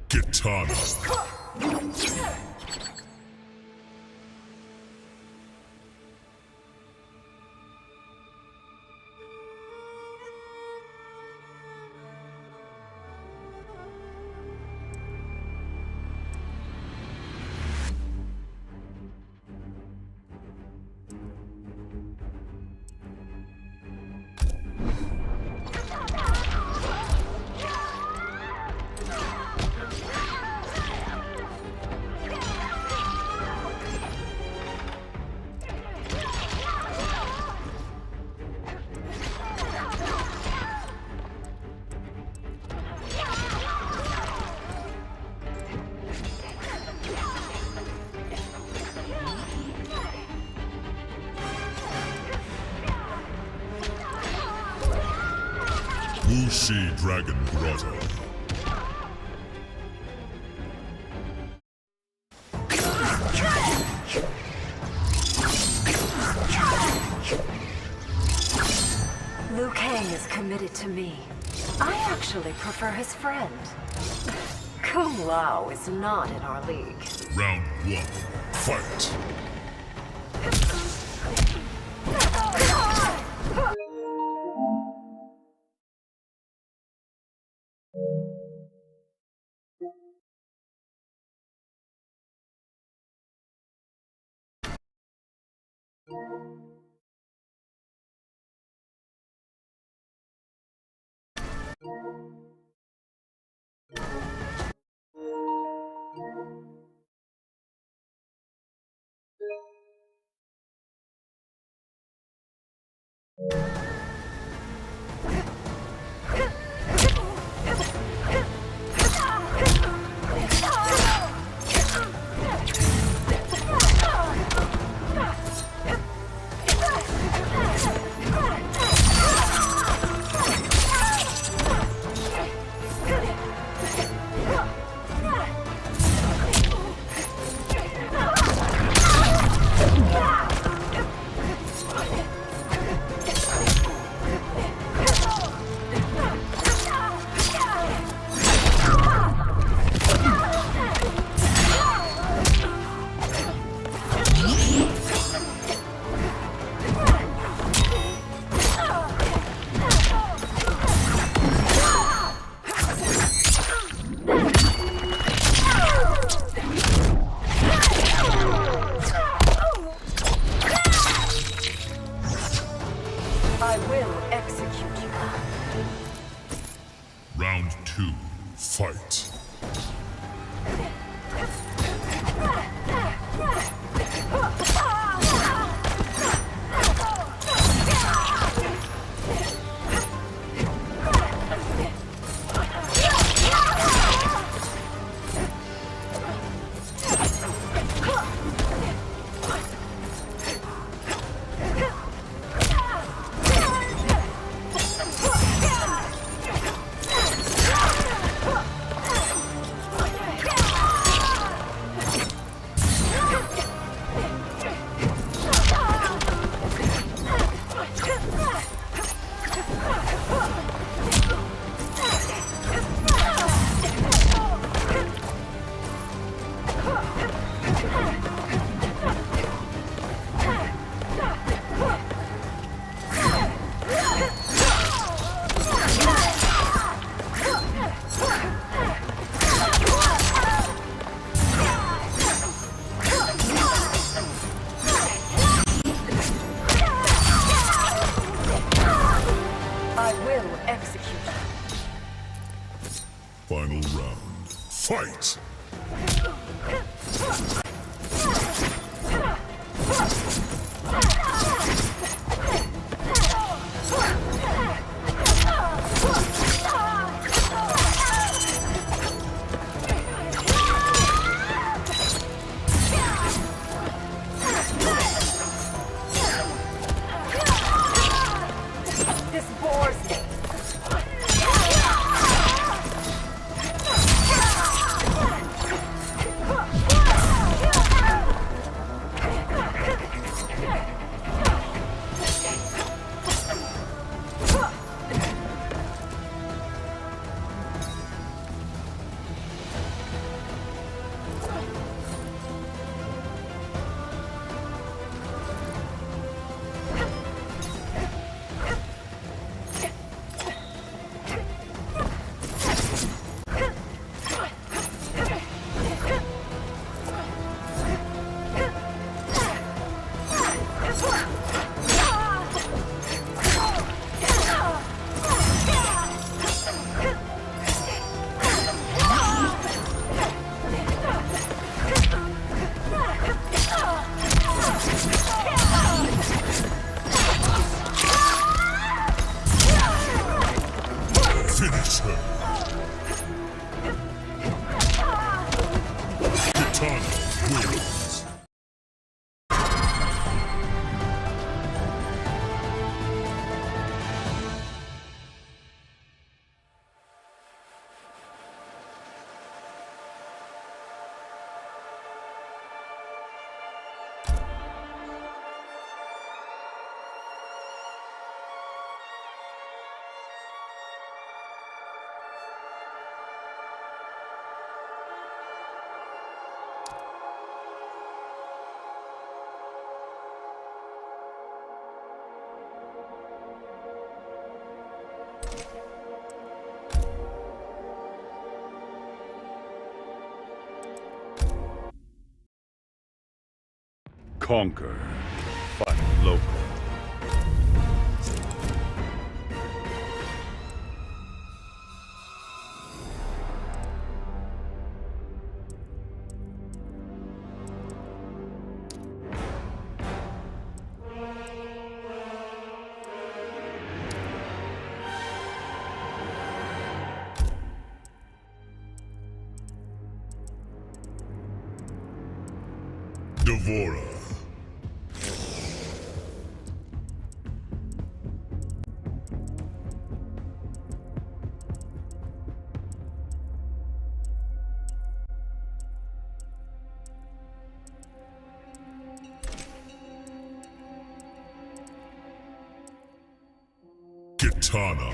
Kitana. Wuxi Dragon Grotto. Liu Kang is committed to me. I actually prefer his friend. Kung Lao is not in our league. Round 1. Fight. Fight! This bores me. Finish her. Kitana wins. Conquer. Fight local. Devora. Kitana.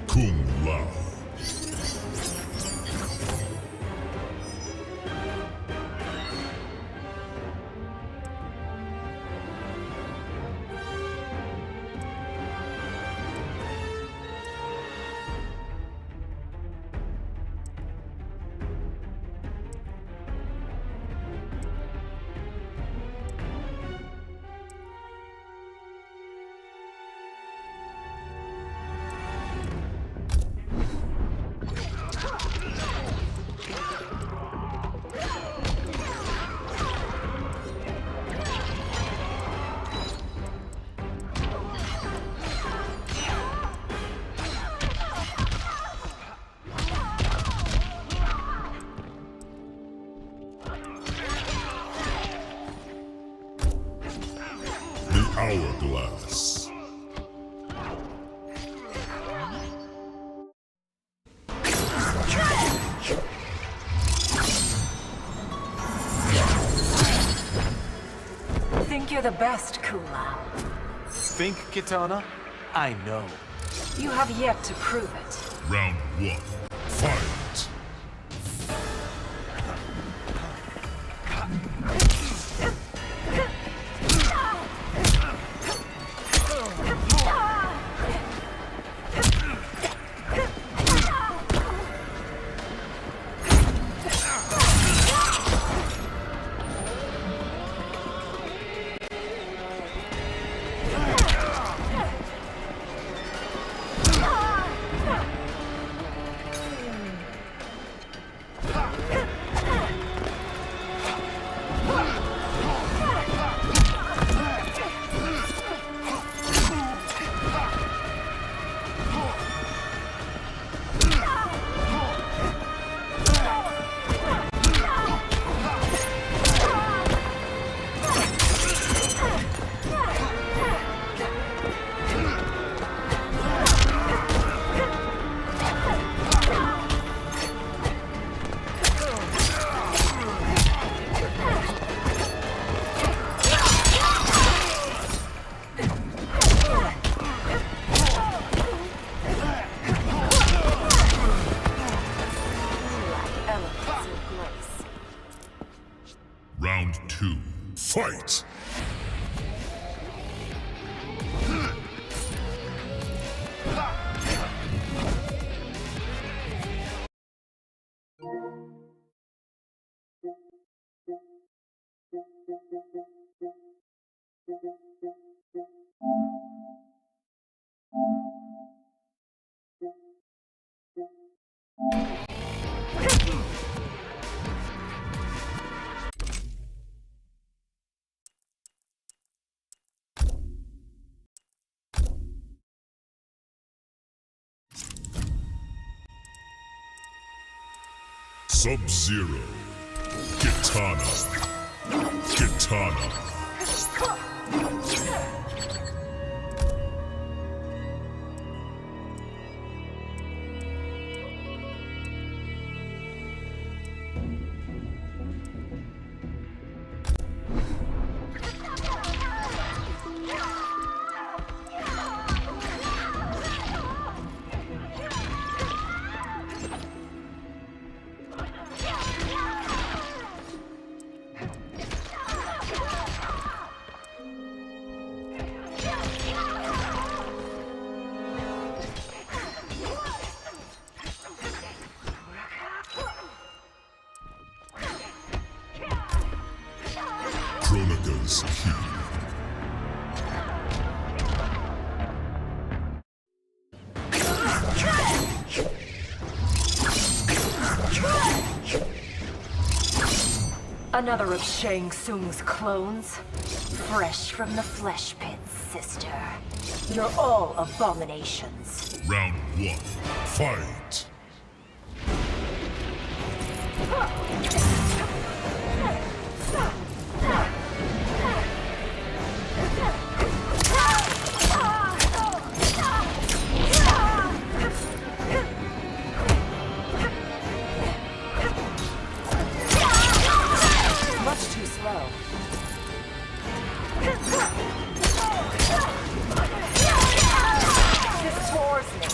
Kung Lao. The Hourglass. Think you're the best, Kung Lao. Think, Kitana? I know. You have yet to prove it. Round one. Fight! 2, fight! Sub-Zero. Kitana. Kitana. Kronika's Key. Another of Shang Tsung's clones? Fresh from the flesh pits, sister. You're all abominations. Round 1, fight! Much too slow. This floors me.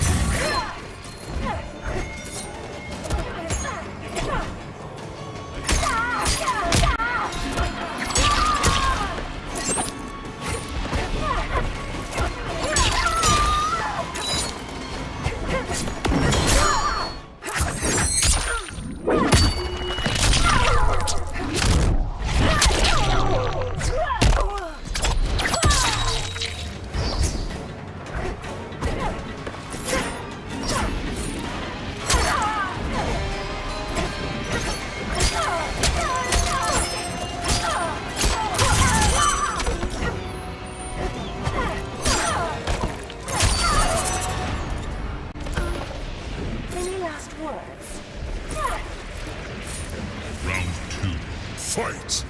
Any last words? Round 2, fight!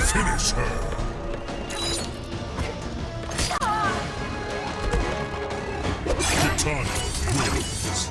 Finish her! Kitana wins.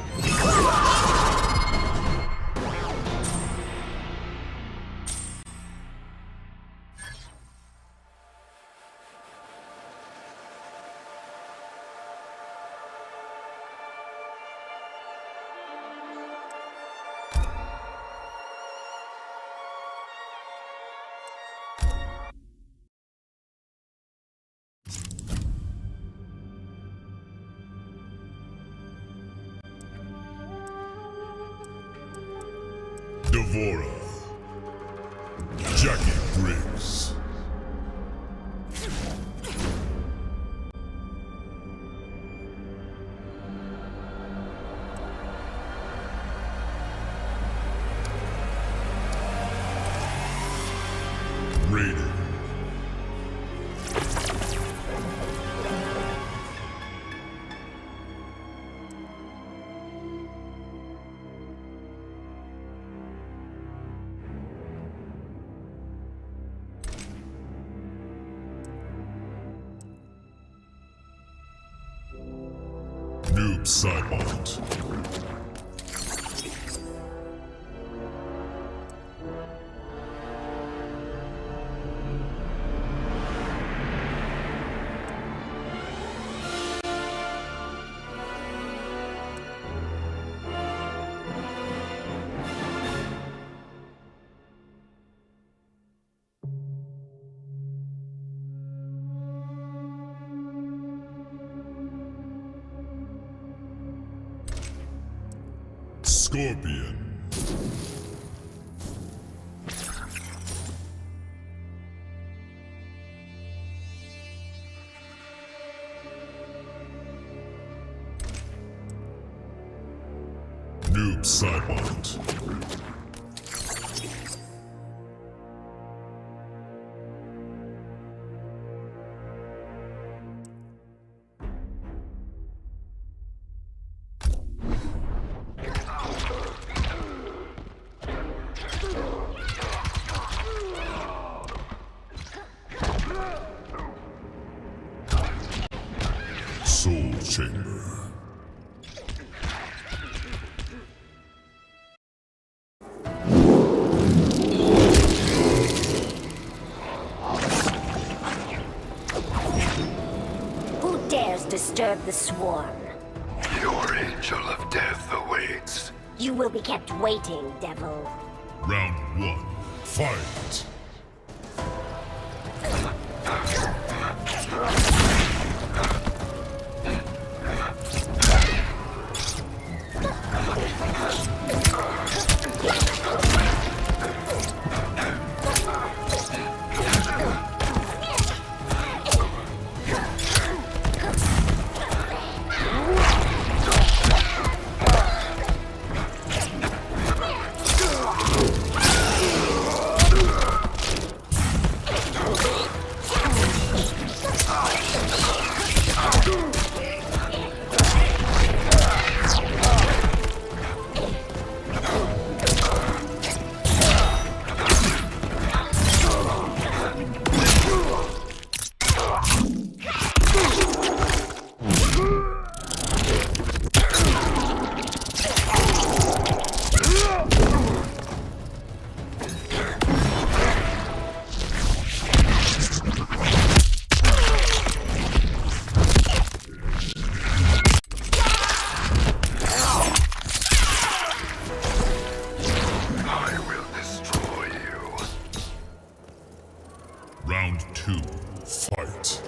D'Vorah. Jackie Briggs. Raiden. Noob Saibot. Scorpion. Noob Saibot. Soul Chamber. Who dares disturb the swarm? Your angel of death awaits. You will be kept waiting, devil. Round 1. Fight. Round 2. Fight.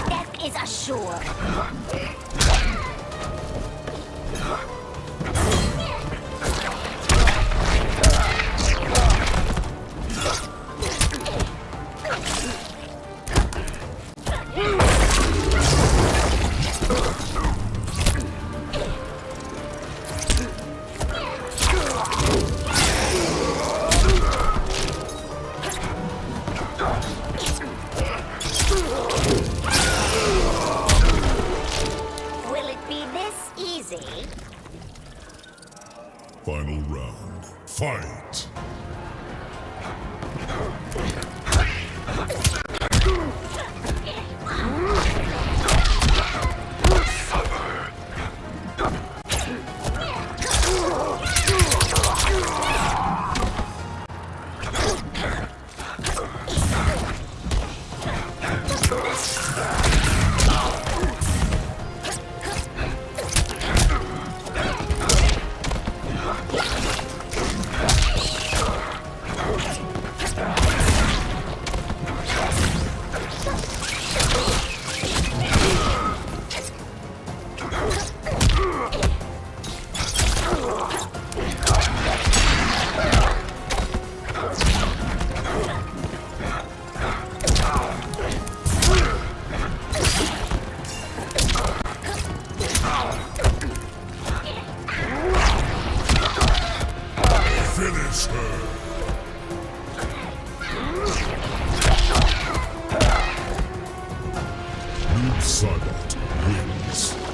Death is assured. Will it be this easy? Final round. Fight. Finish her. Noob Saibot wins.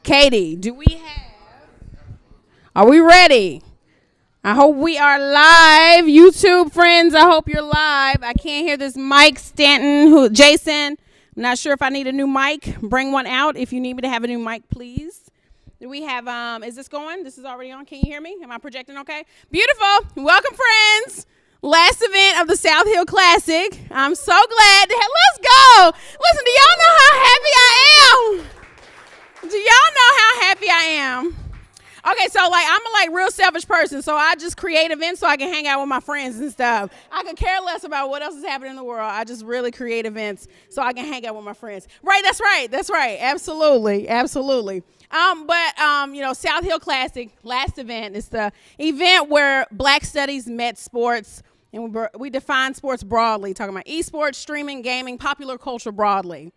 Katie, are we ready? I hope we are live. YouTube friends, I hope you're live. I can't hear this Mike Stanton, Jason. I'm not sure if I need a new mic. Bring one out if you need me to have a new mic, please. Do we have, is this going? This is already on. Can you hear me? Am I projecting okay? Beautiful. Welcome, friends. Last event of the South Hill Classic. I'm so glad. Let's go. Listen, do y'all know how happy I am? Do y'all know how happy I am? Okay, so I'm a real selfish person, so I just create events so I can hang out with my friends and stuff. I could care less about what else is happening in the world. I just really create events so I can hang out with my friends. Right, that's right. Absolutely. South Hill Classic, last event, is the event where Black Studies met sports, and we define sports broadly, talking about esports, streaming, gaming, popular culture broadly.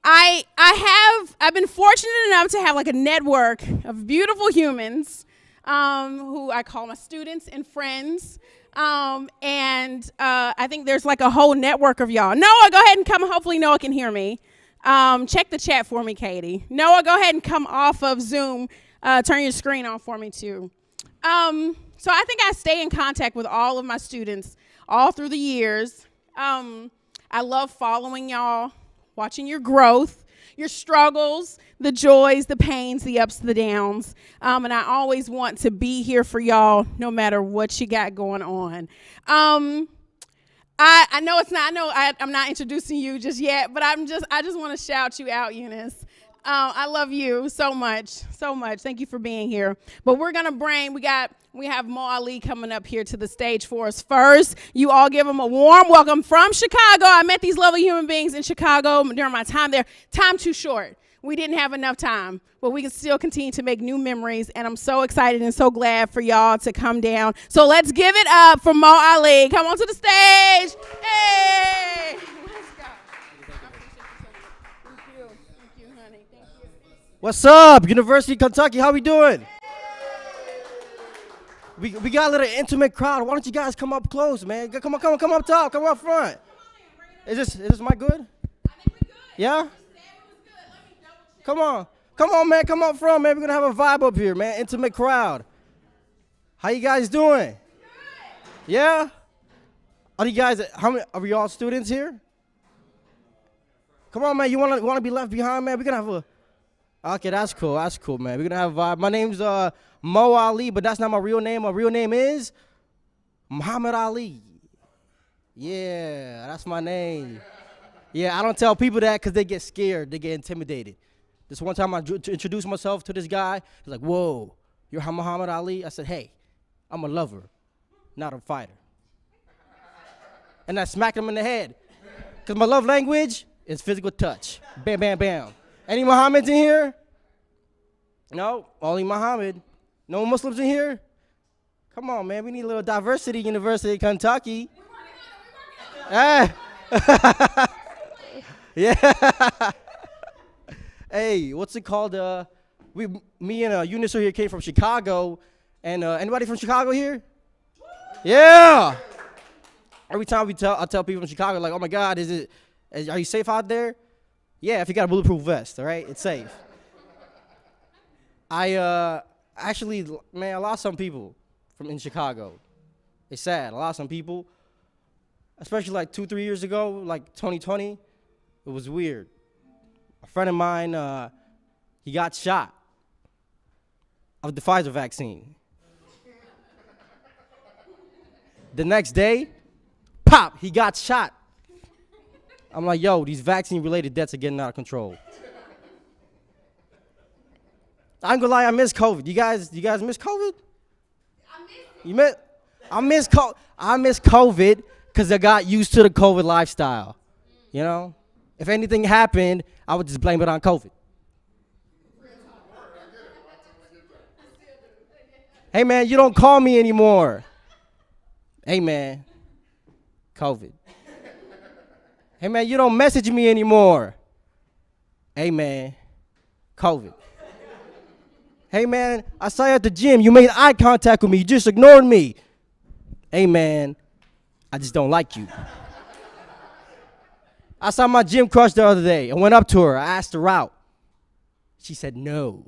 I've been fortunate enough to have a network of beautiful humans who I call my students and friends. I think there's a whole network of y'all. Noah, go ahead and come. Hopefully Noah can hear me. Check the chat for me, Katie. Noah, go ahead and come off of Zoom. Turn your screen on for me too. So I think I stay in contact with all of my students all through the years. I love following y'all, watching your growth, your struggles, the joys, the pains, the ups, the downs. And I always want to be here for y'all no matter what you got going on. I know I'm not introducing you just yet, but I just want to shout you out, Eunice. I love you so much. Thank you for being here. But we have Mo Ali coming up here to the stage for us first. You all give him a warm welcome from Chicago. I met these lovely human beings in Chicago during my time there. Time too short. We didn't have enough time, but we can still continue to make new memories, and I'm so excited and so glad for y'all to come down. So let's give it up for Mo Ali. Come on to the stage. Hey! Let's go. Thank you, honey. Thank you. What's up, University of Kentucky? How we doing? We got a little intimate crowd. Why don't you guys come up close, man? Come up top. Come up front. Is this mic good? I think we're good. Yeah? Come on, man. Come up front, man. We're gonna have a vibe up here, man. Intimate crowd. How you guys doing? Good. Yeah? How many are we all students here? Come on, man. You wanna be left behind, man? We're gonna have okay, that's cool, man. We're gonna have a vibe. My name's Mo Ali, but that's not my real name. My real name is Muhammad Ali. Yeah, that's my name. Yeah, I don't tell people that because they get scared. They get intimidated. This one time I introduced myself to this guy. He's like, whoa, you're Muhammad Ali? I said, hey, I'm a lover, not a fighter. And I smacked him in the head. Because my love language is physical touch. Bam, bam, bam. Any Mohammeds in here? No, only Muhammad. No Muslims in here? Come on, man. We need a little diversity, University of Kentucky. Ah. Yeah. Hey, what's it called? Me and Eunice here came from Chicago. And anybody from Chicago here? Yeah. Every time I tell people from Chicago, like, oh my God, are you safe out there? Yeah, if you got a bulletproof vest, all right? It's safe. I lost some people in Chicago. It's sad. I lost some people, especially like 2-3 years ago, like 2020. It was weird. A friend of mine, he got shot of the Pfizer vaccine. The next day, pop, he got shot. I'm like, yo, these vaccine-related deaths are getting out of control. I ain't gonna lie, I miss COVID. You guys miss COVID? I miss COVID because I got used to the COVID lifestyle. You know? If anything happened, I would just blame it on COVID. Hey, man, you don't call me anymore. Hey, man, COVID. Hey, man, you don't message me anymore. Hey, man, COVID. Hey, man, I saw you at the gym. You made eye contact with me. You just ignored me. Hey, man, I just don't like you. I saw my gym crush the other day. I went up to her. I asked her out. She said, no,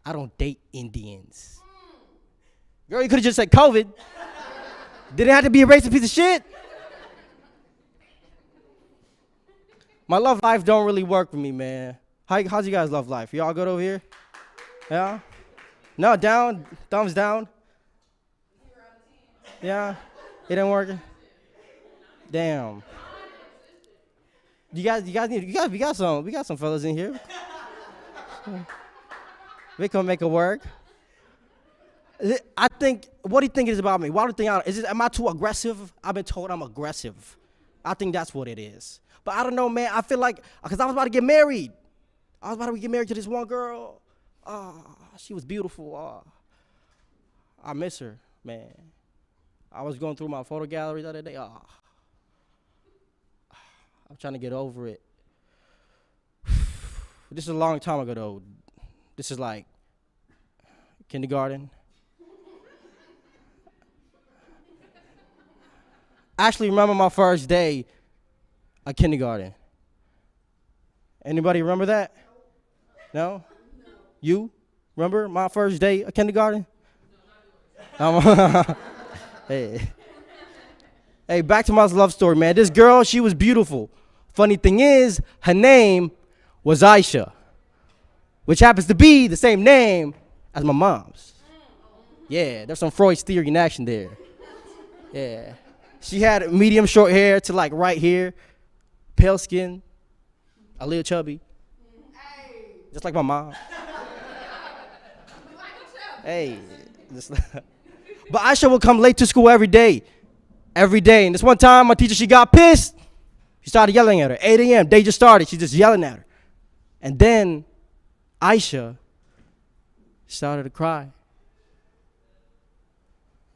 I don't date Indians. Girl, you could have just said COVID. Didn't have to be a racist piece of shit. My love life don't really work for me, man. How's you guys' love life? Y'all good over here? Yeah? No, down? Thumbs down? Yeah? It ain't working? Damn. We got some fellas in here. We can make it work. I think, what do you think it is about me? Why do you think, am I too aggressive? I've been told I'm aggressive. I think that's what it is. But I don't know, man. I feel like, because I was about to get married. I was about to get married to this one girl. She was beautiful. I miss her, man. I was going through my photo gallery the other day. I'm trying to get over it. This is a long time ago, though. This is like kindergarten. I actually remember my first day at kindergarten. Anybody remember that? No? You? Remember my first day at kindergarten? Hey, back to my love story, man. This girl, she was beautiful. Funny thing is, her name was Aisha, which happens to be the same name as my mom's. Yeah, there's some Freud's theory in action there. Yeah. She had medium short hair to like right here, pale skin, a little chubby, just like my mom. Hey, but Aisha would come late to school every day. And this one time, my teacher, she got pissed. She started yelling at her. 8 a.m., day just started. She's just yelling at her. And then Aisha started to cry.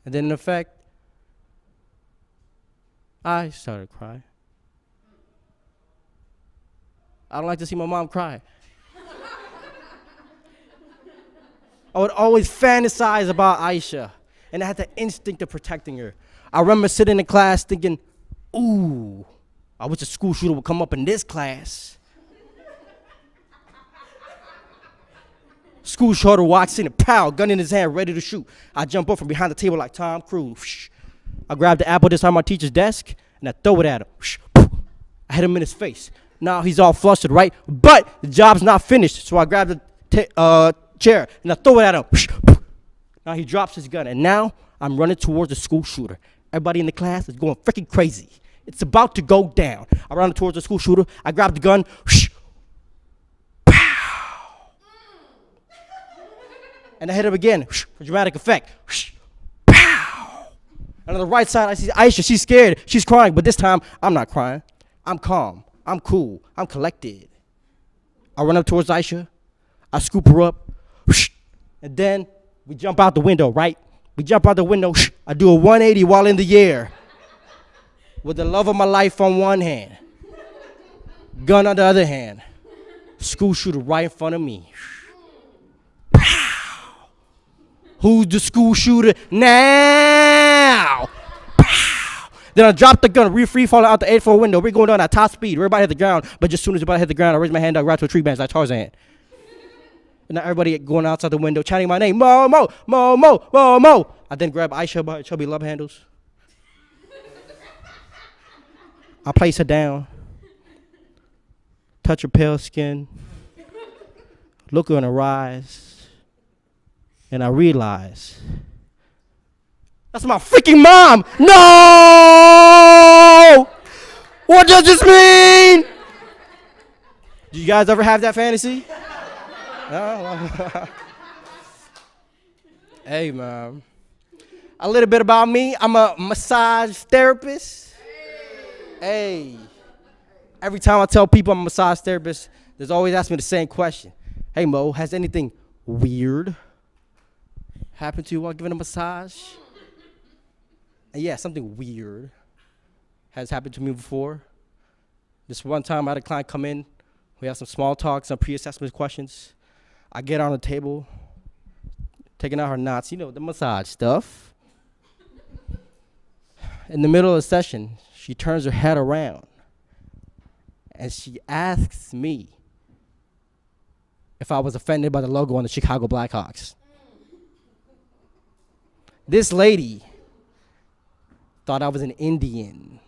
And then in effect, I started crying. I don't like to see my mom cry. I would always fantasize about Aisha, and I had the instinct of protecting her. I remember sitting in class thinking, ooh, I wish a school shooter would come up in this class. School shooter walks in and pow, gun in his hand, ready to shoot. I jump up from behind the table like Tom Cruise. I grab the apple that's on my teacher's desk, and I throw it at him. I hit him in his face. Now he's all flustered, right? But the job's not finished, so I grab the chair, and I throw it at him. Now he drops his gun, and now I'm running towards the school shooter. Everybody in the class is going freaking crazy. It's about to go down. I run towards the school shooter. I grab the gun. Pow! And I hit him again for dramatic effect. Pow! And on the right side, I see Aisha. She's scared. She's crying, but this time, I'm not crying. I'm calm. I'm cool. I'm collected. I run up towards Aisha. I scoop her up. And then we jump out the window, right? We jump out the window. I do a 180 while in the air. With the love of my life on one hand. Gun on the other hand. School shooter right in front of me. Pow! Who's the school shooter now? Pow! Then I drop the gun, free falling out the 8th floor window. We're going down at top speed. We're about to hit the ground, but just as soon as we're about to hit the ground, I raise my hand up right to a tree branch like Tarzan. And now everybody going outside the window chanting my name, Momo, Momo, Momo. I then grab Aisha by her chubby love handles. I place her down, touch her pale skin, look her in her eyes, and I realize that's my freaking mom. No! What does this mean? Do you guys ever have that fantasy? No. Hey, man. A little bit about me. I'm a massage therapist. Hey. Every time I tell people I'm a massage therapist, there's always asking me the same question. Hey, Mo, has anything weird happened to you while giving a massage? And yeah, something weird has happened to me before. This one time I had a client come in. We had some small talk, some pre-assessment questions. I get on the table, taking out her knots, you know, the massage stuff. In the middle of the session, she turns her head around and she asks me if I was offended by the logo on the Chicago Blackhawks. This lady thought I was an Indian,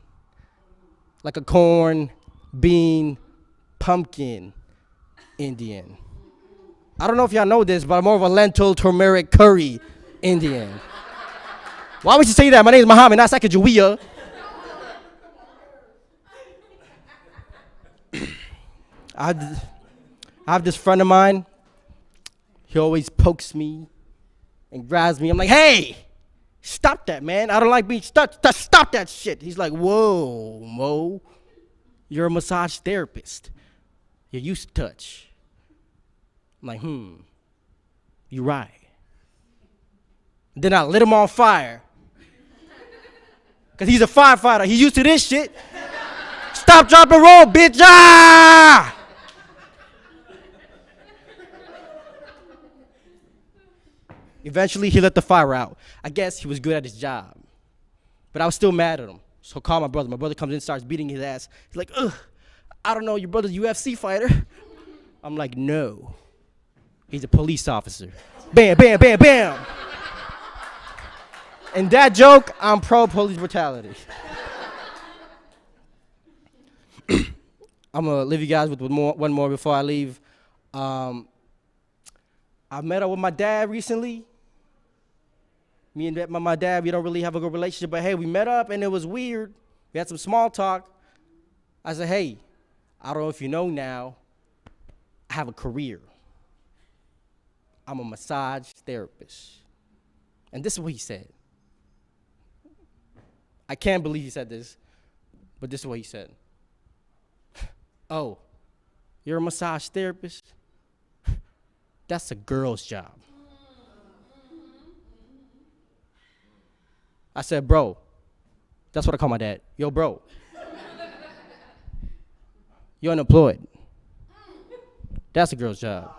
like a corn, bean, pumpkin Indian. I don't know if y'all know this, but I'm more of a lentil turmeric curry Indian. Why would you say that? My name is Muhammad, not Sacagawea. I have this friend of mine. He always pokes me and grabs me. I'm like, hey, stop that, man. I don't like being stop that shit. He's like, whoa, Mo, you're a massage therapist. You're used to touch. I'm like, you're right. Then I lit him on fire. Because he's a firefighter. He's used to this shit. Stop, drop, and roll, bitch. Ah! Eventually, he let the fire out. I guess he was good at his job. But I was still mad at him. So I called my brother. My brother comes in, starts beating his ass. He's like, ugh, I don't know, your brother's a UFC fighter. I'm like, no. He's a police officer. Bam, bam, bam, bam. And that joke, I'm pro police brutality. I'm gonna leave you guys with one more before I leave. I met up with my dad recently. Me and my dad, we don't really have a good relationship, but hey, we met up and it was weird. We had some small talk. I said, hey, I don't know if you know now, I have a career. I'm a massage therapist. And this is what he said. I can't believe he said this, but this is what he said. Oh, you're a massage therapist? That's a girl's job. I said, bro, that's what I call my dad. Yo, bro, you're unemployed. That's a girl's job.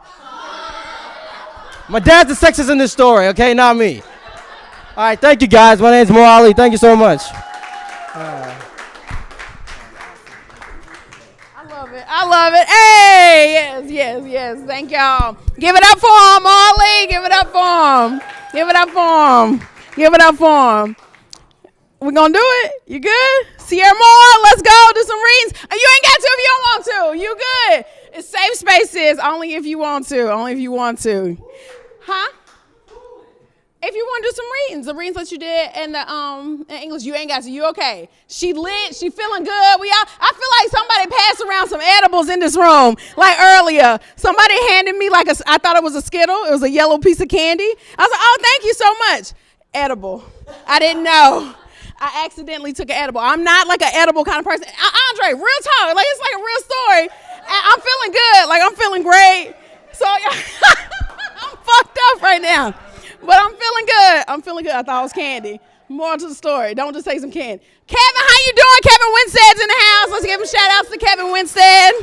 My dad's the sexist in this story, okay, not me. All right, thank you guys. My name's Mo Ali. Thank you so much. I love it. Hey, yes. Thank y'all. Give it up for him, Marley. Give it up for him. Give it up for him. Give it up for him. We gonna do it? You good? Sierra Moore, let's go do some readings. You ain't got to if you don't want to. You good? It's safe spaces, only if you want to. Only if you want to. Huh? If you want to do some readings, the readings that you did in the in English, you ain't got to. You okay? She lit. She feeling good. I feel like somebody passed around some edibles in this room. Like earlier, somebody handed me I thought it was a Skittle. It was a yellow piece of candy. I was like, oh, thank you so much. Edible. I didn't know. I accidentally took an edible. I'm not like an edible kind of person. Andre, real talk. Like, it's like a real story. And I'm feeling good. Like, I'm feeling great. So, I'm fucked up right now. But I'm feeling good. I'm feeling good. I thought it was candy. More to the story. Don't just take some candy. Kevin, how you doing? Kevin Winstead's in the house. Let's give him shout outs to Kevin Winstead.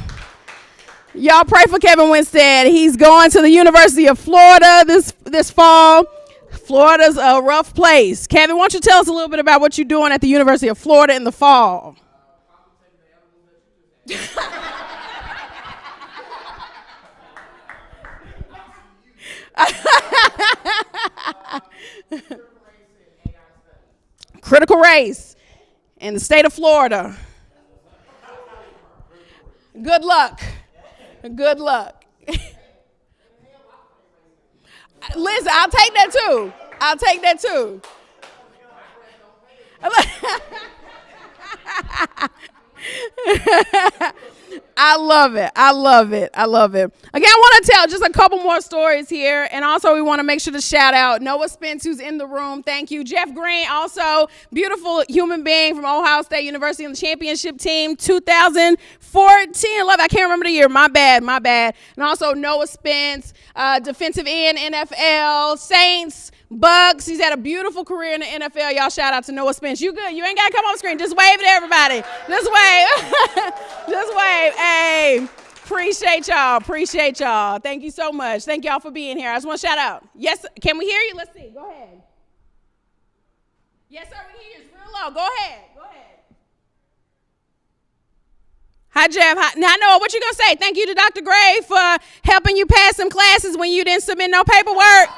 Y'all pray for Kevin Winstead. He's going to the University of Florida this fall. Florida's a rough place. Kevin, why don't you tell us a little bit about what you're doing at the University of Florida in the fall? Critical race in the state of Florida. Good luck. Good luck. Listen, I'll take that too. I'll take that too. I love it. I love it. I love it. Again, I want to tell just a couple more stories here. And also, we want to make sure to shout out Noah Spence, who's in the room. Thank you. Jeff Green, also beautiful human being from Ohio State University on the championship team, 2014. 11. I can't remember the year. My bad. And also Noah Spence, defensive end, NFL, Saints, Bucks. He's had a beautiful career in the NFL. Y'all shout out to Noah Spence. You good. You ain't got to come on screen. Just wave to everybody. Just wave. Just wave. Hey, appreciate y'all. Thank you so much. Thank y'all for being here. I just want to shout out. Yes, can we hear you? Let's see. Go ahead. Yes, sir, we hear you. It's real low. Go ahead. Hi, Jeff. Now, Noah, what you going to say? Thank you to Dr. Gray for helping you pass some classes when you didn't submit no paperwork.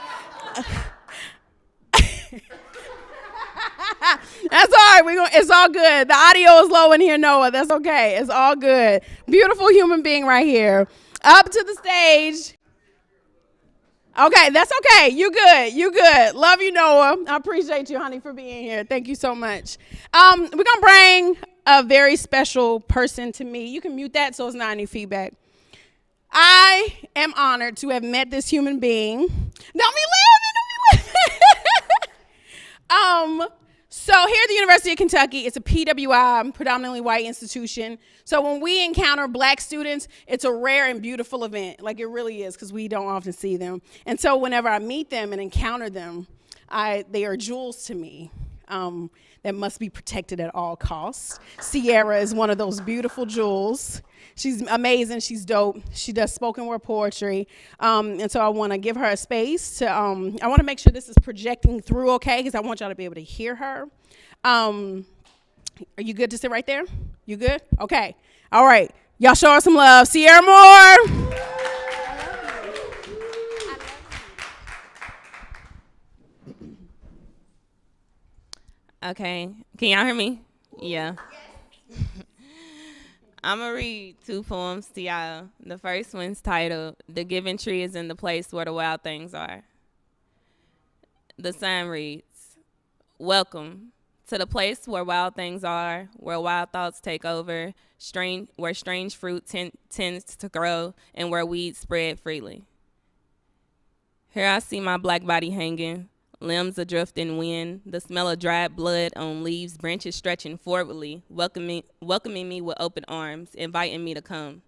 That's all right. It's all good. The audio is low in here, Noah. That's okay. It's all good. Beautiful human being right here. Up to the stage. Okay, that's okay. You good. Love you, Noah. I appreciate you, honey, for being here. Thank you so much. We're going to bring a very special person to me. You can mute that so it's not any feedback. I am honored to have met this human being. Don't be laughing. So here at the University of Kentucky, it's a PWI, predominantly white institution. So when we encounter black students, it's a rare and beautiful event. Like, it really is, because we don't often see them. And so whenever I meet them and encounter them, they are jewels to me that must be protected at all costs. Sierra is one of those beautiful jewels. She's amazing. She's dope. She does spoken word poetry. And so I want to give her a space to, I want to make sure this is projecting through okay, because I want y'all to be able to hear her. Are you good to sit right there? You good? Okay. All right. Y'all show her some love. Sierra Moore. Okay. Can y'all hear me? Yeah. I'm going to read 2 poems to y'all. The first one's titled, "The Giving Tree is in the Place Where the Wild Things Are." The sign reads, "Welcome to the place where wild things are, where wild thoughts take over, where strange fruit tends to grow, and where weeds spread freely. Here I see my black body hanging, limbs adrift in wind, the smell of dried blood on leaves, branches stretching forwardly, welcoming me with open arms, inviting me to come.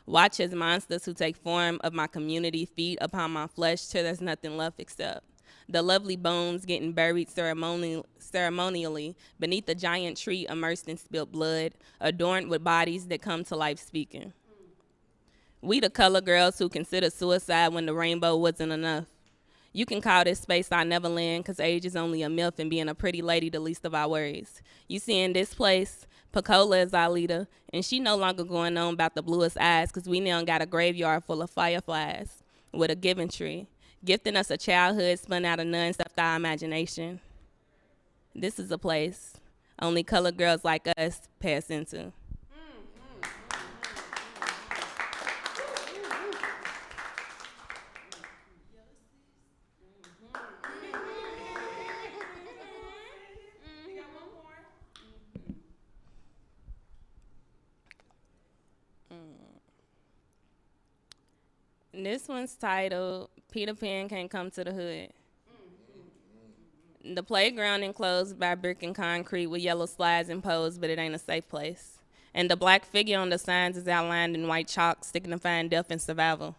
Watch as monsters who take form of my community feed upon my flesh till there's nothing left except the lovely bones getting buried ceremonially beneath the giant tree immersed in spilled blood, adorned with bodies that come to life speaking. We the color girls who consider suicide when the rainbow wasn't enough. You can call this space our Neverland, because age is only a myth and being a pretty lady the least of our worries. You see, in this place, Pecola is our leader, and she no longer going on about the bluest eyes, because we now got a graveyard full of fireflies with a giving tree, gifting us a childhood spun out of none except our imagination. This is a place only colored girls like us pass into." This one's titled, "Peter Pan Can't Come to the Hood." The playground enclosed by brick and concrete with yellow slides and poles, but it ain't a safe place. And the black figure on the signs is outlined in white chalk, signifying death and survival.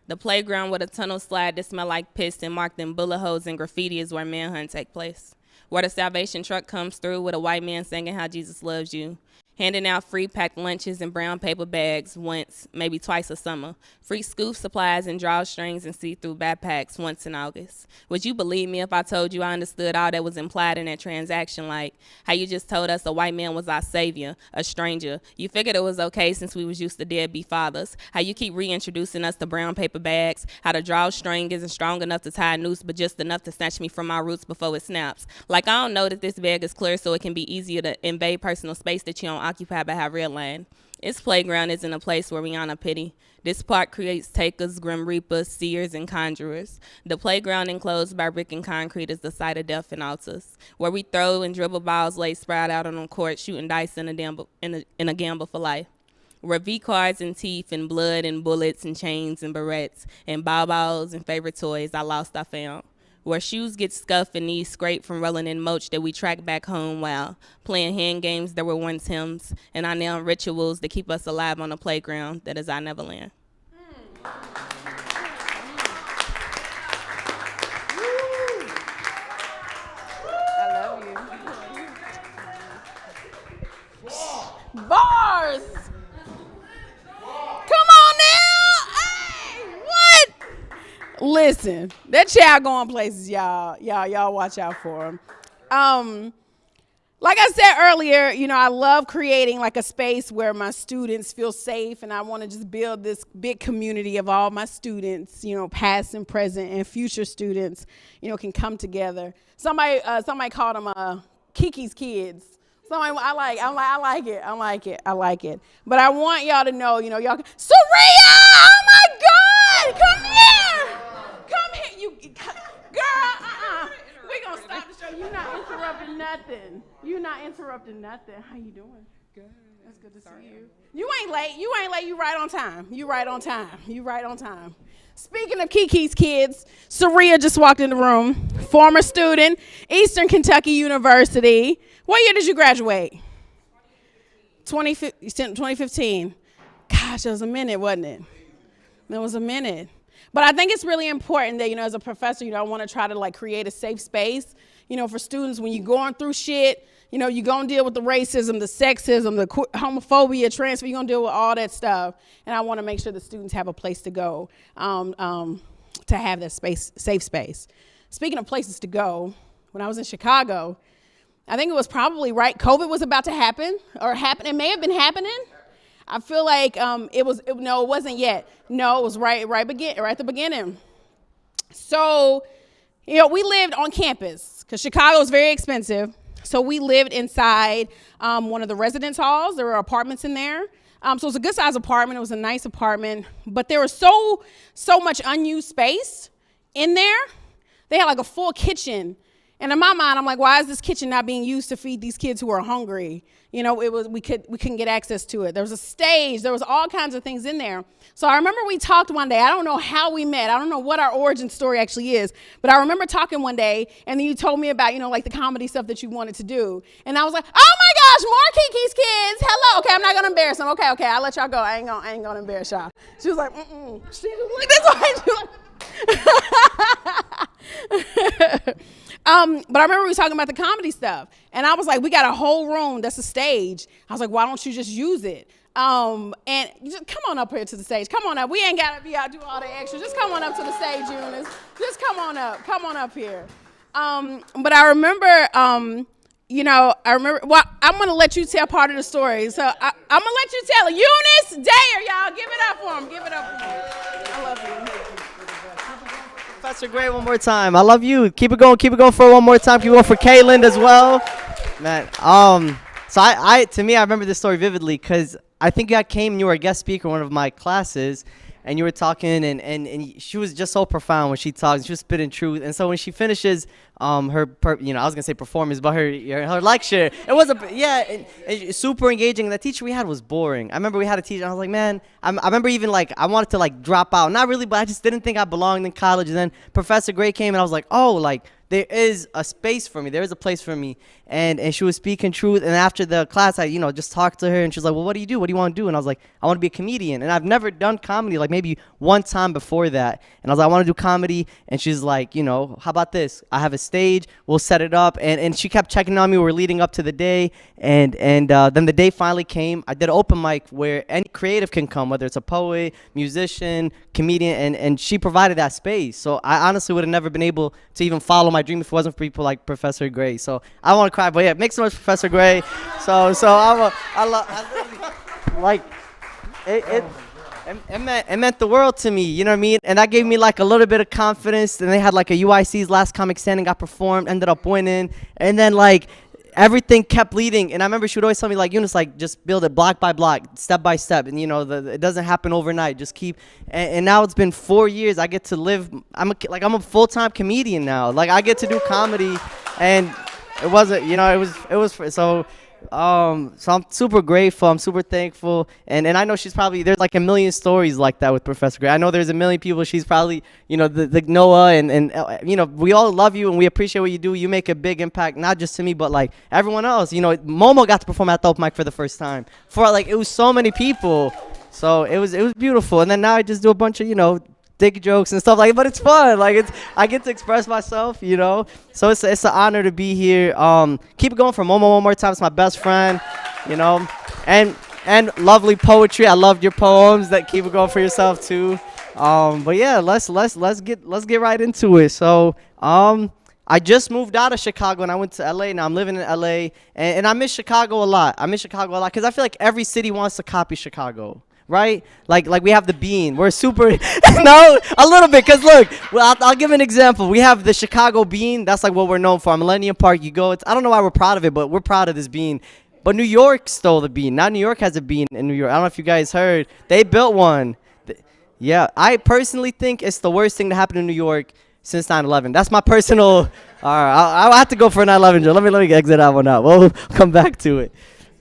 The playground with a tunnel slide that smell like piss and marked in bullet holes and graffiti is where manhunt take place. Where the salvation truck comes through with a white man singing how Jesus loves you. Handing out free packed lunches and brown paper bags once, maybe twice a summer. Free scoop supplies and drawstrings and see-through backpacks once in August. Would you believe me if I told you I understood all that was implied in that transaction, like how you just told us a white man was our savior, a stranger. You figured it was okay since we was used to deadbeat fathers. How you keep reintroducing us to brown paper bags. How the drawstring isn't strong enough to tie a noose, but just enough to snatch me from my roots before it snaps. Like I don't know that this bag is clear so it can be easier to invade personal space that you don't occupied by have real land. Its playground isn't a place where we honor pity. This park creates takers, grim reapers, seers, and conjurers. The playground enclosed by brick and concrete is the site of death and altars, where we throw and dribble balls laid spread out on the court, shooting dice in a gamble for life. Where V-cards and teeth and blood and bullets and chains and barrettes and balls and favorite toys I lost I found. Where shoes get scuffed and knees scraped from rolling in mulch that we track back home while playing hand games that were once hymns and our now rituals that keep us alive on the playground that is our Neverland. I love you. Bars! Come on now! Hey, what? Listen, that child going places, y'all watch out for him. Like I said earlier, you know, I love creating like a space where my students feel safe, and I want to just build this big community of all my students, you know, past and present and future students, you know, can come together. Somebody called them Kiki's kids. Somebody, I like it. But I want y'all to know, you know, y'all, Saria! Oh my God! Come here! Girl, we gonna stop the show. You're not interrupting nothing. How you doing? Good. That's good to see you. You ain't late. You right on time. Speaking of Kiki's kids, Saria just walked in the room. Former student, Eastern Kentucky University. What year did you graduate? 2015. Gosh, it was a minute, wasn't it? It was a minute. But I think it's really important that, you know, as a professor, you know, I want to try to like create a safe space, you know, for students when you're going through shit, you know, you're going to deal with the racism, the sexism, the homophobia, transfer, you're going to deal with all that stuff. And I want to make sure the students have a place to go to have that space, safe space. Speaking of places to go, when I was in Chicago, I think it was probably right, COVID was about to happen, it may have been happening. I feel like it wasn't yet. No, it was right at the beginning. So, you know, we lived on campus because Chicago is very expensive. So we lived inside one of the residence halls. There were apartments in there. So it was a good sized apartment. It was a nice apartment, but there was so much unused space in there. They had like a full kitchen. And in my mind, I'm like, why is this kitchen not being used to feed these kids who are hungry? You know, we couldn't get access to it. There was a stage. There was all kinds of things in there. So I remember we talked one day. I don't know how we met. I don't know what our origin story actually is. But I remember talking one day, and then you told me about, you know, like the comedy stuff that you wanted to do. And I was like, oh my gosh, more Kiki's kids. Hello. Okay, I'm not going to embarrass them. Okay, I'll let y'all go. I ain't going to embarrass y'all. She was like, She was like, this way. She was like, but I remember we were talking about the comedy stuff, and I was like, we got a whole room that's a stage. I was like, why don't you just use it? And just come on up here to the stage. Come on up. We ain't got to be out do all the extras. Just come on up to the stage, Eunice. Just come on up here. But I remember, well, I'm going to let you tell part of the story. So I'm going to let you tell it. Eunice Dare, y'all. Give it up for him. I love you. Professor Gray, one more time. I love you. Keep it going for one more time. Keep it going for Kaylin as well. Man, so I remember this story vividly because I think I came and you were a guest speaker in one of my classes, and you were talking, and she was just so profound when she talks. She was spitting truth. And so when she finishes I was going to say performance, but her lecture, it was and super engaging. And the teacher we had was boring. I remember we had a teacher, and I was like, man, I remember even like I wanted to like drop out. Not really, but I just didn't think I belonged in college. And then Professor Gray came, and I was like, oh, like there is a space for me. There is a place for me. And she was speaking truth. And after the class, I, just talked to her. And she was like, well, what do you do? What do you want to do? And I was like, I want to be a comedian. And I've never done comedy, like maybe one time before that. And I was like, I want to do comedy. And she's like, how about this? I have a stage. We'll set it up. And she kept checking on me. We were leading up to the day. And then the day finally came. I did an open mic where any creative can come, whether it's a poet, musician, comedian. And she provided that space. So I honestly would have never been able to even follow my dream if it wasn't for people like Professor Gray. So I want to cry, but yeah, make some noise, Professor Gray. So it meant the world to me, you know what I mean? And that gave me like a little bit of confidence. And they had like a UIC's Last Comic Standing, got performed, ended up winning. And then like everything kept leading. And I remember she would always tell me like, Eunice, like just build it block by block, step by step. And it doesn't happen overnight. Just keep. And now it's been 4 years. I get to live. I'm a full-time comedian now. Like I get to do comedy, and it wasn't, so I'm super grateful. I'm super thankful. And I know there's like a million stories like that with Professor Gray. I know there's a million people. She's probably, the Noah and we all love you and we appreciate what you do. You make a big impact, not just to me, but like everyone else. Momo got to perform at the open mic for the first time. It was so many people. So it was beautiful. And then now I just do a bunch of, dick jokes and stuff but it's fun. I get to express myself, So it's an honor to be here. Keep it going for Momo one more time. It's my best friend, and lovely poetry. I loved your poems. That keep it going for yourself too. But yeah, let's get right into it. So I just moved out of Chicago and I went to LA. Now I'm living in LA and I miss Chicago a lot. Because I feel like every city wants to copy Chicago. Right? Like we have the Bean. We're super, no, a little bit. Because look, I'll give an example. We have the Chicago Bean. That's like what we're known for. Millennium Park, I don't know why we're proud of it, but we're proud of this bean. But New York stole the bean. Now New York has a bean in New York. I don't know if you guys heard. They built one. Yeah, I personally think it's the worst thing to happen in New York since 9/11. That's my personal, all right, I'll have to go for a 9/11 joke. Let me exit that one out. We'll come back to it.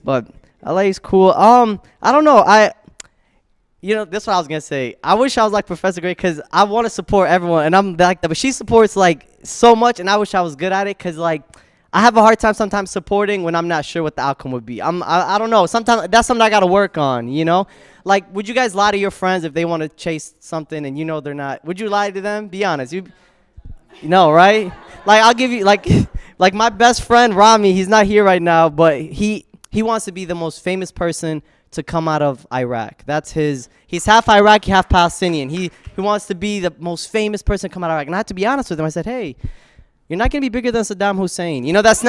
But LA is cool. I don't know. This is what I was going to say. I wish I was like Professor Gray because I want to support everyone, and I'm like that. But she supports, so much, and I wish I was good at it because, I have a hard time sometimes supporting when I'm not sure what the outcome would be. I don't know. Sometimes that's something I got to work on, would you guys lie to your friends if they want to chase something and they're not? Would you lie to them? Be honest. Right? I'll give you, like my best friend, Rami, he's not here right now, but he wants to be the most famous person to come out of Iraq. He's half Iraqi, half Palestinian. He wants to be the most famous person to come out of Iraq. And I had to be honest with him. I said, hey, you're not going to be bigger than Saddam Hussein. It's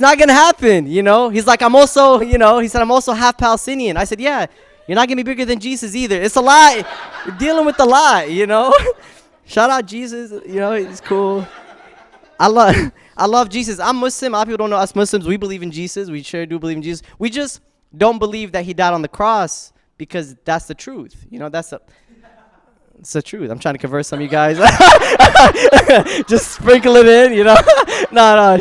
not going to happen, He's like, I'm also, he said, I'm also half Palestinian. I said, yeah, you're not going to be bigger than Jesus either. It's a lie. You're dealing with the lie, Shout out Jesus, he's cool. I love Jesus. I'm Muslim. A lot of people don't know us Muslims. We believe in Jesus. We sure do believe in Jesus. We just don't believe that he died on the cross because that's the truth. It's the truth. I'm trying to convert some of you guys. Just sprinkle it in, No,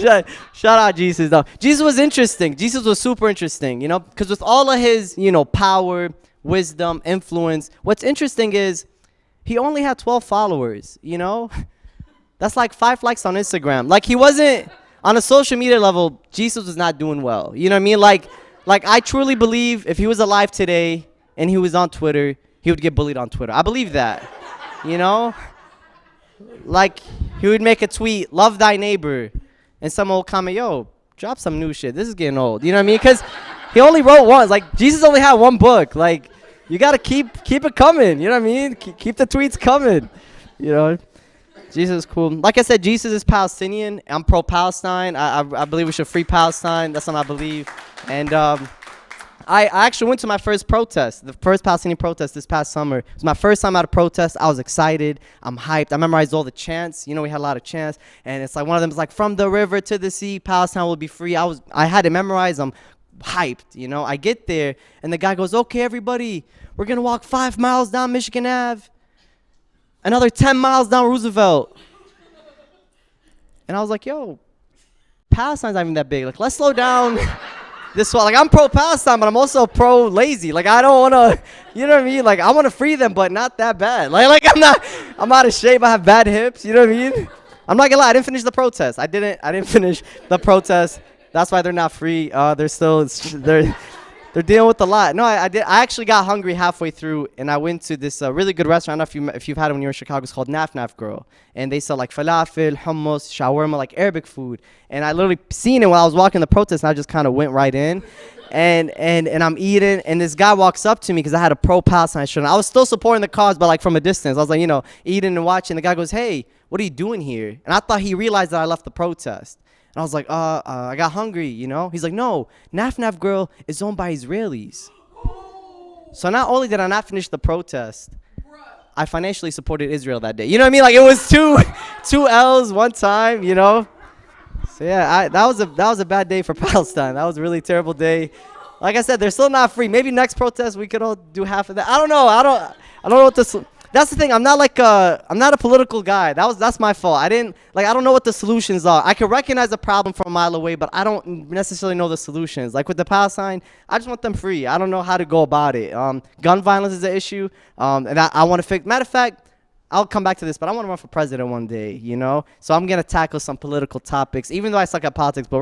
shout out Jesus. No, Jesus was interesting. Jesus was super interesting, because with all of his, power, wisdom, influence, what's interesting is he only had 12 followers, That's like 5 likes on Instagram. He wasn't on a social media level. Jesus was not doing well. You know what I mean? Like I truly believe if he was alive today and he was on Twitter, he would get bullied on Twitter. I believe that. He would make a tweet, "Love thy neighbor," and someone will comment, "Yo, drop some new shit. This is getting old." You know what I mean? Because he only wrote once. Jesus only had one book. You gotta keep it coming. You know what I mean? Keep the tweets coming. Jesus is cool. Like I said, Jesus is Palestinian. I'm pro-Palestine. I believe we should free Palestine. That's what I believe. And I actually went to my first protest, the first Palestinian protest this past summer. It was my first time at a protest. I was excited. I'm hyped. I memorized all the chants. We had a lot of chants. And it's one of them is from the river to the sea, Palestine will be free. I had it memorized. I'm hyped. I get there, and the guy goes, "Okay, everybody, we're going to walk 5 miles down Michigan Ave. Another 10 miles down Roosevelt." And I was like, yo, Palestine's not even that big. Let's slow down. this one. Like, I'm pro-Palestine, but I'm also pro-lazy. Like, I don't want to, you know what I mean? Like, I want to free them, but not that bad. Like I'm out of shape. I have bad hips. You know what I mean? I'm not gonna lie. I didn't finish the protest. I didn't finish the protest. That's why they're not free. They're dealing with a lot. No, I did. I actually got hungry halfway through, and I went to this really good restaurant. I don't know if you've had it when you were in Chicago. It's called Naf Naf Girl, and they sell like falafel, hummus, shawarma, like Arabic food. And I literally seen it while I was walking the protest, and I just kind of went right in, and I'm eating, and this guy walks up to me because I had a pro-Palestine shirt. I was still supporting the cause, but like from a distance. I was like, eating and watching. The guy goes, "Hey, what are you doing here?" And I thought he realized that I left the protest. And I was like, I got hungry, He's like, no, Naf Naf Girl is owned by Israelis. So not only did I not finish the protest, I financially supported Israel that day. You know what I mean? Like, it was two L's one time, So yeah, that was a bad day for Palestine. That was a really terrible day. Like I said, they're still not free. Maybe next protest we could all do half of that. I don't know. I don't know what this. That's the thing. I'm not a political guy. That's my fault. I don't know what the solutions are. I can recognize the problem from a mile away, but I don't necessarily know the solutions. Like with the Palestine, I just want them free. I don't know how to go about it. Gun violence is an issue, and I want to fix. Matter of fact, I'll come back to this, but I want to run for president one day. So I'm gonna tackle some political topics, even though I suck at politics. But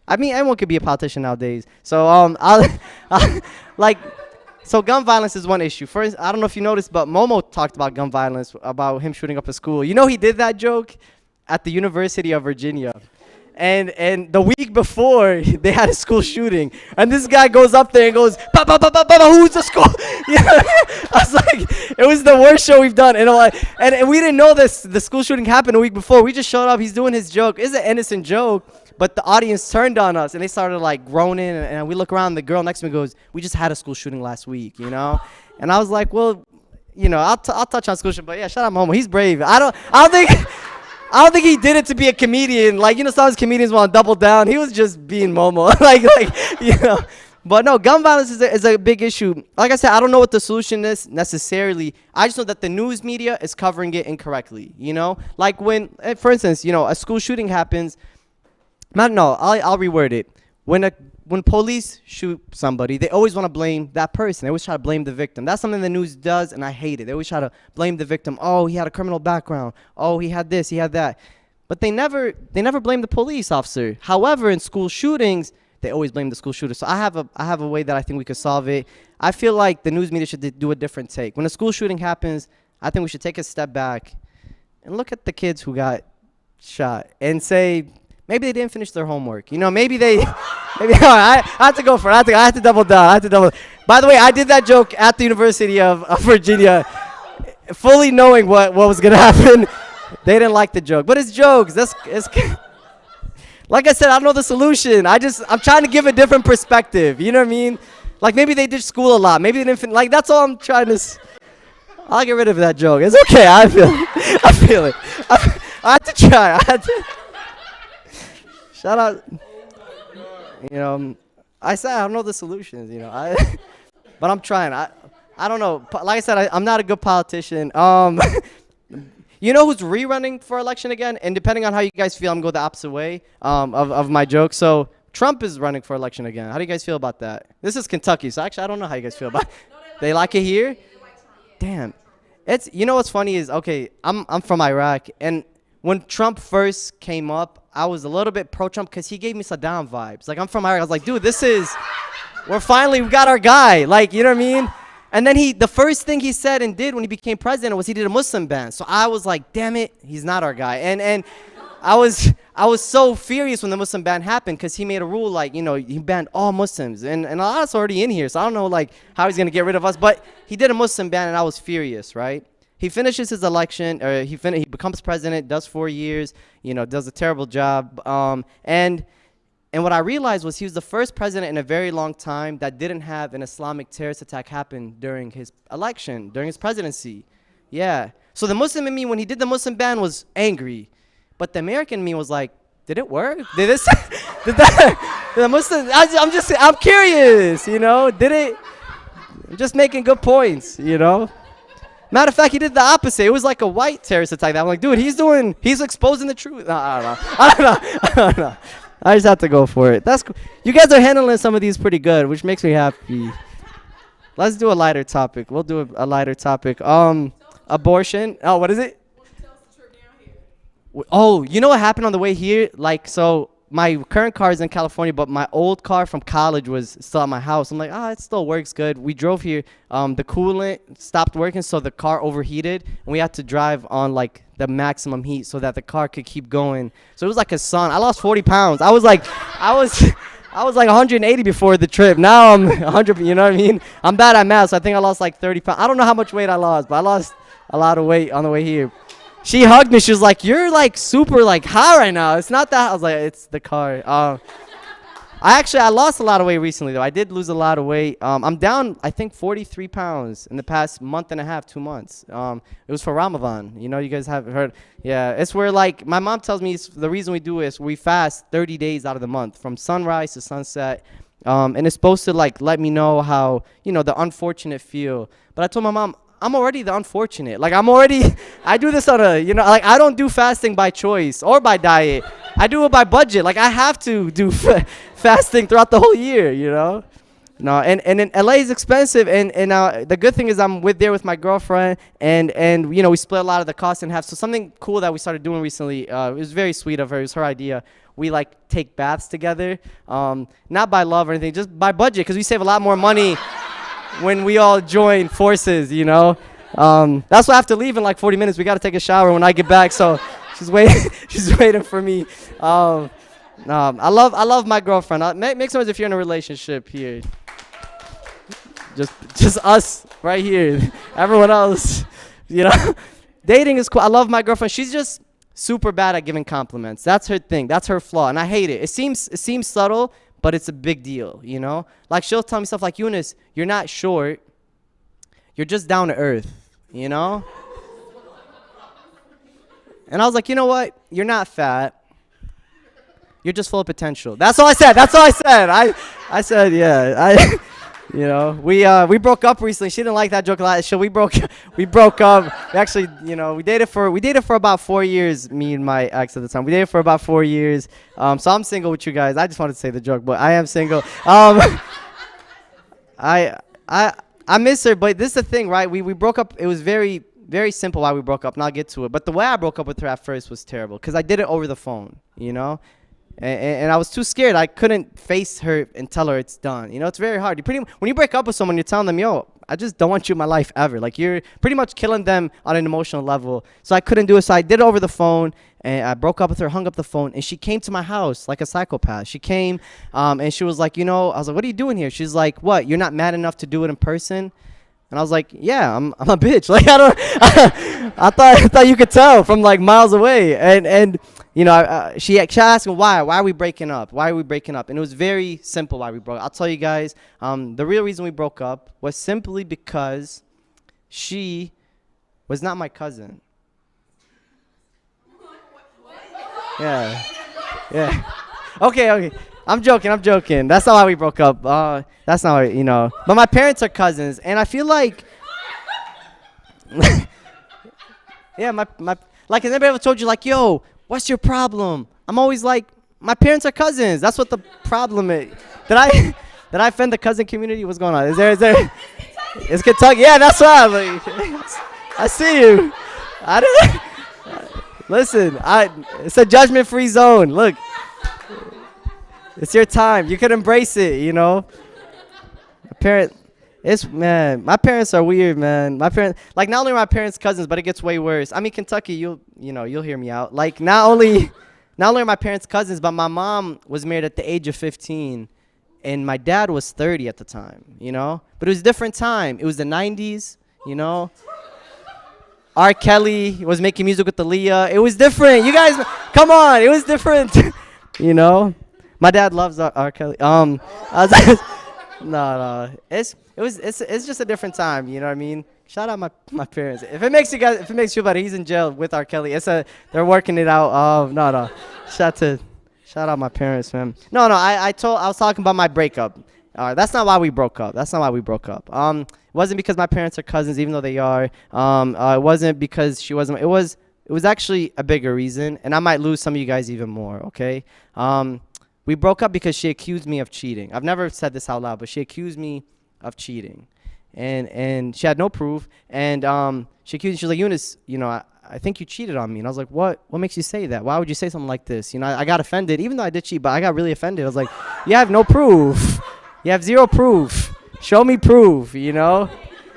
anyone could be a politician nowadays. So So gun violence is one issue. First, I don't know if you noticed, but Momo talked about gun violence, about him shooting up a school. He did that joke at the University of Virginia. And the week before, they had a school shooting. And this guy goes up there and goes, "Pa, pa, pa, pa, pa, who's the school?" I was like, it was the worst show we've done. And we didn't know this. The school shooting happened a week before. We just showed up. He's doing his joke. It's an innocent joke. But the audience turned on us, and they started like groaning. And we look around, the girl next to me goes, "We just had a school shooting last week, And I was like, well, I'll touch on school shooting, but yeah, shout out Momo. He's brave. I don't think he did it to be a comedian. Like, sometimes comedians want to double down. He was just being Momo, But no, gun violence is a big issue. Like I said, I don't know what the solution is necessarily. I just know that the news media is covering it incorrectly. Like when, for instance, a school shooting happens. I'll reword it. When police shoot somebody, they always want to blame that person. They always try to blame the victim. That's something the news does, and I hate it. They always try to blame the victim. Oh, he had a criminal background. Oh, he had this, he had that. But they never blame the police officer. However, in school shootings, they always blame the school shooter. So I have a way that I think we could solve it. I feel like the news media should do a different take. When a school shooting happens, I think we should take a step back and look at the kids who got shot and say, maybe they didn't finish their homework. Maybe I had to go for it. I had to double down. By the way, I did that joke at the University of Virginia, fully knowing what was going to happen. They didn't like the joke. But it's jokes. Like I said, I don't know the solution. I'm trying to give a different perspective. You know what I mean? Like maybe they did school a lot. Maybe they didn't like, that's all I'm trying to. I'll get rid of that joke. It's okay. I feel it. I had to try. Shout out, I said I don't know the solutions, but I'm trying. I don't know. Like I said, I'm not a good politician. Who's rerunning for election again? And depending on how you guys feel, I'm going to go the opposite way of my joke. So Trump is running for election again. How do you guys feel about that? This is Kentucky, so actually I don't know how you guys feel about it. They like it here? Damn. What's funny is, okay, I'm from Iraq, and when Trump first came up, I was a little bit pro-Trump because he gave me Saddam vibes. Like, I'm from Iraq. I was like, dude, we got our guy. Like, you know what I mean? And then the first thing he said and did when he became president was he did a Muslim ban. So I was like, damn it, he's not our guy. And I was so furious when the Muslim ban happened because he made a rule like, he banned all Muslims. And a lot of us already in here, so I don't know like how he's going to get rid of us. But he did a Muslim ban, and I was furious, right? He finishes his election, or he becomes president, does 4 years, does a terrible job. And what I realized was he was the first president in a very long time that didn't have an Islamic terrorist attack happen during his election, during his presidency. Yeah. So the Muslim in me, when he did the Muslim ban, was angry. But the American in me was like, did it work? Did the Muslim, I'm curious, did it? I'm just making good points, Matter of fact, he did the opposite. It was like a white terrorist attack. I'm like, dude, he's exposing the truth. No, I don't know. I just have to go for it. That's cool. You guys are handling some of these pretty good, which makes me happy. Let's do a lighter topic. We'll do a lighter topic. Abortion. Oh, what is it? Oh, you know what happened on the way here? Like, so my current car is in California, but my old car from college was still at my house. I'm like, it still works good. We drove here. The coolant stopped working, so the car overheated, and we had to drive on like the maximum heat so that the car could keep going. So it was like a sun. I lost 40 pounds. I was like 180 before the trip. Now I'm 100. You know what I mean? I'm bad at math, so I think I lost like 30 pounds. I don't know how much weight I lost, but I lost a lot of weight on the way here. She hugged me. She was like, "You're like super like high right now." It's not that. I was like, "It's the car." I lost a lot of weight recently though. I did lose a lot of weight. I'm down, I think 43 pounds in the past month and a half, 2 months. It was for Ramadan. You know, you guys have heard. Yeah, it's where like my mom tells me the reason we do is we fast 30 days out of the month from sunrise to sunset. And it's supposed to like let me know how, you know, the unfortunate feel. But I told my mom, I'm already the unfortunate. Like I do this on a, you know, like I don't do fasting by choice or by diet. I do it by budget. Like I have to do fasting throughout the whole year, you know? No, and in LA is expensive, and the good thing is I'm there with my girlfriend, and you know, we split a lot of the costs in half. So something cool that we started doing recently, it was very sweet of her. It was her idea. We like take baths together, not by love or anything, just by budget, because we save a lot more money when we all join forces, you know. That's why I have to leave in like 40 minutes. We got to take a shower when I get back, so she's waiting for me. I love my girlfriend. Make some noise if you're in a relationship here. Just us right here. Everyone else, you know. Dating is cool. I love my girlfriend. She's just super bad at giving compliments. That's her thing. That's her flaw, and I hate it. It seems subtle, but it's a big deal, you know? Like, she'll tell me stuff like, Eunice, you're not short. You're just down to earth, you know? And I was like, you know what? You're not fat. You're just full of potential. That's all I said. I said, yeah. You know, we broke up recently. She didn't like that joke a lot. So we broke up. We actually, you know, we dated for about 4 years, me and my ex at the time. We dated for about 4 years. So I'm single with you guys. I just wanted to say the joke, but I am single. I miss her, but this is the thing, right? We broke up. It was very, very simple why we broke up, and I'll get to it. But the way I broke up with her at first was terrible, because I did it over the phone, you know? And I was too scared. I couldn't face her and tell her it's done. You know, it's very hard. When you break up with someone, you're telling them, yo, I just don't want you in my life ever. Like, you're pretty much killing them on an emotional level. So I couldn't do it. So I did it over the phone, and I broke up with her, hung up the phone, and she came to my house like a psychopath. She came, and she was like, you know, I was like, what are you doing here? She's like, what? You're not mad enough to do it in person? And I was like, yeah, I'm a bitch. Like, I thought you could tell from like miles away. And you know, she asked me why are we breaking up? Why are we breaking up? And it was very simple why we broke up. I'll tell you guys, the real reason we broke up was simply because she was not my cousin. Yeah. Okay. I'm joking. That's not why we broke up. That's not why, you know. But my parents are cousins, and I feel like, yeah, my like, has anybody ever told you like, yo, what's your problem? I'm always like, my parents are cousins. That's what the problem is. Did I offend the cousin community? What's going on? Is there? It's Kentucky. Yeah, that's why. Like, I see you. Listen. It's a judgment-free zone. Look, it's your time. You can embrace it. You know. My parents are weird, man. My parents, like, not only are my parents cousins, but it gets way worse. I mean, Kentucky, you'll hear me out. Like, not only are my parents cousins, but my mom was married at the age of 15, and my dad was 30 at the time, you know? But it was a different time. It was the 90s, you know? R. Kelly was making music with Aaliyah. It was different. You guys, come on. It was different, you know? My dad loves R. Kelly. No. It's just a different time, you know what I mean? Shout out my parents. If it makes you feel better, he's in jail with R. Kelly. They're working it out. No. Shout out my parents, man. No. I was talking about my breakup. That's not why we broke up. It wasn't because my parents are cousins, even though they are. It wasn't because she wasn't. It was actually a bigger reason, and I might lose some of you guys even more. Okay. We broke up because she accused me of cheating. I've never said this out loud, but she accused me of cheating. And she had no proof. And she accused me. She was like, Eunice, you know, I think you cheated on me. And I was like, what makes you say that? Why would you say something like this? You know, I got offended, even though I did cheat, but I got really offended. I was like, you have no proof. You have zero proof. Show me proof, you know?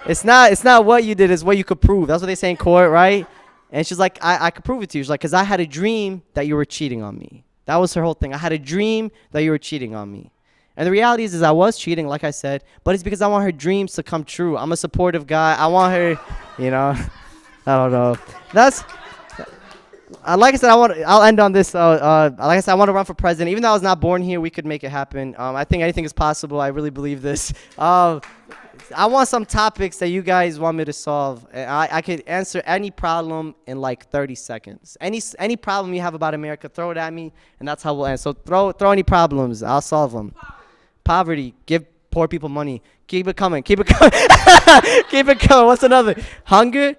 It's not what you did, it's what you could prove. That's what they say in court, right? And she's like, I could prove it to you. She's like, because I had a dream that you were cheating on me. That was her whole thing. I had a dream that you were cheating on me. And the reality is I was cheating, like I said, but it's because I want her dreams to come true. I'm a supportive guy. I want her, you know, I don't know. That's, like I said, I'll end on this. Like I said, I want to run for president. Even though I was not born here, we could make it happen. I think anything is possible. I really believe this. I want some topics that you guys want me to solve. I could answer any problem in like 30 seconds. Any problem you have about America, throw it at me, and that's how we'll answer. So throw any problems. I'll solve them. Poverty. Give poor people money. Keep it coming. Keep it coming. Keep it coming. What's another? Hunger.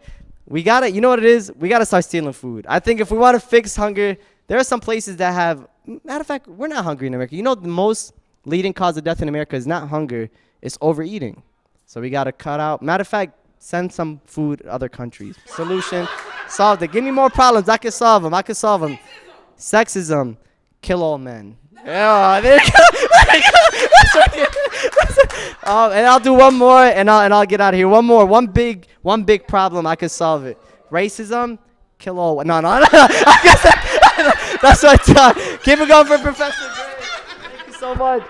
We got to, you know what it is? We got to start stealing food. I think if we want to fix hunger, there are some places that have, matter of fact, we're not hungry in America. You know, the most leading cause of death in America is not hunger, it's overeating. So we got to cut out. Matter of fact, send some food to other countries. Solution, solve it. Give me more problems. I can solve them. Sexism, kill all men. Yeah, there you go. And I'll do one more, and I'll get out of here. One big problem. I can solve it. Racism, kill all. No. I guess that's what I thought. Keep it going for Professor Gray. Thank you so much.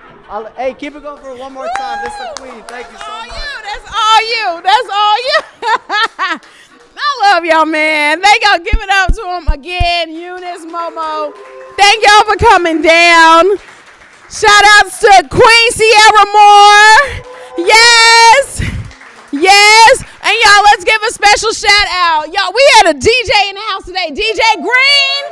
Hey, keep it going for one more time. This is the queen. Thank you so much. That's all you. I love y'all, man. Thank y'all. Give it up to him again. Eunice, Momo. Thank y'all for coming down. Shout outs to Queen Sierra Moore. Yes. And y'all, let's give a special shout out. Y'all, we had a DJ in the house today. DJ Green.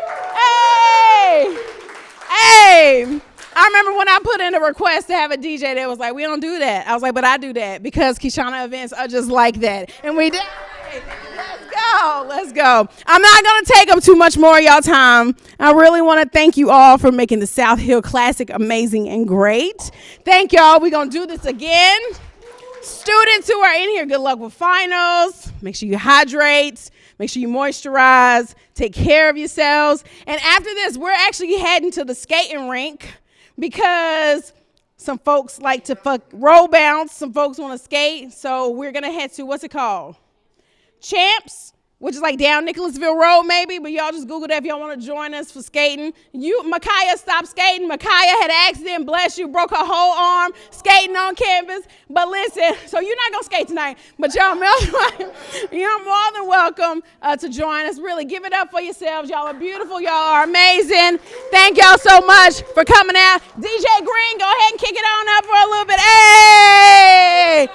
Hey. I remember when I put in a request to have a DJ that was like, we don't do that. I was like, but I do that because Kishana events are just like that. And we did. Let's go. I'm not going to take up too much more of y'all time. I really want to thank you all for making the South Hill Classic amazing and great. Thank y'all. We're going to do this again. Students who are in here, good luck with finals. Make sure you hydrate. Make sure you moisturize. Take care of yourselves. And after this, we're actually heading to the skating rink because some folks like to roll bounce. Some folks want to skate. So we're going to head to, what's it called? Champs, which is like down Nicholasville Road maybe, but y'all just Google that if y'all want to join us for skating. Micaiah stopped skating. Micaiah had an accident, bless you, broke her whole arm skating on campus. But listen, so you're not going to skate tonight, but you're more than welcome to join us. Really, give it up for yourselves. Y'all are beautiful. Y'all are amazing. Thank y'all so much for coming out. DJ Green, go ahead and kick it on up for a little bit. Hey!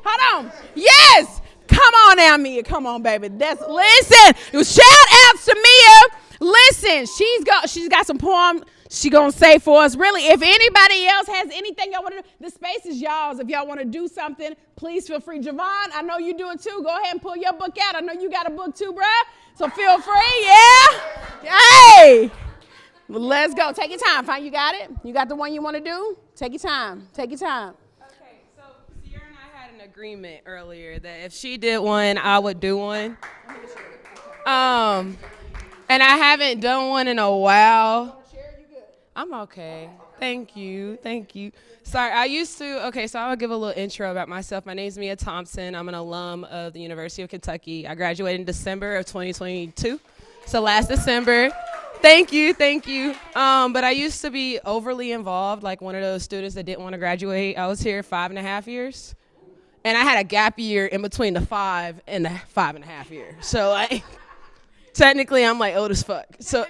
Hold on. Yes. Come on now, Mia. Come on, baby. Listen. Shout outs to Mia. Listen, she's got some poem she gonna say for us. Really, if anybody else has anything y'all want to do, the space is y'all's. If y'all want to do something, please feel free. Javon, I know you do it too. Go ahead and pull your book out. I know you got a book too, bruh. So feel free. Yeah. Hey. Well, let's go. Take your time. Fine. You got it? You got the one you want to do? Take your time. Take your time. Agreement earlier that if she did one, I would do one. And I haven't done one in a while. I'm okay. Thank you. Sorry, so I'll give a little intro about myself. My name's Mia Thompson. I'm an alum of the University of Kentucky. I graduated in December of 2022. So last December. Thank you. But I used to be overly involved, like one of those students that didn't want to graduate. I was here 5.5 years. And I had a gap year in between the 5 and the 5.5 years. So technically I'm like old as fuck. So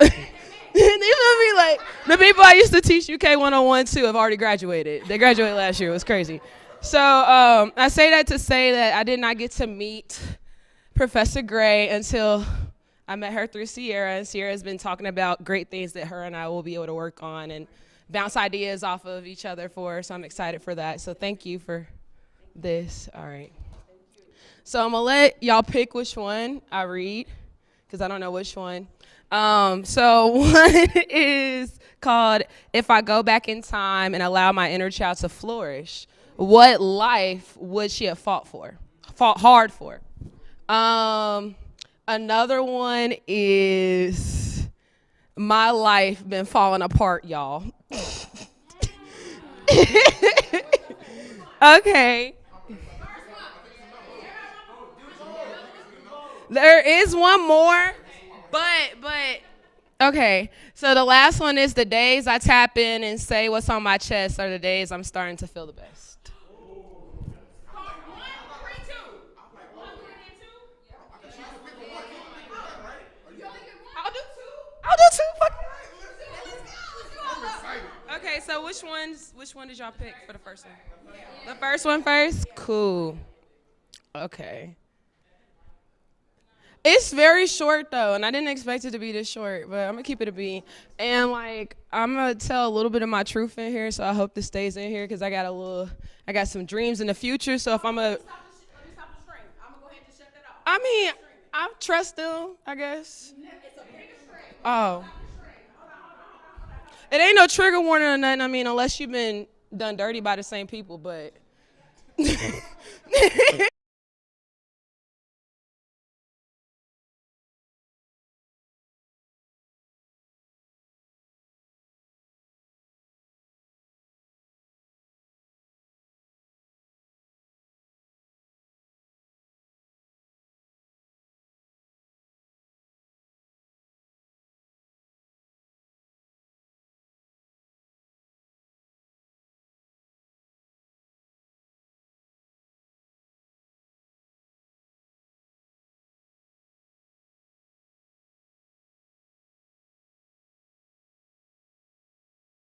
You feel me? Like, the people I used to teach UK 101 to have already graduated. They graduated last year. It was crazy. So I say that to say that I did not get to meet Professor Gray until I met her through Sierra, and Sierra has been talking about great things that her and I will be able to work on and bounce ideas off of each other for, so I'm excited for that. So thank you for this. All right. So I'm going to let y'all pick which one I read, because I don't know which one. So one is called If I Go Back in Time and Allow My Inner Child to Flourish, What Life Would She Have Fought hard for? Another one is My Life Been Falling Apart, y'all. Okay. There is one more, but okay. So the last one is the days I tap in and say what's on my chest are the days I'm starting to feel the best. I'll do two. Fuck it. Okay, so which one did y'all pick for the first one? The first one first? Cool. Okay. It's very short though, and I didn't expect it to be this short, but I'm gonna keep it a B. And like, I'm gonna tell a little bit of my truth in here, so I hope this stays in here because I got some dreams in the future. So if I'm a, I mean, I trust them, I guess. Oh. It ain't no trigger warning or nothing. I mean, unless you've been done dirty by the same people, but.